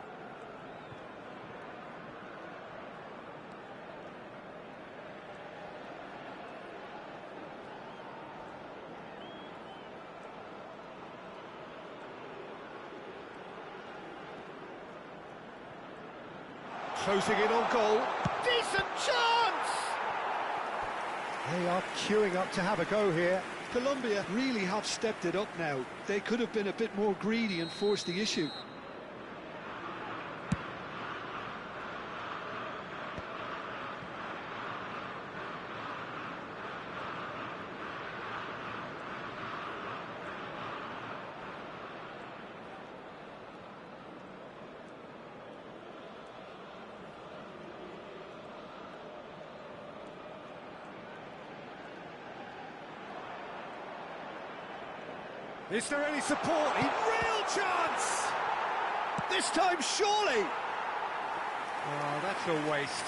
Closing in on goal. Decent chance! They are queuing up to have a go here. Colombia really have stepped it up now. They could have been a bit more greedy and forced the issue. Is there any support? Real chance! This time, surely! Oh, that's a waste.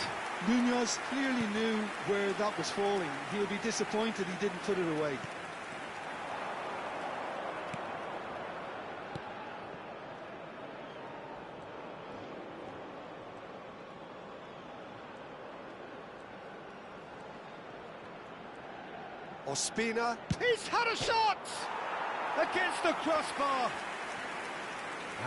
Munoz clearly knew where that was falling. He'll be disappointed he didn't put it away. Ospina. He's had a shot! Against the crossbar.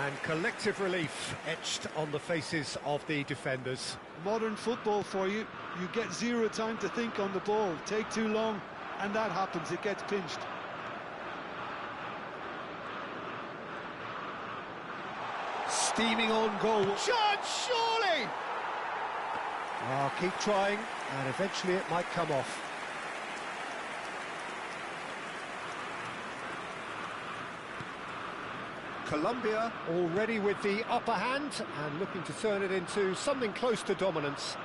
And collective relief etched on the faces of the defenders. Modern football for you. You get zero time to think on the ball. Take too long, and that happens. It gets pinched. Steaming on goal. Chance, surely! Oh, keep trying, and eventually it might come off. Colombia. Already with the upper hand and looking to turn it into something close to dominance.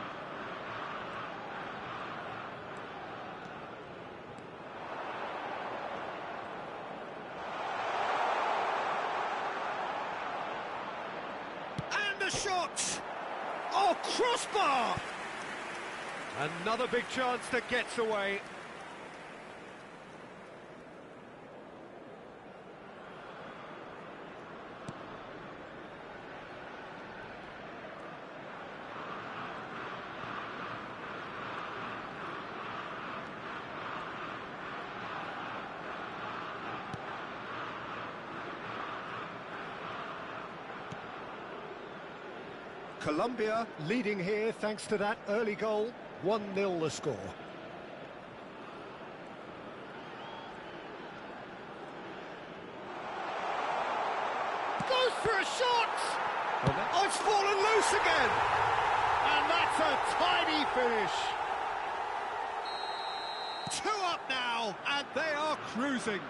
And the shot! Oh, crossbar! Another big chance that gets away. Colombia. Leading here thanks to that early goal. 1-0 the score. Goes for a shot! Oh, it's fallen loose again! And that's a tiny finish. 2 up now, and they are cruising.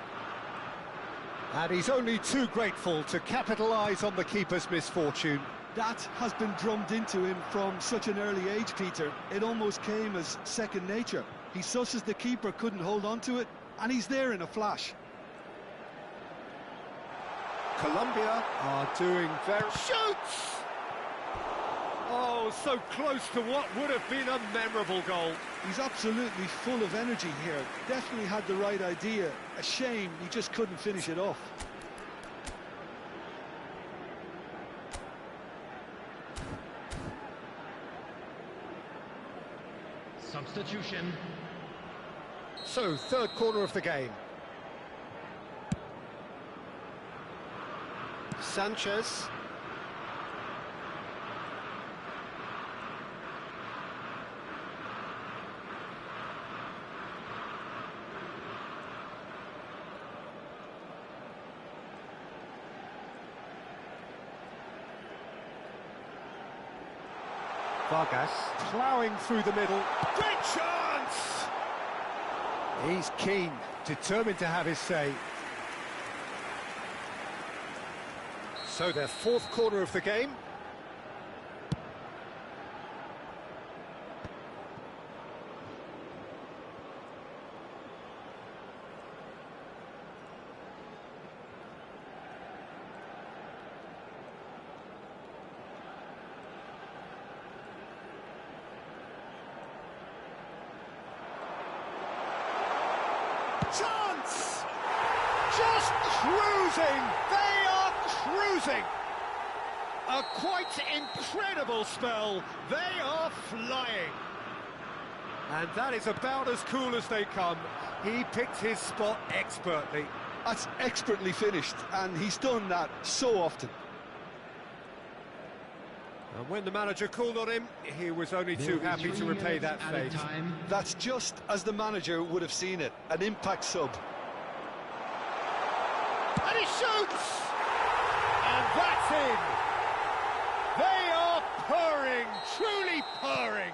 And he's only too grateful to capitalise on the keeper's misfortune. That has been drummed into him from such an early age, Peter. It almost came as second nature. He susses the keeper couldn't hold on to it, and he's there in a flash. Colombia are doing very... Shoots! Oh, so close to what would have been a memorable goal. He's absolutely full of energy here. Definitely had the right idea. A shame he just couldn't finish it off. Substitution. So, third corner of the game. Sanchez. Vargas ploughing through the middle. Great chance! He's keen, determined to have his say. So their fourth corner of the game. Chance! Just cruising! They are cruising! A quite incredible spell. They are flying. And that is about as cool as they come. He picked his spot expertly. That's expertly finished, and he's done that so often. And when the manager called on him, he was only too happy to repay that fate. That's just as the manager would have seen it, an impact sub. And he shoots! And that's in! They are purring, truly purring!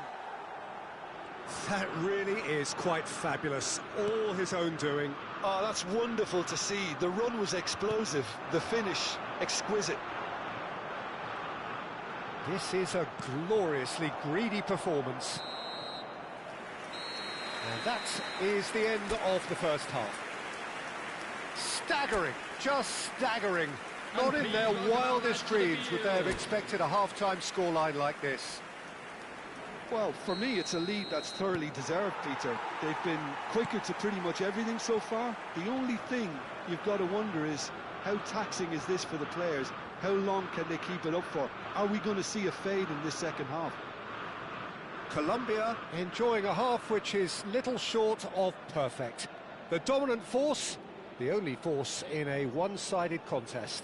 That really is quite fabulous, all his own doing. Oh, that's wonderful to see. The run was explosive, the finish exquisite. This is a gloriously greedy performance. And that is the end of the first half. Staggering, just staggering. Not in their wildest dreams would they have expected a half-time scoreline like this. Well, for me, it's a lead that's thoroughly deserved, Peter. They've been quicker to pretty much everything so far. The only thing you've got to wonder is, how taxing is this for the players? How long can they keep it up for? Are we going to see a fade in this second half? Colombia enjoying a half which is little short of perfect. The dominant force, the only force in a one-sided contest.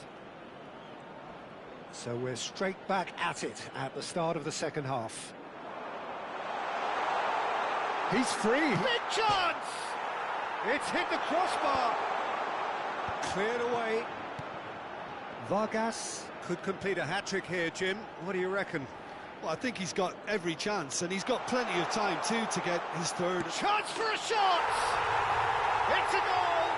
So we're straight back at it at the start of the second half. He's free. Big chance! It's hit the crossbar. Cleared away. Vargas could complete a hat-trick here, Jim. What do you reckon? Well, I think he's got every chance, and he's got plenty of time, too, to get his third. Chance for a shot! It's a goal!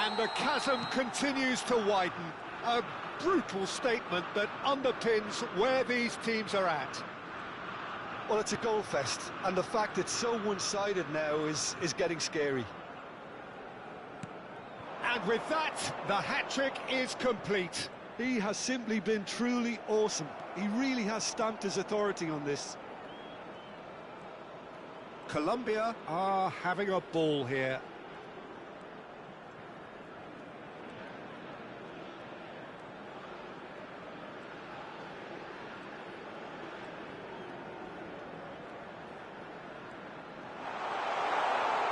And the chasm continues to widen. A brutal statement that underpins where these teams are at. Well, it's a goal fest, and the fact it's so one-sided now is getting scary. And with that, the hat-trick is complete. He has simply been truly awesome. He really has stamped his authority on this. Colombia are having a ball here.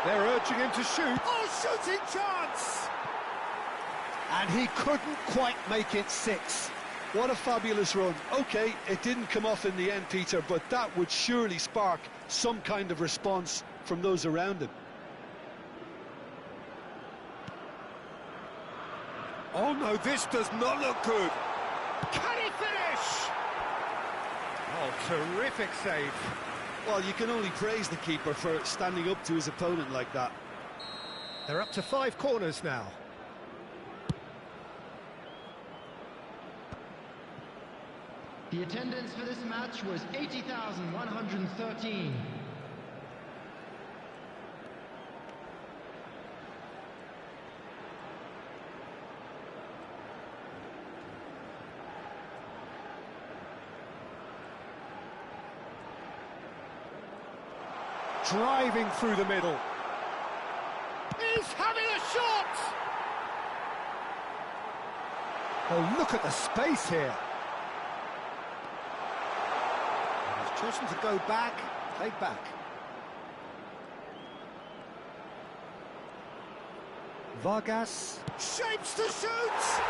They're urging him to shoot. Oh, shooting chance! And he couldn't quite make it 6. What a fabulous run. OK, it didn't come off in the end, Peter, but that would surely spark some kind of response from those around him. Oh, no, this does not look good. Can he finish? Oh, terrific save. Well, you can only praise the keeper for standing up to his opponent like that. They're up to 5 corners now. The attendance for this match was 80,113. Driving through the middle. He's having a shot! Oh, look at the space here. And he's chosen to go back, played back. Vargas shapes to shoot!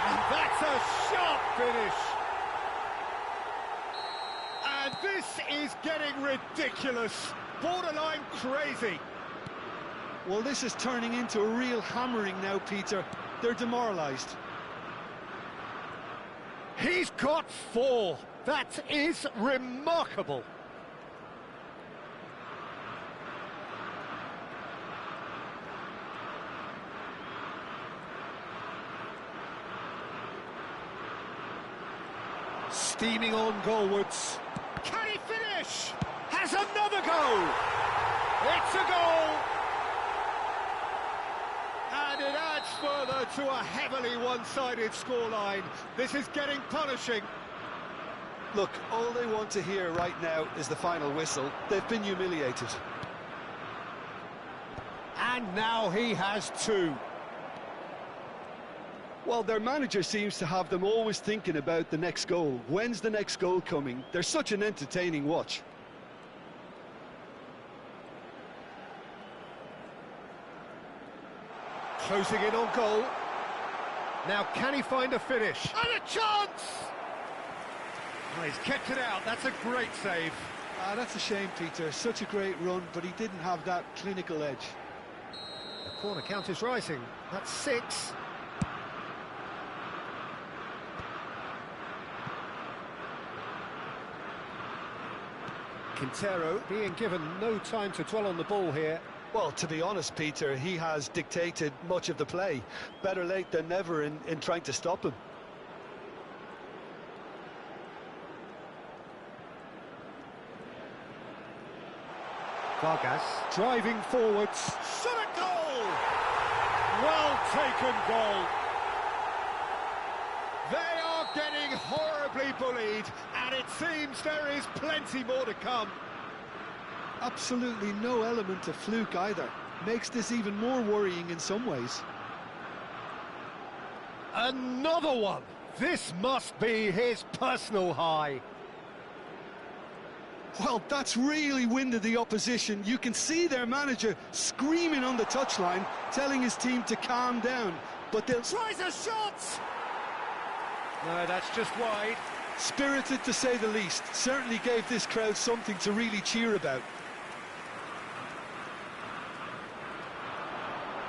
And that's a sharp finish! And this is getting ridiculous, borderline crazy. Well, this is turning into a real hammering now, Peter. They're demoralised. He's got 4. That is remarkable. Steaming on goalwards. Can he finish? Has another goal! It's a goal! And it adds further to a heavily one-sided scoreline. This is getting punishing. Look, all they want to hear right now is the final whistle. They've been humiliated. And now he has two. Well, their manager seems to have them always thinking about the next goal. When's the next goal coming? They're such an entertaining watch. Closing in on goal. Now can he find a finish? And a chance! Oh, he's kept it out. That's a great save. That's a shame, Peter. Such a great run, but he didn't have that clinical edge. The corner count is rising. That's 6. Quintero being given no time to dwell on the ball here. Well, to be honest, Peter, he has dictated much of the play. Better late than never in trying to stop him. Vargas driving forwards. Shot a goal! Well taken goal. They are getting horribly bullied, and it seems there is plenty more to come. Absolutely no element of fluke either. Makes this even more worrying in some ways. Another one! This must be his personal high. Well, that's really winded the opposition. You can see their manager screaming on the touchline, telling his team to calm down. But they'll... Tries a shot! No, that's just wide. Spirited, to say the least. Certainly gave this crowd something to really cheer about.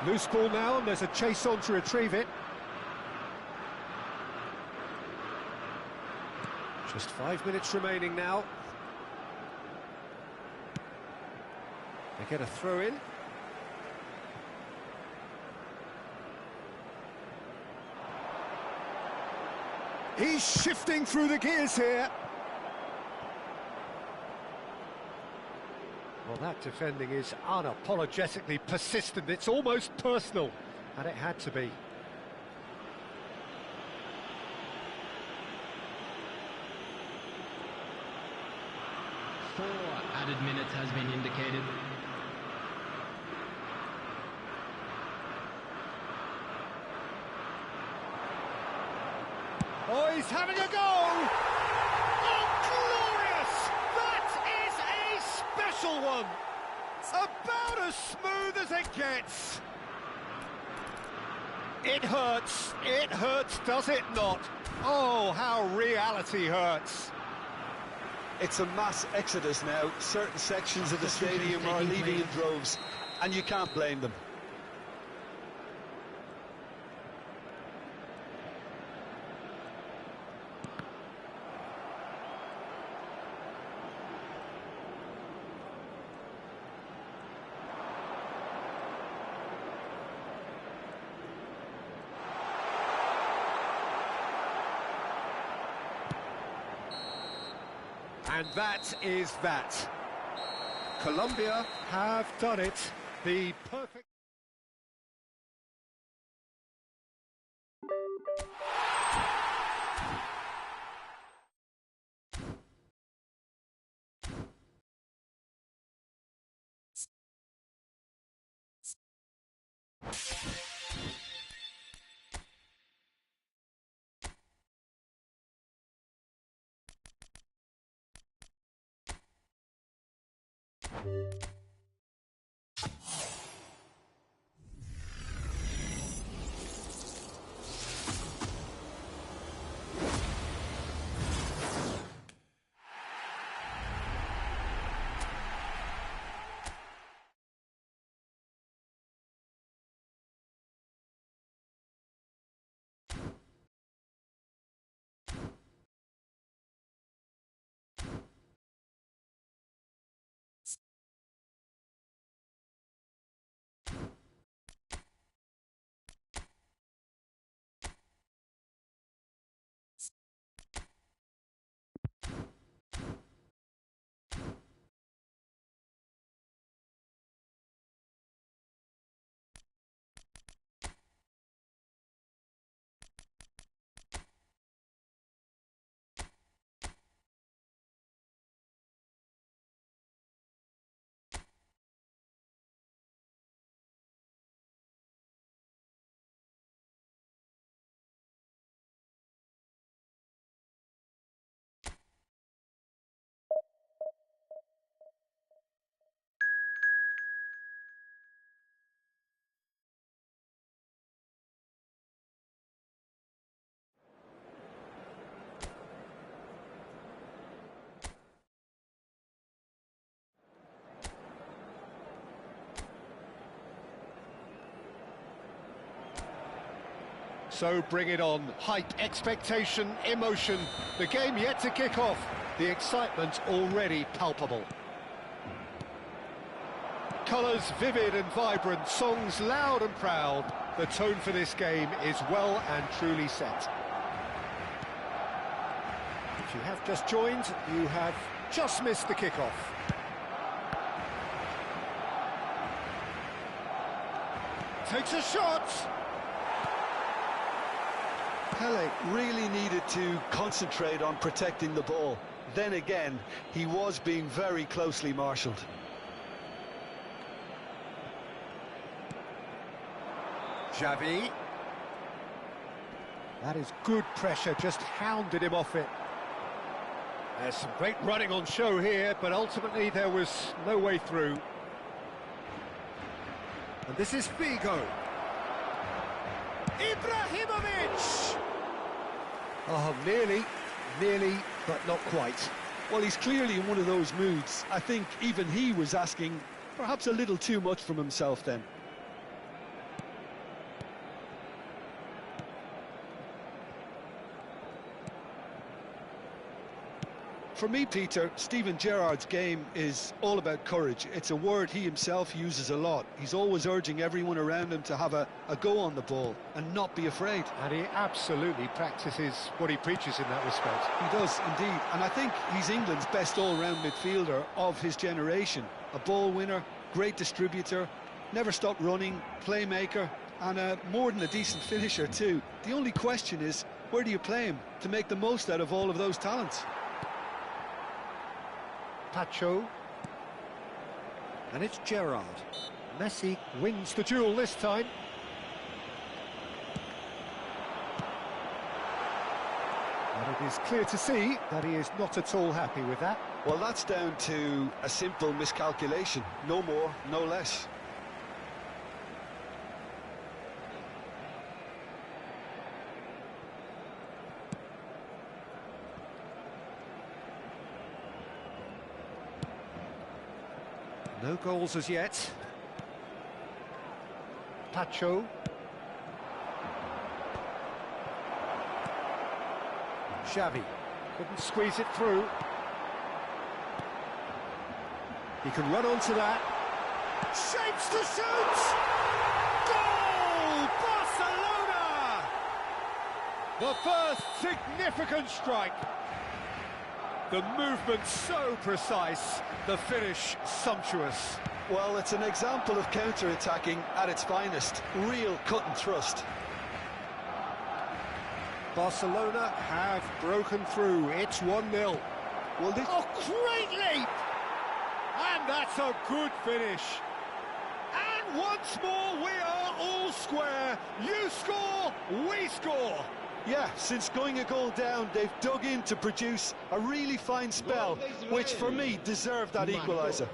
Loose ball now, and there's a chase on to retrieve it. Just 5 minutes remaining now. They get a throw in. He's shifting through the gears here. Well, that defending is unapologetically persistent. It's almost personal, and it had to be. Four added minutes has been indicated. Oh, he's having a go! Oh, glorious! That is a special one! About as smooth as it gets. It hurts, does it not? Oh, how reality hurts. It's a mass exodus now. Certain sections of the stadium are leaving in droves, and you can't blame them. And that is that. Colombia have done it. The perfect... So bring it on. Hype, expectation, emotion. The game yet to kick off. The excitement already palpable. Colours vivid and vibrant, songs loud and proud. The tone for this game is well and truly set. If you have just joined, you have just missed the kickoff. Takes a shot! Pele really needed to concentrate on protecting the ball. Then again, he was being very closely marshalled. Xavi. That is good pressure, just hounded him off it. There's some great running on show here, but ultimately there was no way through. And this is Figo. Ibrahimovic! Oh, nearly, but not quite. Well, he's clearly in one of those moods. I think even he was asking perhaps a little too much from himself then. For me, Peter, Steven Gerrard's game is all about courage. It's a word he himself uses a lot. He's always urging everyone around him to have a go on the ball and not be afraid. And he absolutely practices what he preaches in that respect. He does, indeed. And I think he's England's best all-round midfielder of his generation. A ball winner, great distributor, never stopped running, playmaker, and more than a decent finisher too. The only question is, where do you play him to make the most out of all of those talents? Pacho. And it's Gerrard. Messi wins the duel this time. And it is clear to see that he is not at all happy with that. Well, that's down to a simple miscalculation. No more, no less. No goals as yet. Pacho. Xavi couldn't squeeze it through. He can run onto that. Shapes to shoot! Goal! Barcelona! The first significant strike. The movement so precise, the finish sumptuous. Well, it's an example of counter-attacking at its finest. Real cut and thrust. Barcelona have broken through. It's 1-0. Well, this... Oh, great leap! And that's a good finish. And once more, we are all square. You score, we score. Yeah, since going a goal down, they've dug in to produce a really fine spell, which for me deserved that equaliser.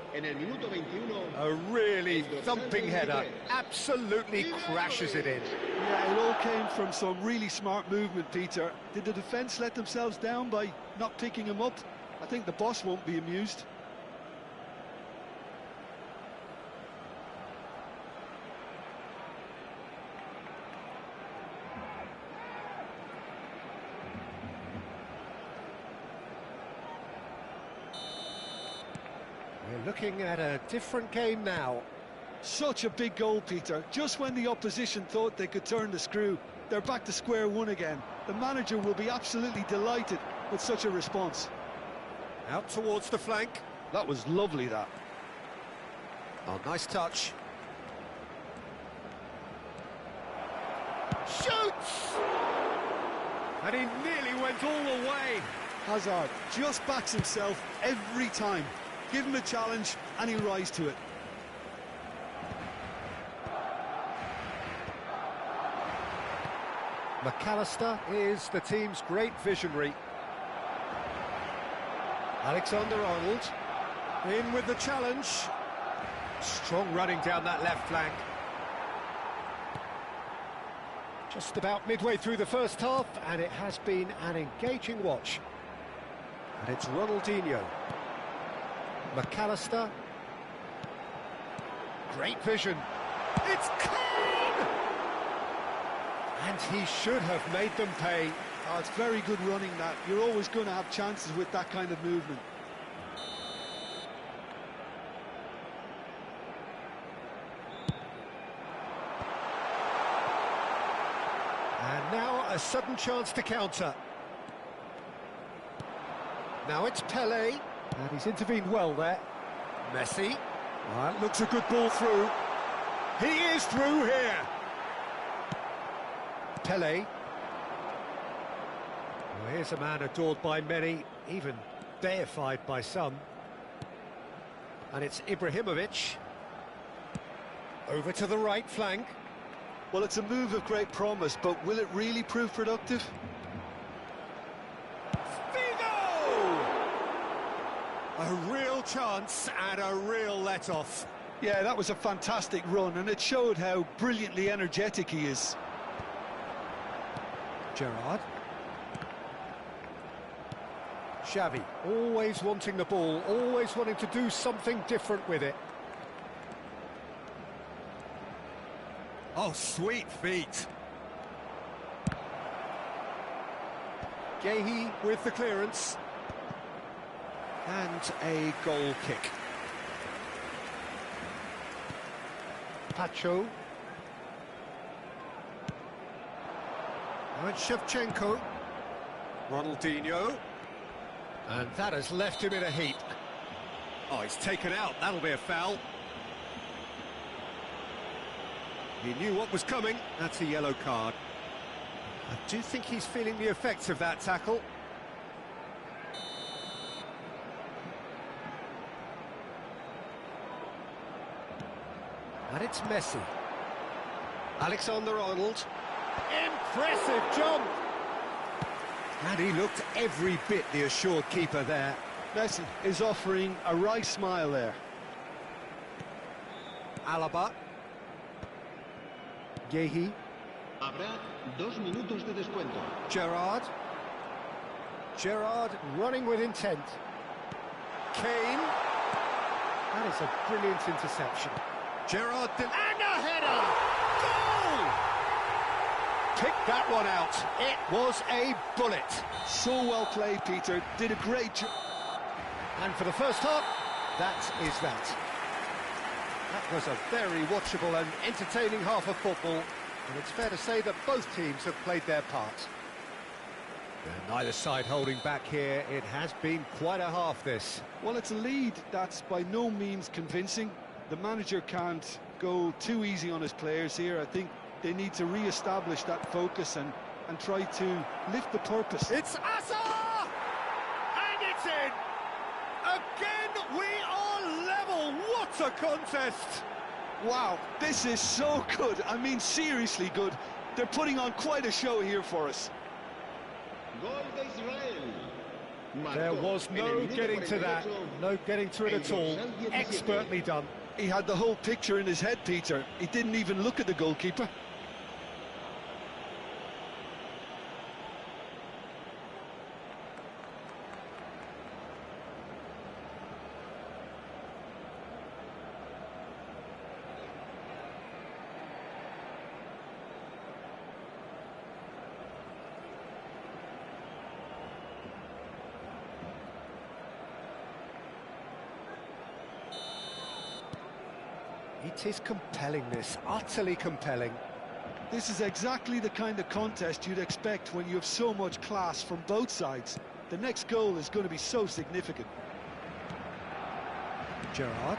A really thumping header, absolutely crashes it in. Yeah, it all came from some really smart movement, Peter. Did the defence let themselves down by not picking him up? I think the boss won't be amused. We're looking at a different game now. Such a big goal, Peter. Just when the opposition thought they could turn the screw, they're back to square one again. The manager will be absolutely delighted with such a response. Out towards the flank. That was lovely, that. Oh, nice touch. Shoots! And he nearly went all the way. Hazard just backs himself every time. Give him a challenge and he'll rise to it. McAllister is the team's great visionary. Alexander-Arnold in with the challenge. Strong running down that left flank. Just about midway through the first half, and it has been an engaging watch. And it's Ronaldinho. McAllister. Great vision. It's Kane! And And he should have made them pay. Oh, it's very good running, that. You're always going to have chances with that kind of movement. And now a sudden chance to counter. Now it's Pelé, and he's intervened well there. Messi. That looks a good ball through. He is through here. Pelé. Well, here's a man adored by many, even deified by some. And it's Ibrahimovic. Over to the right flank. Well, it's a move of great promise, but will it really prove productive? A real chance and a real let-off. Yeah, that was a fantastic run, and it showed how brilliantly energetic he is. Gerrard. Xavi, always wanting the ball, always wanting to do something different with it. Oh, sweet feet. Gehi with the clearance. And a goal kick. Pacho. Now it's Shevchenko. Ronaldinho. And that has left him in a heap. Oh, he's taken out. That'll be a foul. He knew what was coming. That's a yellow card. I do think he's feeling the effects of that tackle. And it's Messi. Alexander-Arnold. Impressive jump! And he looked every bit the assured keeper there. Messi is offering a wry smile there. Alaba. Gehi. Habrá 2 minutos de descuento. Gerrard. Gerrard running with intent. Kane. That is a brilliant interception. Gerrard And a header! Goal! Picked that one out. It was a bullet. So well played, Peter. Did a great job. And for the first half, that is that. That was a very watchable and entertaining half of football, and it's fair to say that both teams have played their part. And neither side holding back here. It has been quite a half, this. Well, it's a lead that's by no means convincing. The manager can't go too easy on his players here. I think they need to re-establish that focus and try to lift the purpose. It's Asa! And it's in! Again, we are level! What a contest! Wow, this is so good. I mean, seriously good. They're putting on quite a show here for us. Gol de Israel. There was no getting to that, no getting to it at all. Expertly done. He had the whole picture in his head, Peter. He didn't even look at the goalkeeper. It is compelling, this, utterly compelling. This is exactly the kind of contest you'd expect when you have so much class from both sides. The next goal is going to be so significant. Gerrard.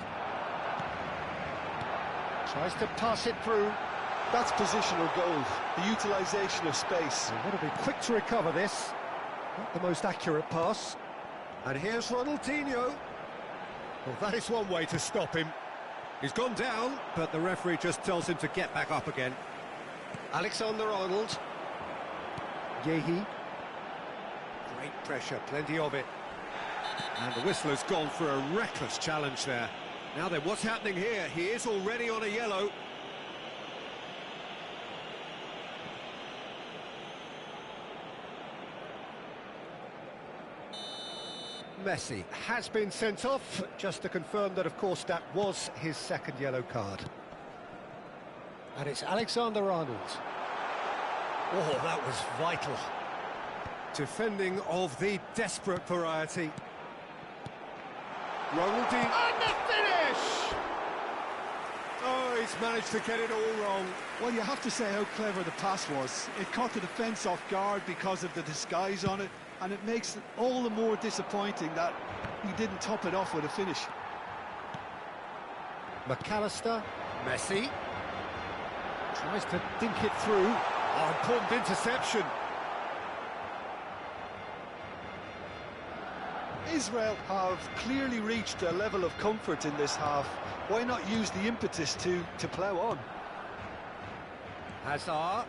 Tries to pass it through. That's positional goal, the utilisation of space. They've got to be quick to recover this. Not the most accurate pass. And here's Ronaldinho. Well, that is one way to stop him. He's gone down, but the referee just tells him to get back up again. Alexander-Arnold. Gehi. Great pressure, plenty of it. And the whistler's gone for a reckless challenge there. Now then, what's happening here? He is already on a yellow. Messi has been sent off, just to confirm that, of course, that was his second yellow card. And it's Alexander-Arnold. Oh, that was vital. Defending of the desperate variety. Ronaldinho. And the finish! Oh, he's managed to get it all wrong. Well, you have to say how clever the pass was. It caught the defence off guard because of the disguise on it, and it makes it all the more disappointing that he didn't top it off with a finish. McAllister. Messi. Tries to dink it through. Oh, important interception. Israel have clearly reached a level of comfort in this half. Why not use the impetus to plough on? Hazard.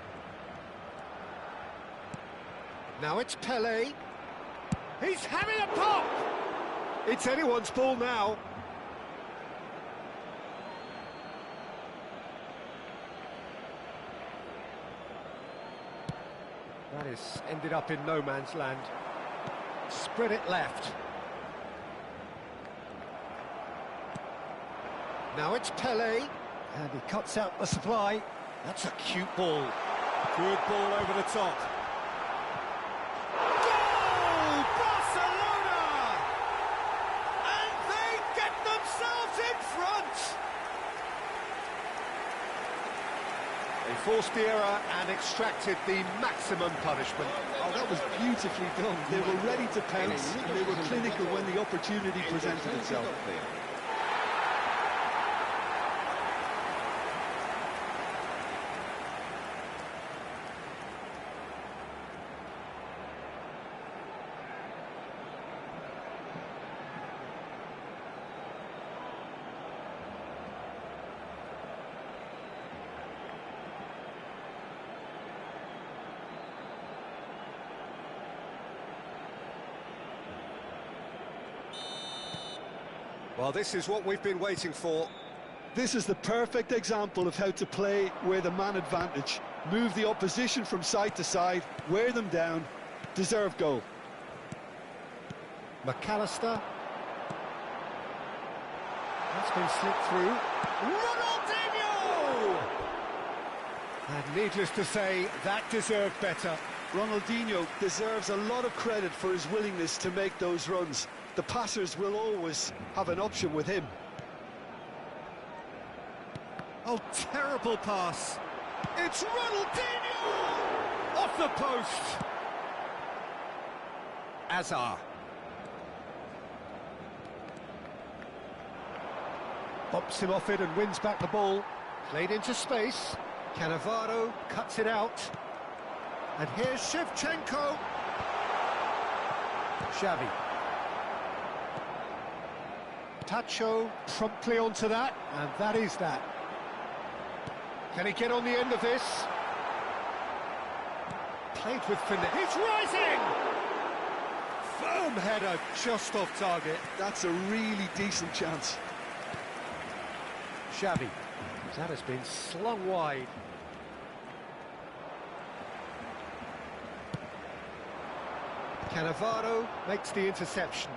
Now it's Pele. He's having a pop! It's anyone's ball now. That is ended up in no man's land. Spread it left. Now it's Pele, and he cuts out the supply. That's a cute ball. Good ball over the top. Goal! Barcelona! And they get themselves in front! They forced the error and extracted the maximum punishment. Oh, that was beautifully done. They were ready to pounce, and they were clinical when the opportunity presented itself. Well, this is what we've been waiting for. This is the perfect example of how to play with a man advantage. Move the opposition from side to side, wear them down, deserve goal. McAllister. That's been slipped through. Ronaldinho! And needless to say, that deserved better. Ronaldinho deserves a lot of credit for his willingness to make those runs. The passers will always have an option with him. Oh, terrible pass. It's Ronaldinho! Off the post! Hazard. Bops him off it and wins back the ball. Played into space. Cannavaro cuts it out. And here's Shevchenko. Xavi. Tacho promptly onto that, and that is that. Can he get on the end of this? Played with finesse. He's rising! Firm header, just off target. That's a really decent chance. Xavi. That has been slung wide. Cannavaro makes the interception.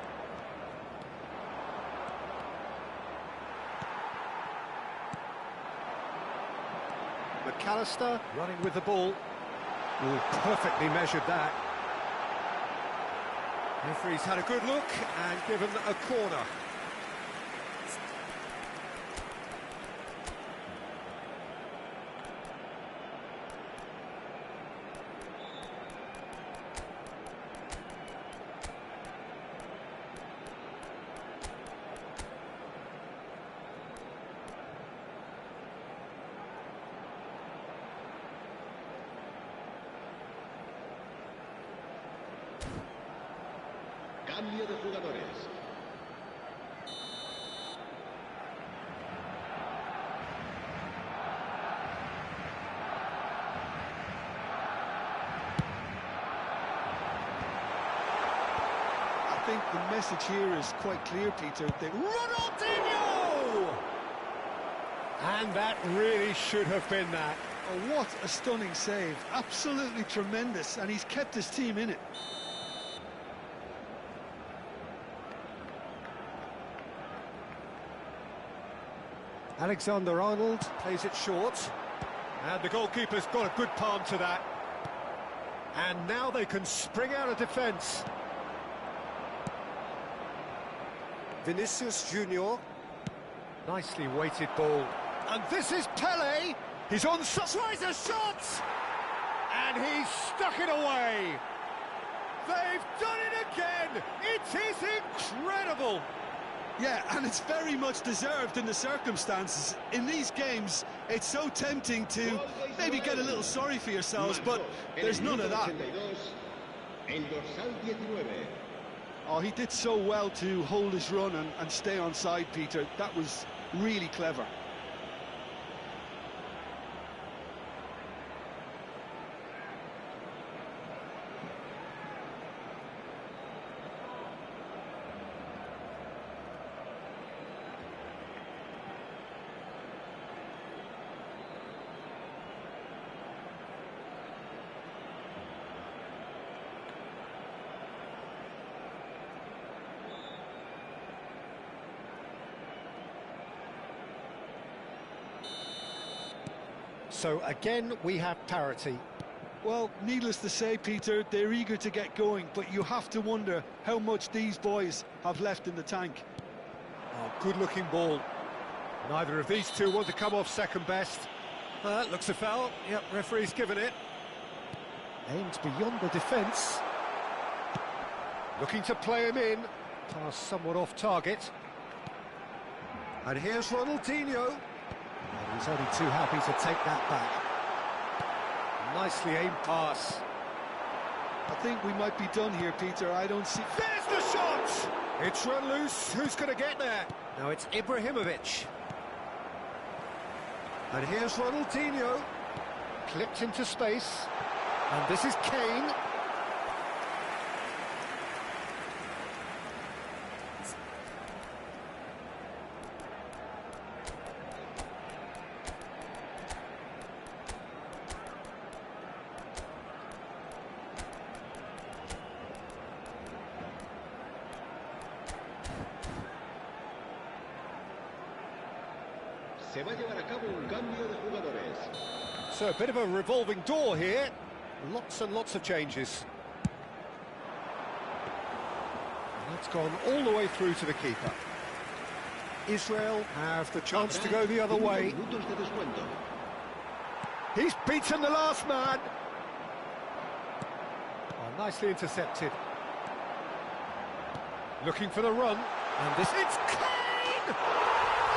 McAllister running with the ball. Oh, perfectly measured that. Referee's had a good look and given a corner. Cambio de jugadores. I think the message here is quite clear, Peter. Ronaldinho! And that really should have been that. Oh, what a stunning save. Absolutely tremendous, and he's kept his team in it. Alexander-Arnold plays it short. And the goalkeeper's got a good palm to that. And now they can spring out of defence. Vinicius Junior. Nicely weighted ball. And this is Pele. He's on, tries a shot! And he's stuck it away. They've done it again. It is incredible. Yeah, and it's very much deserved in the circumstances. In these games, it's so tempting to maybe get a little sorry for yourselves, but there's none of that. Oh, he did so well to hold his run and stay on side, Peter. That was really clever. So again, we have parity. Well, needless to say, Peter, they're eager to get going, but you have to wonder how much these boys have left in the tank. Oh, good-looking ball. Neither of these two want to come off second best. Looks a foul. Yep, referee's given it. Aimed beyond the defence. Looking to play him in. Pass somewhat off target. And here's Ronaldinho. And he's only too happy to take that back. Nicely aimed pass. I think we might be done here, Peter. I don't see... There's the shot! It's run loose. Who's going to get there? Now it's Ibrahimovic. And here's Ronaldinho. Clipped into space. And this is Kane. Se va a llevar a cabo un cambio de jugadores. So a bit of a revolving door here. Lots and lots of changes. And that's gone all the way through to the keeper. Israel have the chance to go the other way. He's beaten the last man. Oh, nicely intercepted. Looking for the run. And this... It's Kane!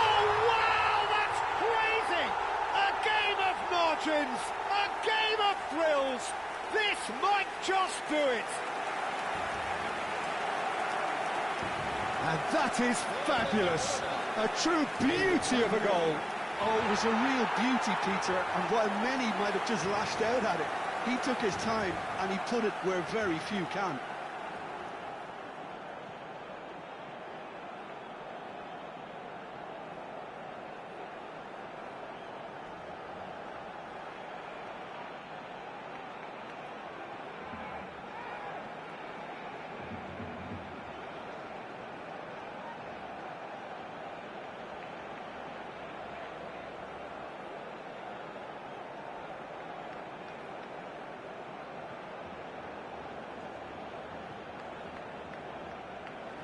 Oh, wow! That's crazy! A game of margins! A game of thrills! This might just do it! And that is fabulous! A true beauty of a goal. Oh, it was a real beauty, Peter, and while many might have just lashed out at it, he took his time and he put it where very few can.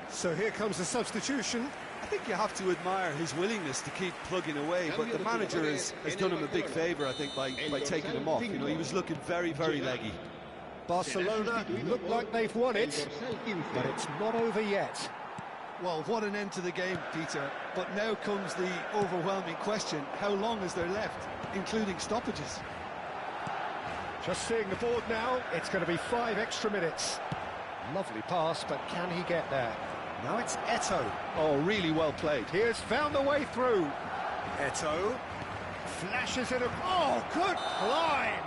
So here comes the substitution. I think you have to admire his willingness to keep plugging away, but the manager has done him a big favour, I think, by taking him off. You know, he was looking very, very leggy. Barcelona look like they've won it, but it's not over yet. Well, what an end to the game, Peter. But now comes the overwhelming question, how long is there left, including stoppages? Just seeing the board now, it's going to be 5 extra minutes. Lovely pass, but can he get there? Now it's Eto'o. Oh, really well played. Here's found the way through. Eto'o flashes it. Oh, good climb!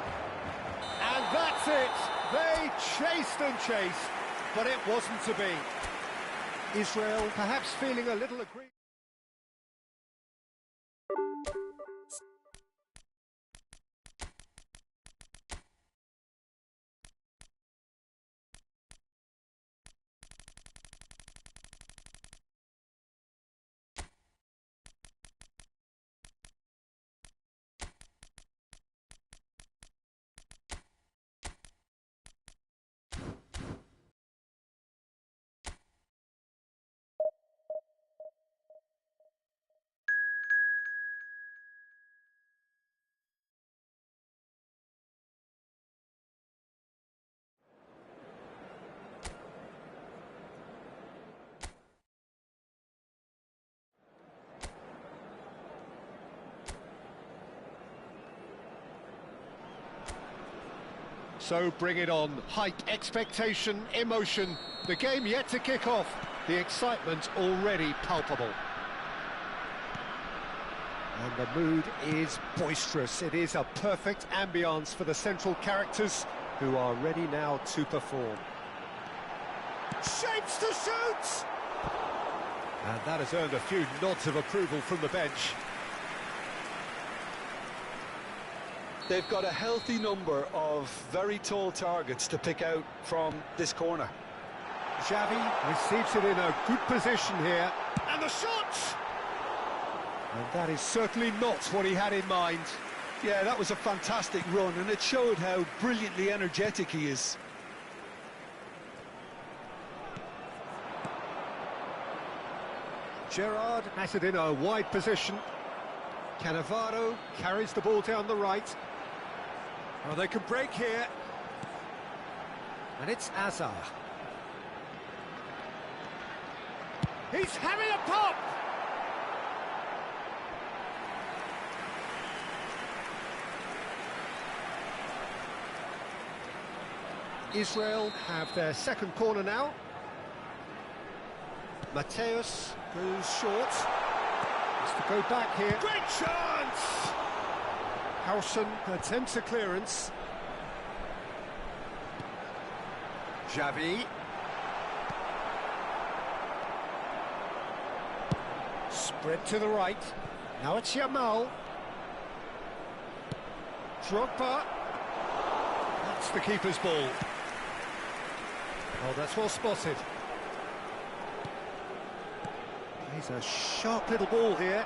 And that's it. They chased and chased, but it wasn't to be. Israel perhaps feeling a little aggrieved. So bring it on. Hype, expectation, emotion. The game yet to kick off. The excitement already palpable. And the mood is boisterous. It is a perfect ambience for the central characters who are ready now to perform. Shapes to shoot! And that has earned a few nods of approval from the bench. They've got a healthy number of very tall targets to pick out from this corner. Xavi receives it in a good position here. And the shot! And that is certainly not what he had in mind. Yeah, that was a fantastic run, and it showed how brilliantly energetic he is. Gerrard has it in a wide position. Cannavaro carries the ball down the right. Oh, they can break here. And it's Azar. He's having a pop! Israel have their second corner now. Mateus goes short. Has to go back here. Great chance! Howson attempts a clearance. Xavi. Spread to the right. Now it's Yamal. Drogba. That's the keeper's ball. Oh, that's well spotted. He's a sharp little ball here.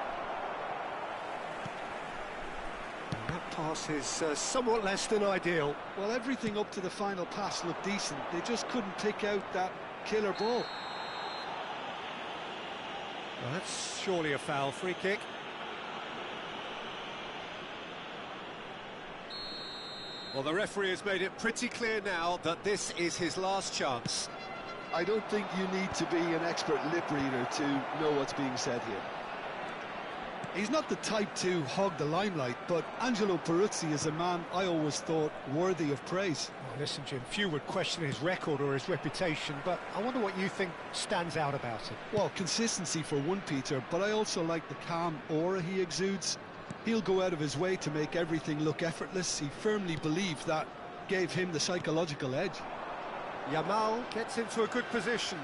And that pass is somewhat less than ideal. Well, everything up to the final pass looked decent. They just couldn't pick out that killer ball. Well, that's surely a foul. Free kick. Well, the referee has made it pretty clear now that this is his last chance. I don't think you need to be an expert lip reader to know what's being said here. He's not the type to hog the limelight, but Angelo Peruzzi is a man I always thought worthy of praise. Well, listen, Jim, few would question his record or his reputation, but I wonder what you think stands out about him. Well, consistency for one, Peter, but I also like the calm aura he exudes. He'll go out of his way to make everything look effortless. He firmly believes that gave him the psychological edge. Yamal gets into a good position.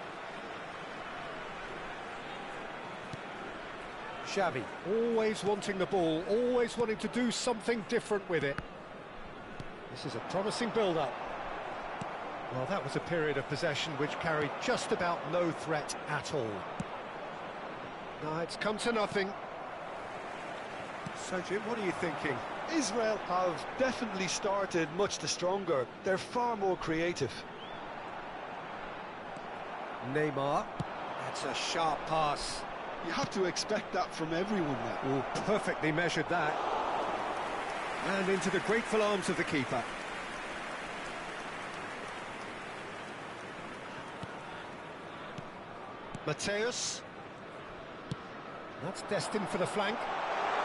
Xavi, always wanting the ball, always wanting to do something different with it. This is a promising build-up. Well, that was a period of possession which carried just about no threat at all. Now it's come to nothing. So, Jim, what are you thinking? Israel have definitely started much the stronger. They're far more creative. Neymar, that's a sharp pass. You have to expect that from everyone now. Oh, perfectly measured that. And into the grateful arms of the keeper. Mateus. That's destined for the flank.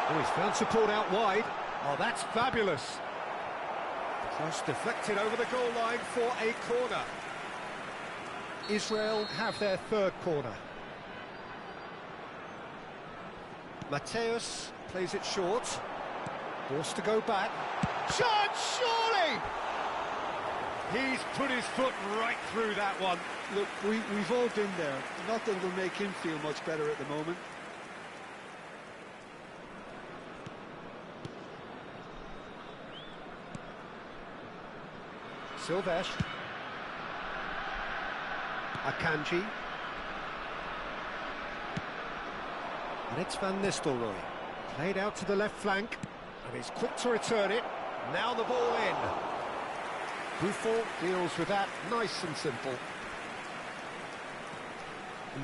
Oh, he's found support out wide. Oh, that's fabulous. Cross deflected over the goal line for a corner. Israel have their third corner. Mateus plays it short. Forced to go back. Chance, surely! He's put his foot right through that one. Look, we've all been there. Not that it'll make him feel much better at the moment. Silvestre. Akanji. And it's Van Nistelrooy. Played out to the left flank. And he's quick to return it. Now the ball in. Buffon deals with that nice and simple.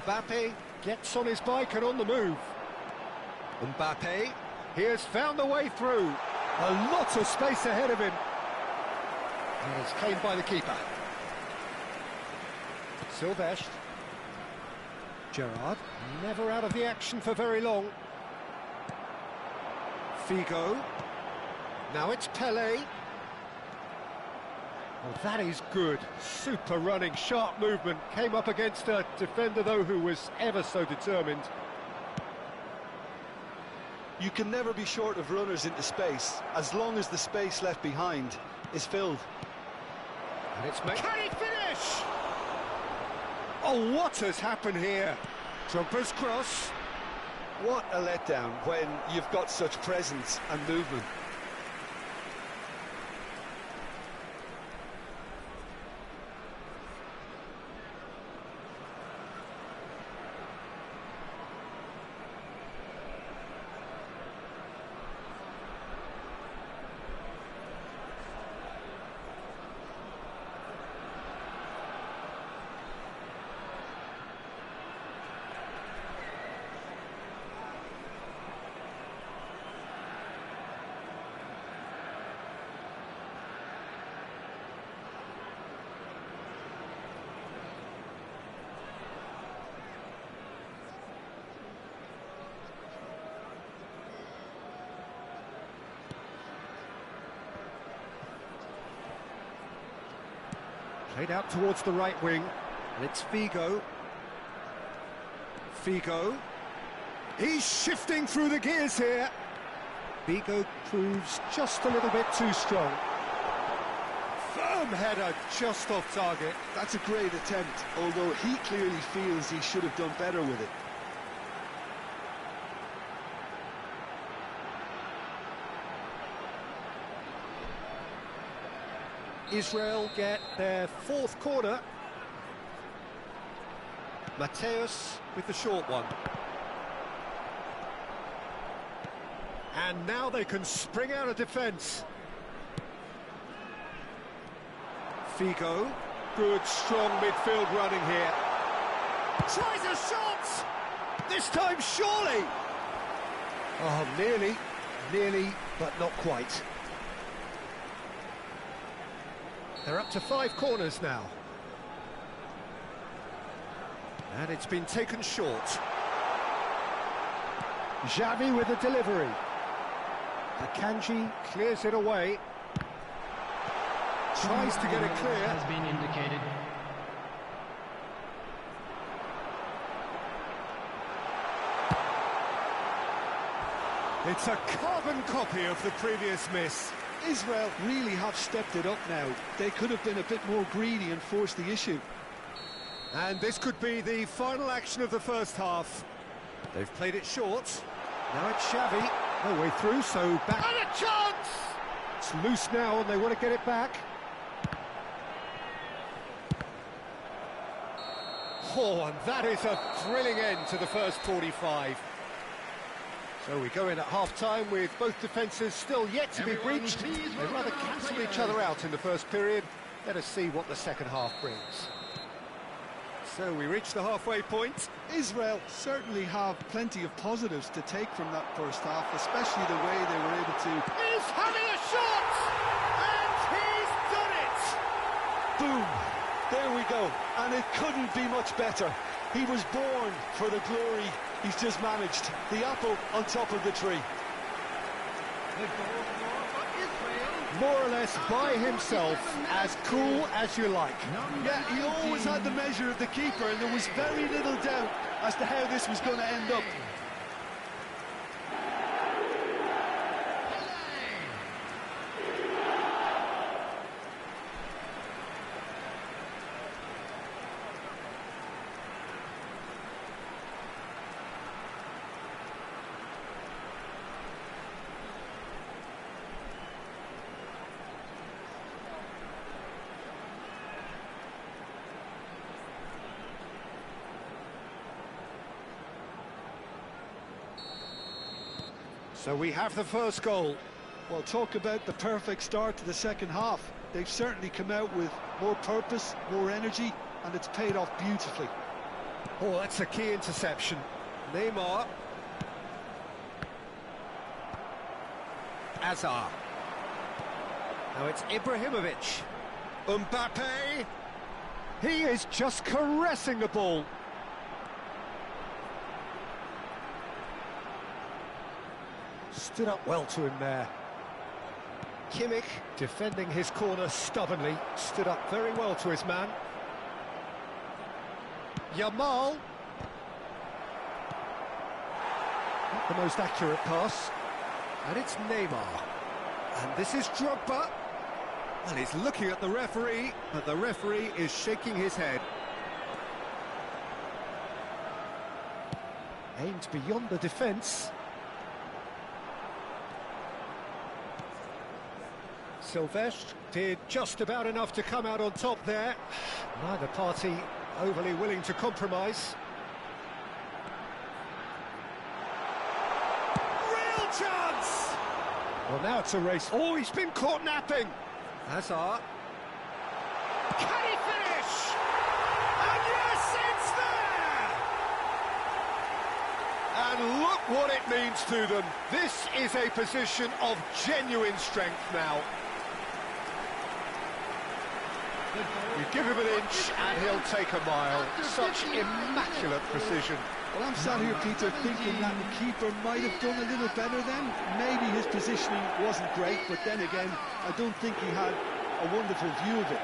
Mbappe gets on his bike and on the move. Mbappe, he has found the way through. A lot of space ahead of him. And it's claimed by the keeper. Silvestre. Gerrard, never out of the action for very long. Figo. Now it's Pelé. Well, that is good. Super running, sharp movement. Came up against a defender, though, who was ever so determined. You can never be short of runners into space, as long as the space left behind is filled. And it's Can he finish? Oh, what has happened here? Jumper's cross. What a letdown when you've got such presence and movement. Played out towards the right wing, and it's Figo. Figo. He's shifting through the gears here. Figo proves just a little bit too strong. Firm header, just off target. That's a great attempt, although he clearly feels he should have done better with it. Israel get their fourth corner. Mateus with the short one. And now they can spring out of defence. Figo, good strong midfield running here. Tries a shot! This time surely! Oh, nearly, but not quite. They're up to 5 corners now. And it's been taken short. Xavi with the delivery. Akanji clears it away. Tries to get it clear. Has been indicated. It's a carbon copy of the previous miss. Israel really have stepped it up now. They could have been a bit more greedy and forced the issue. And this could be the final action of the first half. They've played it short. Now it's Xavi. No way through, so back. And a chance! It's loose now and they want to get it back. Oh, and that is a thrilling end to the first 45. So we go in at half-time with both defences still yet to be breached. They rather cancel each other out in the first period. Let us see what the second half brings. So we reach the halfway point. Israel certainly have plenty of positives to take from that first half, especially the way they were able to... He's having a shot! And he's done it! Boom! There we go. And it couldn't be much better. He was born for the glory he's just managed. The apple on top of the tree. More or less by himself, as cool as you like. Yeah, he always had the measure of the keeper, and there was very little doubt as to how this was going to end up. So we have the first goal. Well, talk about the perfect start to the second half. They've certainly come out with more purpose, more energy, and it's paid off beautifully. Oh, that's a key interception. Neymar. Azar. Now it's Ibrahimovic. Mbappe. He is just caressing the ball. Stood up well to him there. Kimmich defending his corner stubbornly, stood up very well to his man. Yamal. Not the most accurate pass. And it's Neymar. And this is Drogba. And he's looking at the referee, but the referee is shaking his head. Aimed beyond the defence. Silvestre did just about enough to come out on top there. Neither party overly willing to compromise. Real chance! Well, now it's a race. Oh, he's been caught napping. Hazard. Can he finish? And yes, it's there! And look what it means to them. This is a position of genuine strength now. You give him an inch and he'll take a mile. Such immaculate precision. Well, I'm sat here, Peter, thinking that the keeper might have done a little better then. Maybe his positioning wasn't great, but then again, I don't think he had a wonderful view of it.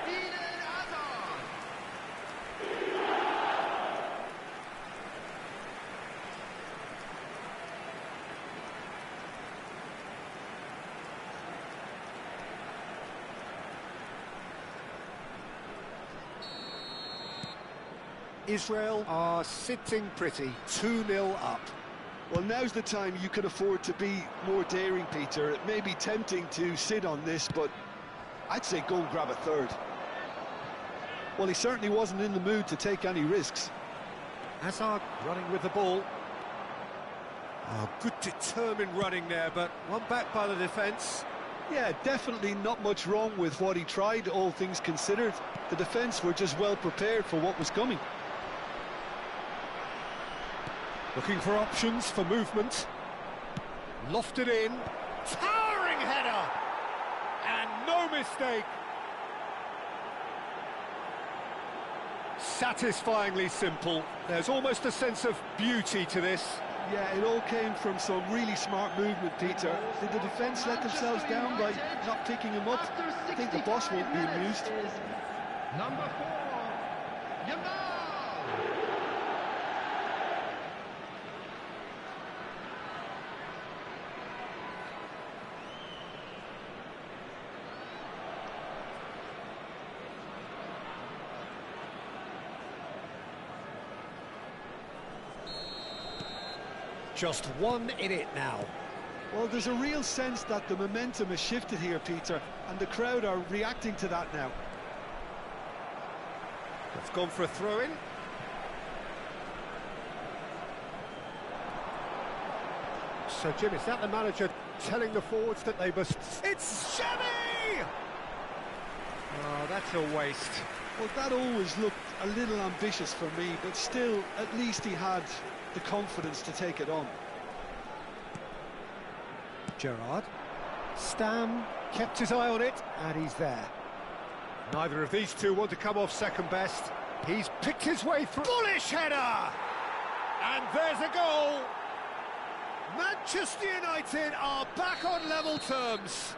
Israel are sitting pretty, 2-0 up. Well, now's the time you can afford to be more daring, Peter. It may be tempting to sit on this, but I'd say go and grab a third. Well, he certainly wasn't in the mood to take any risks. Hazard running with the ball. Oh, good determined running there, but one back by the defence. Yeah, definitely not much wrong with what he tried, all things considered. The defence were just well prepared for what was coming. Looking for options for movement. Lofted in. Towering header! And no mistake. Satisfyingly simple. There's almost a sense of beauty to this. Yeah, it all came from some really smart movement, Peter. Did the defence let themselves down by not picking him up? I think the boss won't be amused. Number 4, Yamal. Just one in it now. Well, there's a real sense that the momentum has shifted here, Peter, and the crowd are reacting to that now. It's gone for a throw-in. So, Jim, is that the manager telling the forwards that they must... It's Chevy! Oh, that's a waste. Well, that always looked a little ambitious for me, but still, at least he had the confidence to take it on. Gerrard. Stam kept his eye on it, and he's there. Neither of these two want to come off second best. He's picked his way through. Bullish header! And there's a goal! Manchester United are back on level terms.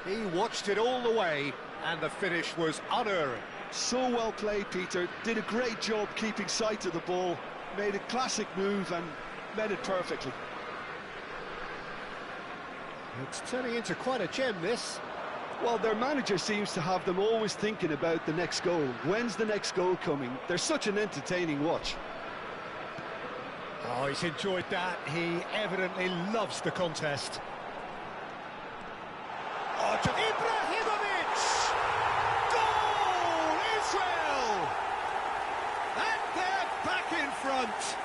He watched it all the way, and the finish was unerring. So well played, Peter. Did a great job keeping sight of the ball. Made a classic move and met it perfectly. It's turning into quite a gem, this. Well, their manager seems to have them always thinking about the next goal. When's the next goal coming? They're such an entertaining watch. Oh, he's enjoyed that. He evidently loves the contest. Oh, Ibrahimovic! Goal! Israel! And they're back in front.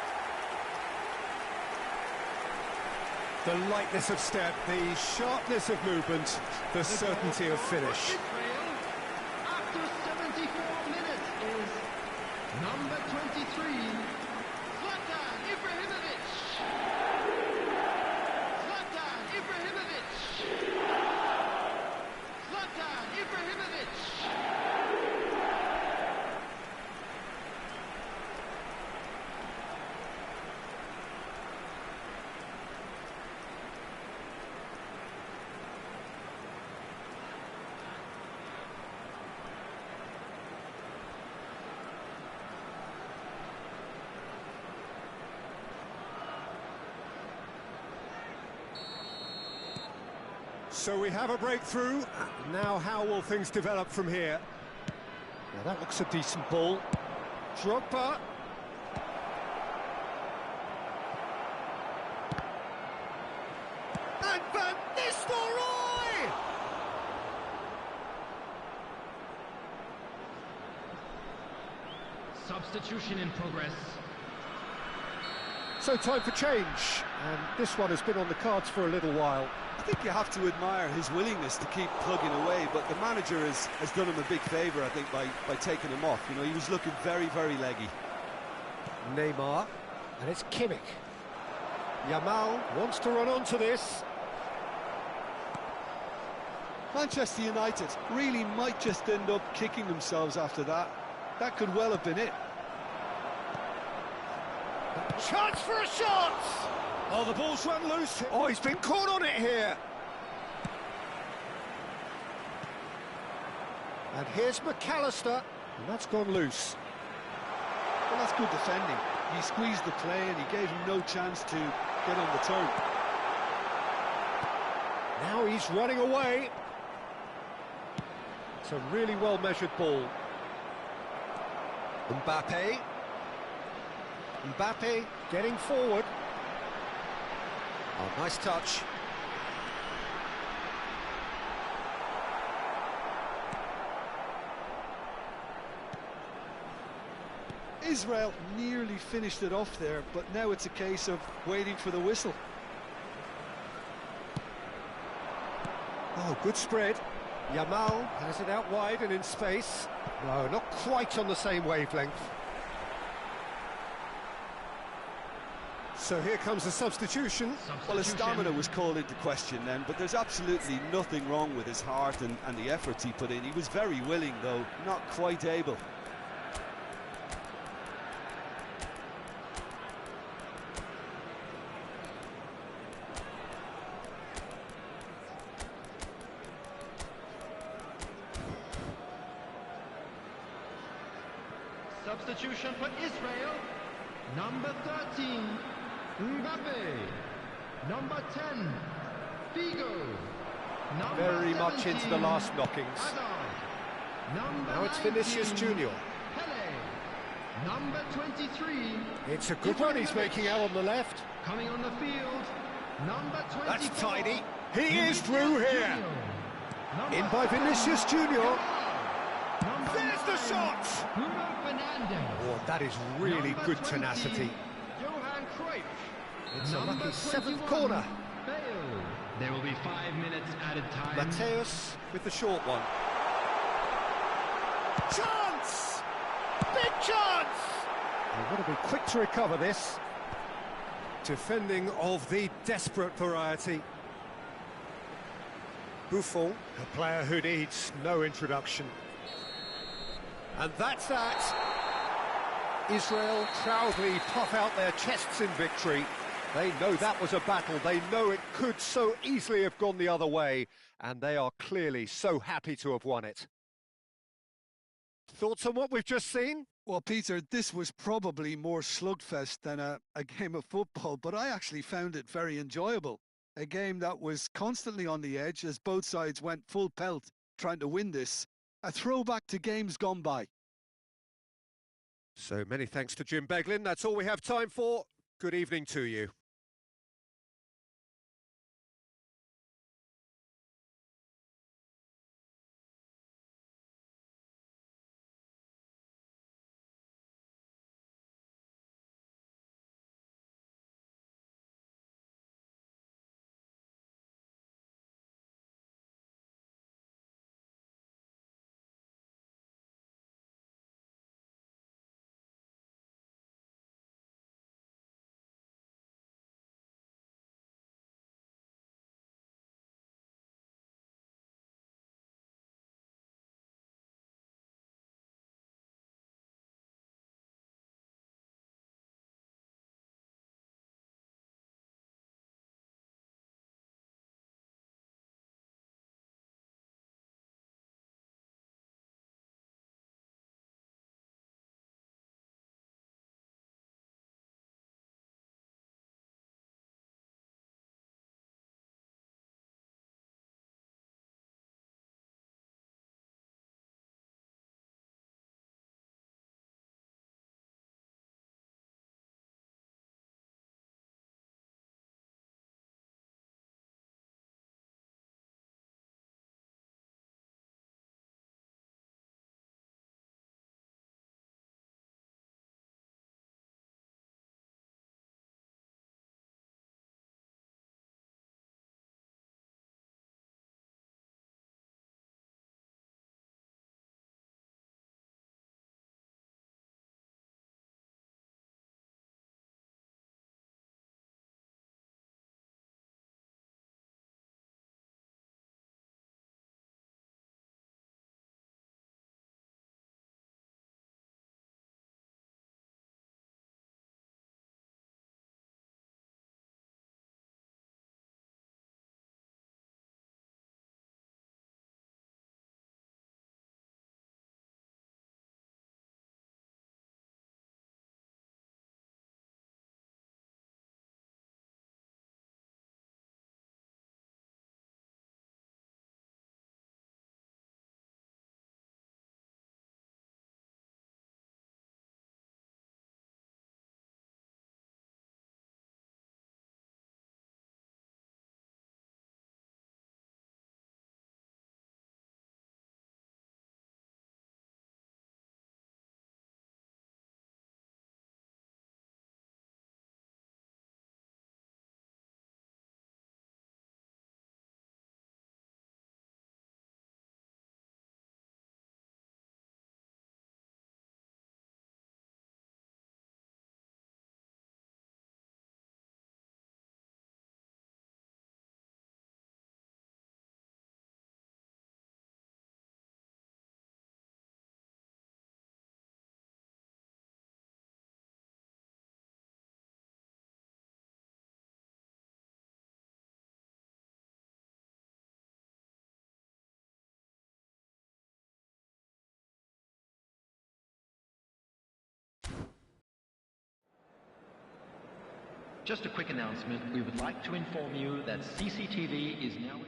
The lightness of step, the sharpness of movement, the certainty of finish. After 74 minutes is number 23, Zlatan Ibrahimovic. Zlatan Ibrahimovic. Zlatan Ibrahimovic. So we have a breakthrough. Now how will things develop from here? Now that looks a decent ball. Drogba. And Van Nistelrooy! Substitution in progress. So time for change, and this one has been on the cards for a little while. I think you have to admire his willingness to keep plugging away, but the manager has done him a big favour, I think, by taking him off. You know, he was looking very, very leggy. Neymar, and it's Kimmich. Yamal wants to run onto this. Manchester United really might just end up kicking themselves after that. That could well have been it. Chance for a shot! Oh, the ball's run loose. Oh, he's been caught on it here. And here's McAllister, and that's gone loose. Well, that's good defending. He squeezed the play and he gave him no chance to get on the turn. Now he's running away. It's a really well-measured ball. Mbappe. Mbappe getting forward. Oh, nice touch. Israel nearly finished it off there, but now it's a case of waiting for the whistle. Oh, good spread. Yamal has it out wide and in space. No, not quite on the same wavelength. So here comes a substitution. Well, his stamina was called into question then, but there's absolutely nothing wrong with his heart and the efforts he put in. He was very willing, though, not quite able. Substitution for Israel. Number 13, Mbappe. Number 10, Figo. Number Very much 17, into the last knockings. Hazard. Number Now it's 19, Vinicius Junior. Pele. Number 23. It's a good one he's making out on the left. Coming on the field. Number 24. That's tidy. He is through here. In by Vinicius Junior. There's the shot! Bruno Fernandes. Oh, that is really Number good 20, tenacity. Johan Cruyff. It's a Number lucky seventh 21, corner. Bale. There will be 5 minutes added time. Mateus with the short one. Chance! Big chance! They've got to be quick to recover this. Defending of the desperate variety. Buffon, a player who needs no introduction. And that's that. Israel proudly puff out their chests in victory. They know that was a battle. They know it could so easily have gone the other way. And they are clearly so happy to have won it. Thoughts on what we've just seen? Well, Peter, this was probably more slugfest than a game of football, but I actually found it very enjoyable. A game that was constantly on the edge as both sides went full pelt trying to win this. A throwback to games gone by. So many thanks to Jim Beglin. That's all we have time for. Good evening to you. Just a quick announcement. We would like to inform you that CCTV is now...